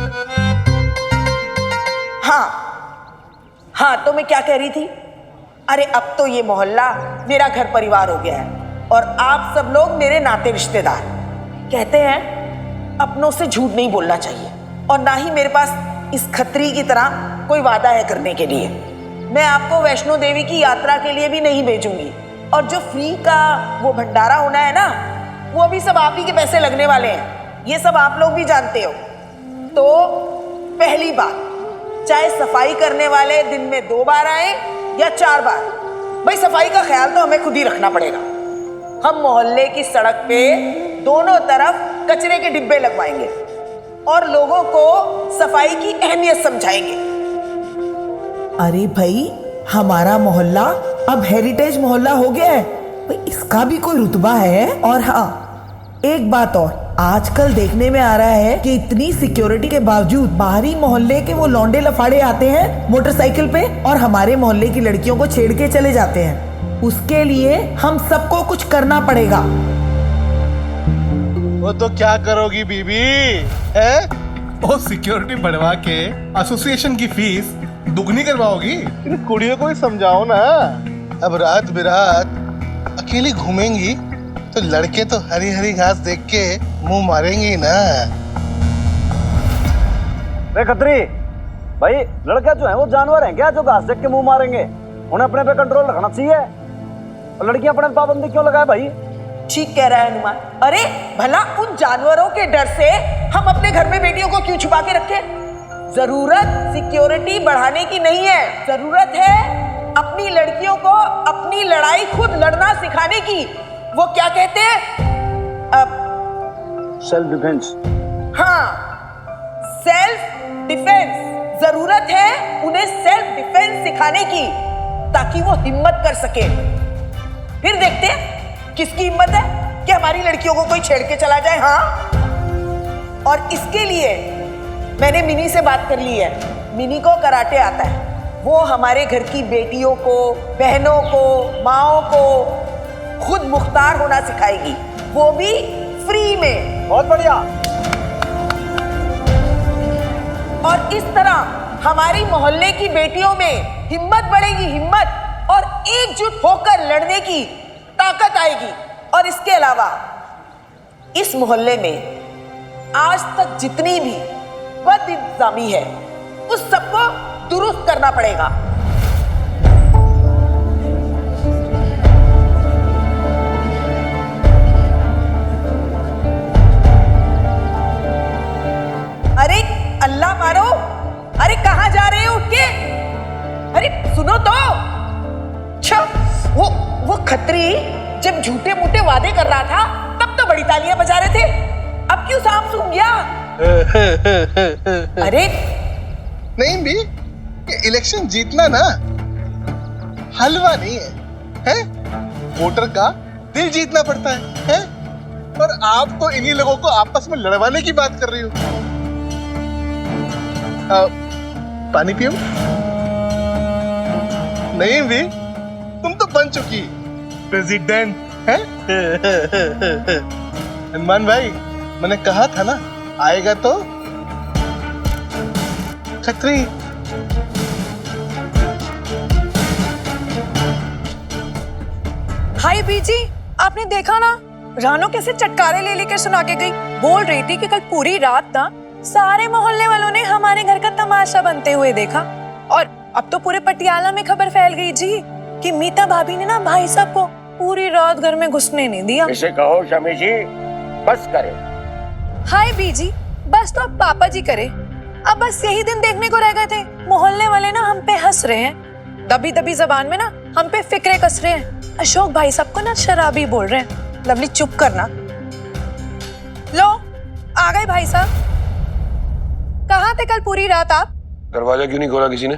Speaker 9: हाँ तो मैं क्या कह रही थी। अरे अब तो ये मोहल्ला मेरा घर परिवार हो गया है और आप सब लोग मेरे नाते रिश्तेदार। कहते हैं अपनों से झूठ नहीं बोलना चाहिए, और ना ही मेरे पास इस खत्री की तरह कोई वादा है करने के लिए। मैं आपको वैष्णो देवी की यात्रा के लिए भी नहीं भेजूंगी, और जो फ्री का वो भंडारा होना है ना, वो अभी सब आप ही के पैसे लगने वाले हैं। ये सब आप लोग भी जानते हो। तो पहली बात,
Speaker 1: चाहे सफाई करने वाले दिन में 2 बार आए या 4 बार, भाई सफाई का ख्याल तो हमें खुद ही रखना पड़ेगा। हम मोहल्ले की सड़क पे दोनों तरफ कचरे के डिब्बे लगवाएंगे और लोगों को सफाई की अहमियत समझाएंगे।
Speaker 17: अरे भाई, हमारा मोहल्ला अब हेरिटेज मोहल्ला हो गया है भाई, इसका भी कोई रुतबा है। और हाँ, एक बात और, आजकल देखने में आ रहा है कि इतनी सिक्योरिटी के बावजूद बाहरी मोहल्ले के वो लौंडे लफाड़े आते हैं मोटरसाइकिल पे और हमारे मोहल्ले की लड़कियों को छेड़ के चले जाते हैं। उसके लिए हम सबको कुछ करना पड़ेगा।
Speaker 6: वो तो क्या करोगी बीबी है? वो सिक्योरिटी बढ़वा के एसोसिएशन की फीस दुगनी करवाओगी? इन कुड़ियों को ही समझाओ ना। अब रात बिरात अकेली घूमेंगी तो लड़के तो हरी हरी घास देख के मुंह मारेंगे ना।
Speaker 5: खत्री भाई, लड़के जो हैं वो जानवर हैं क्या जो घास देख के मुंह मारेंगे? उन्हें अपने पे कंट्रोल रखना चाहिए। और लड़कियां अपने पाबंदी क्यों लगाए भाई?
Speaker 1: ठीक कह रहा है हनुमान। अरे भला उन जानवरों के डर से हम अपने घर में बेटियों को क्यों छुपा के रखें? जरूरत सिक्योरिटी बढ़ाने की नहीं है, जरूरत है अपनी लड़कियों को अपनी लड़ाई खुद लड़ना सिखाने की। वो क्या कहते हैं?
Speaker 5: Self defence.
Speaker 1: हाँ, सेल्फ डिफेंस। जरूरत है उन्हें सेल्फ डिफेंस सिखाने की ताकि वो हिम्मत कर सके। फिर देखते हैं किसकी हिम्मत है कि हमारी लड़कियों को कोई छेड़ के चला जाए। हाँ, और इसके लिए मैंने मिनी से बात कर ली है। मिनी को कराटे आता है। वो हमारे घर की बेटियों को, बहनों को, माओं को खुद मुख्तार होना सिखाएगी, वो भी फ्री में।
Speaker 5: बहुत बढ़िया।
Speaker 1: और इस तरह हमारी मोहल्ले की बेटियों में हिम्मत बढ़ेगी, हिम्मत, और एकजुट होकर लड़ने की ताकत आएगी। और इसके अलावा इस मोहल्ले में आज तक जितनी भी बदइंतजामी है उस सबको दुरुस्त करना पड़ेगा। अरे अल्लाह मारो, अरे कहाँ जा रहे हो उठ के? अरे सुनो तो। अच्छा, वो खत्री जब झूठे मूठे वादे कर रहा था तब तो बड़ी तालियां बजा रहे थे, अब क्यों साम सूंघ गया? अरे
Speaker 6: नहीं भी, ये इलेक्शन जीतना ना हलवा नहीं है, हैं? वोटर का दिल जीतना पड़ता है? और आप तो इन्हीं लोगों को आपस में लड़वाने की बात कर रही हो। पानी पियो? नहीं भी, तुम तो बन चुकी प्रेसिडेंट है। हनुमान भाई, मैंने कहा था ना आएगा तो। खत्री,
Speaker 13: हाय बीजी, आपने देखा ना रानो कैसे चटकारे ले लेकर सुना के गई? बोल रही थी कि कल पूरी रात ना सारे मोहल्ले वालों ने हमारे घर का तमाशा बनते हुए देखा। और अब तो पूरे पटियाला में खबर फैल गई जी कि मीता भाभी ने ना भाई साहब को पूरी रात घर में घुसने नहीं दिया।
Speaker 4: इसे कहो शमी जी बस करे।
Speaker 13: हाय बीजी, बस तो अब पापा जी करे। अब बस यही दिन देखने को रह गए थे। मोहल्ले वाले ना हम पे हंस रहे हैं, दबी दबी जबान में ना हम पे फिक्रे कस रहे हैं। अशोक भाई साहब को ना शराबी बोल रहे हैं।
Speaker 1: लवली चुप करना।
Speaker 13: लो आ गए भाई साहब। कहाँ थे कल पूरी रात आप?
Speaker 11: दरवाजा क्यों नहीं खोला किसी ने?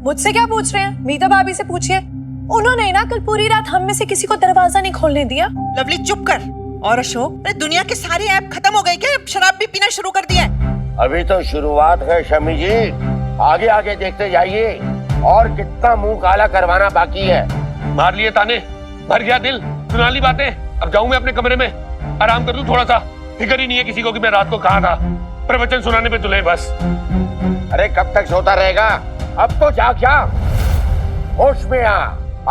Speaker 13: मुझसे क्या पूछ रहे हैं? मीता भाभी से पूछिए। उन्होंने ना कल पूरी रात हम में से किसी को दरवाजा नहीं खोलने दिया।
Speaker 1: लवली चुप कर। और अशोक, अरे दुनिया के सारे ऐप खत्म हो गए क्या? अब शराब भी पीना शुरू कर दिया है?
Speaker 4: अभी तो शुरुआत है शमी जी, आगे आगे देखते जाइए और कितना मुंह काला करवाना बाकी है।
Speaker 11: मार लिए ताने, भर गया दिल, सुना ली बातें। अब जाऊं मैं अपने कमरे में, आराम कर लूं थोड़ा सा। फिक्र ही नहीं है किसी को कि मैं रात को कहाँ था। प्रवचन सुनाने पे तुले बस।
Speaker 4: अरे कब तक सोता रहेगा? अब तो जाग जा, होश में आ,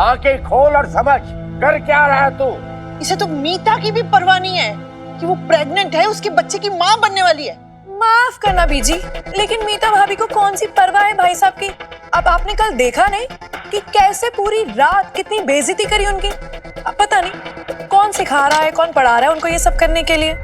Speaker 4: आंखें खोल और समझ कर क्या रहा है तू।
Speaker 1: इसे तो मीता की भी परवाह नहीं है कि वो प्रेग्नेंट है, उसके बच्चे की माँ बनने वाली है।
Speaker 13: माफ करना बीजी, लेकिन मीता भाभी को कौन सी परवाह है भाई साहब की? अब आपने कल देखा नहीं कि कैसे पूरी रात कितनी बेइज्जती करी उनकी? अब पता नहीं कौन सिखा रहा है, कौन पढ़ा रहा है उनको ये सब करने के लिए।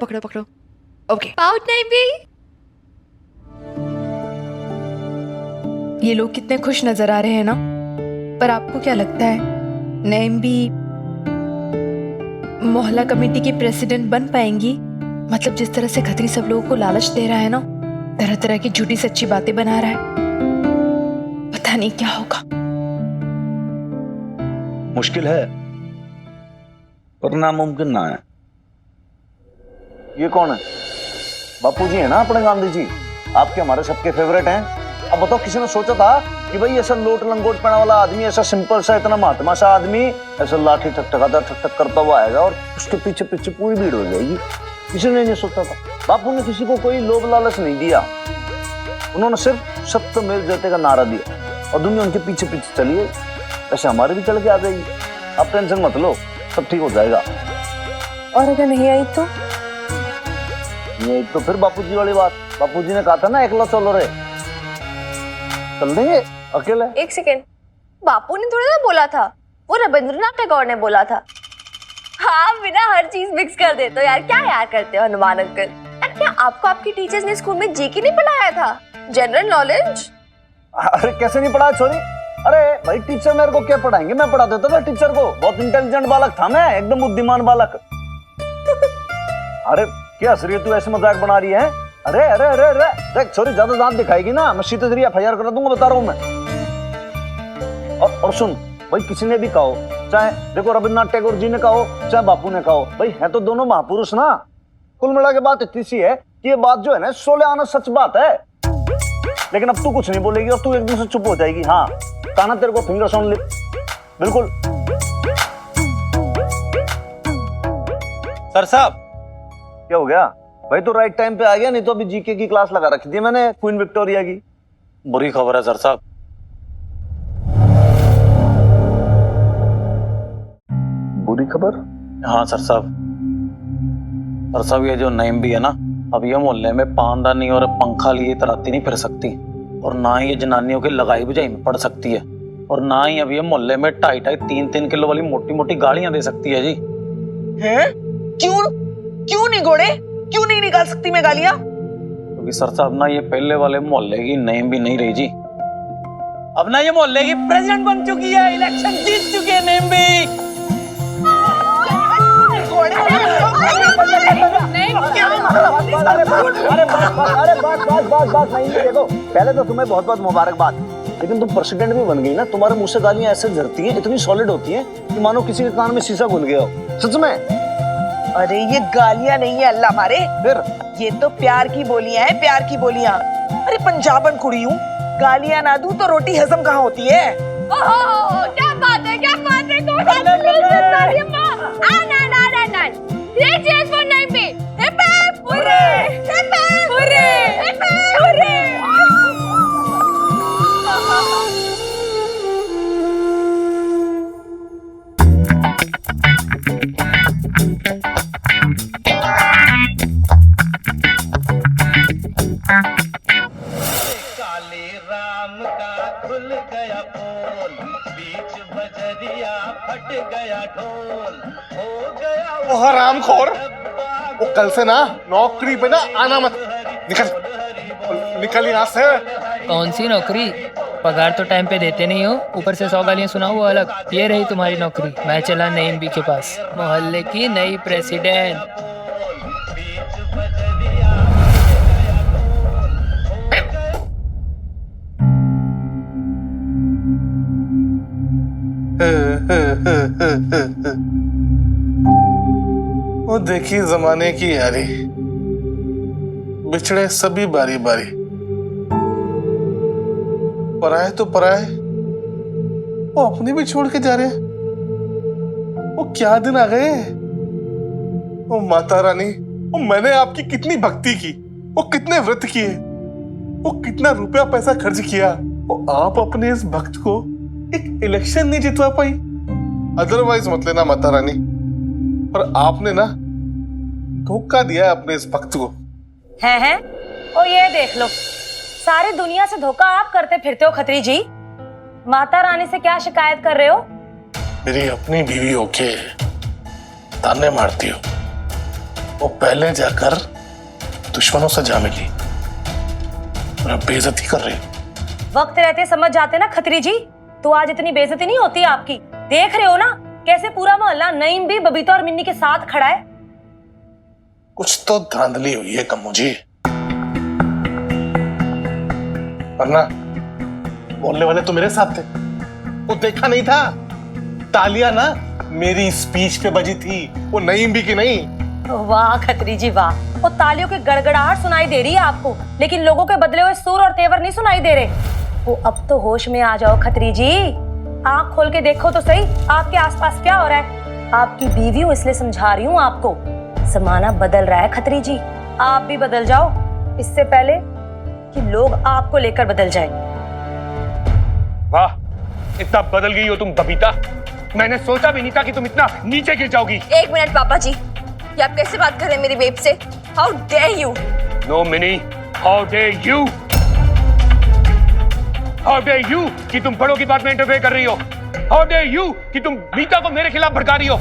Speaker 12: पकड़ो पकड़ो। ओके पाउट नहीं भी।
Speaker 3: ये लोग कितने खुश नजर आ रहे हैं ना, पर आपको क्या लगता है नईम भी मोहल्ला कमेटी की प्रेसिडेंट बन पाएंगी? मतलब जिस तरह से खत्री सब लोगों को लालच दे रहा है ना, तरह तरह की झूठी सच्ची बातें बना रहा है, पता नहीं क्या होगा।
Speaker 5: मुश्किल है पर नामुमकिन ना है। ये कौन है? बापू जी है ना अपने गांधी जी, आपके हमारे सबके फेवरेट हैं। अब बताओ किसी ने सोचा था कि भाई ऐसा लोट लंगोट पहना वाला आदमी, ऐसा सिंपल सा इतना महात्मा सा आदमी ऐसा लाठी ठक करता हुआ आएगा और उसके पीछे पीछे पूरी भीड़ हो जाएगी? किसी ने नहीं सोचा था। बापू ने किसी को कोई लोभ लालच नहीं दिया, उन्होंने सिर्फ सत्यमेव जयते का नारा दिया और दुनिया उनके पीछे पीछे चली है। ऐसे हमारे भी चल के आ जाएगी, आप टेंशन मत लो, सब ठीक हो जाएगा।
Speaker 3: और अगर नहीं आई तो?
Speaker 5: नहीं तो फिर बापूजी वाली बात, बापूजी ने कहा था ना एकला चलो रे, चल देंगे अकेले।
Speaker 2: एक सेकेंड, बापू ने थोड़ा ना बोला था, वो रविंद्रनाथ टैगोर ने बोला था। हाँ बिना हर चीज मिक्स कर देते हो यार, क्या यार करते हो हनुमान अंकल। यार क्या आपको आपकी टीचर्स ने स्कूल में जीके नहीं पढ़ाया था, जनरल नॉलेज?
Speaker 5: अरे कैसे नहीं पढ़ाया छोरी? अरे भाई टीचर मेरे को क्या पढ़ाएंगे, मैं पढ़ा देता था टीचर को, बहुत इंटेलिजेंट बालक था मैं, एकदम बुद्धिमान बालक। अरे क्या हंस रही है तू, ऐसे मजाक बना रही है? अरे अरे अरे अरे देख छोरी, ज्यादा दांत दिखाएगी ना मैं सीधे तेरी एफआईआर करा दूंगा, बता रहा हूं मैं। और सुन भाई, किसी ने भी कहो, चाहे देखो रविन्द्रनाथ टैगोर जी ने कहो चाहे बापू ने कहो, भाई है तो दोनों महापुरुष ना। कुल मिला के बात इतनी सी है कि ये बात जो है ना 16 आना सच बात है। लेकिन अब तू कुछ नहीं बोलेगी और तू एकदम से चुप हो जाएगी। हाँ काना तेरे को फिंगर्स ऑन लिप, बिल्कुल।
Speaker 7: सर साहब
Speaker 5: क्या हो गया भाई, तो राइट टाइम पे आ गया, नहीं तो अभी जीके की क्लास लगा रखी थी मैंने क्वीन विक्टोरिया की।
Speaker 7: बुरी खबर है सर साहब।
Speaker 5: बुरी खबर?
Speaker 7: हाँ सर साहब। सर साहब ये जो नईम भी है ना, अब ये मोहल्ले में पानदानी और पंखा लिए तराती नहीं फिर सकती, और ना ही ये जनानियों की लगाई बुझाई में पड़ सकती है, और ना ही अब ये मोहल्ले में 2.5-3 किलो वाली मोटी मोटी गाड़ियां दे सकती है जी।
Speaker 1: हैं? क्यों नहीं घोड़े, क्यों नहीं निकाल सकती मैं गालियां?
Speaker 7: क्योंकि सर साहब ना ये पहले वाले मोहल्ले की नईम भी नहीं रही जी, अब ना ये मोहल्ले की प्रेसिडेंट बन चुकी है, इलेक्शन जीत चुकी है नईम भी।
Speaker 5: देखो पहले तो तुम्हें बहुत बहुत मुबारकबाद, लेकिन तुम प्रेसिडेंट भी बन गई ना, तुम्हारे मुंह से गालियां ऐसे झरती हैं, इतनी सॉलिड होती हैं कि मानो किसी के कान में शीशा घुल गया हो, सच में।
Speaker 1: अरे ये गालियां नहीं है अल्लाह मारे,
Speaker 5: फिर
Speaker 1: ये तो प्यार की बोलियां हैं, प्यार की बोलियां। अरे पंजाबन कुड़ी हूँ, गालियां ना दूं तो रोटी हजम कहाँ होती है?
Speaker 2: ओहो क्या बात है, क्या बात है। Three cheers for Naimbi. Hip hip hooray! Hip hip hooray! Hip hip hooray!
Speaker 18: काले राम का खुल गया पोल, बीच बजरिया फट गया ढोल, हो गया
Speaker 6: ओ हरामखोर, वो कल से ना नौकरी पे ना आना मत, निकल यहाँ से।
Speaker 18: कौन सी नौकरी? पगार तो टाइम पे देते नहीं हो, ऊपर से 100 गालियां सुनाओ वो अलग। ये रही तुम्हारी नौकरी, मैं चला नईम बी के पास, मोहल्ले की नई प्रेसिडेंट।
Speaker 6: वो देखी जमाने की यारी, बिछड़े सभी बारी बारी, पराए तो पराए, वो अपने भी छोड़ के जा रहे हैं। वो क्या दिन आ गए। वो माता रानी, वो मैंने आपकी कितनी भक्ति की, वो कितने व्रत किए, वो कितना रुपया पैसा खर्च किया, वो आप अपने इस भक्त को एक इलेक्शन नहीं जितवा पाई। अदरवाइज मत लेना माता रानी, पर आपने ना धोखा दिया है अपने इस भक्त को।
Speaker 8: है ओ ये देख लो, सारी दुनिया से धोखा आप करते फिरते हो खत्री जी। माता रानी से क्या शिकायत कर रहे हो?
Speaker 6: मेरी अपनी बीवी होके ताने मारती हो, वो पहले जाकर दुश्मनों से जा मिली और अब बेइज्जती कर रही।
Speaker 8: वक्त रहते समझ जाते ना खत्री जी, तो आज इतनी बेइज्जती नहीं होती आपकी। देख रहे हो ना कैसे पूरा मोहल्ला नईम भी बबीता और मिन्नी के साथ खड़ा है।
Speaker 6: कुछ तो धांधली हुई है कम्मू जी, वरना बोलने वाले तो मेरे साथ थे। वो देखा नहीं था, तालियां ना मेरी स्पीच पे बजी थी, वो नईम भी की नहीं।
Speaker 8: वाह खत्री जी वाह, वो तालियों की गड़गड़ाहट सुनाई दे रही है आपको, लेकिन लोगों के बदले हुए सुर और तेवर नहीं सुनाई दे रहे। वो अब तो होश में आ जाओ खत्री जी, आंख खोल के देखो तो सही आपके आसपास क्या हो रहा है। आपकी बीवी हूं इसलिए समझा रही हूँ आपको, जमाना बदल रहा है खत्री जी, आप भी बदल जाओ इससे पहले कि लोग आपको लेकर बदल जाए।
Speaker 11: वाह, इतना बदल गई हो तुम बबीता, मैंने सोचा भी नहीं था कि तुम इतना नीचे गिर जाओगी।
Speaker 10: एक मिनट पापा जी, ये आप कैसे बात कर रहे हैं मेरी बेब से? How dare you!
Speaker 11: No Mini, how dare you! How dare you कि तुम बड़ों की बात में इंटरफेयर कर रही हो? हाउ डेयर यू कि तुम मीता को मेरे खिलाफ भड़का रही हो?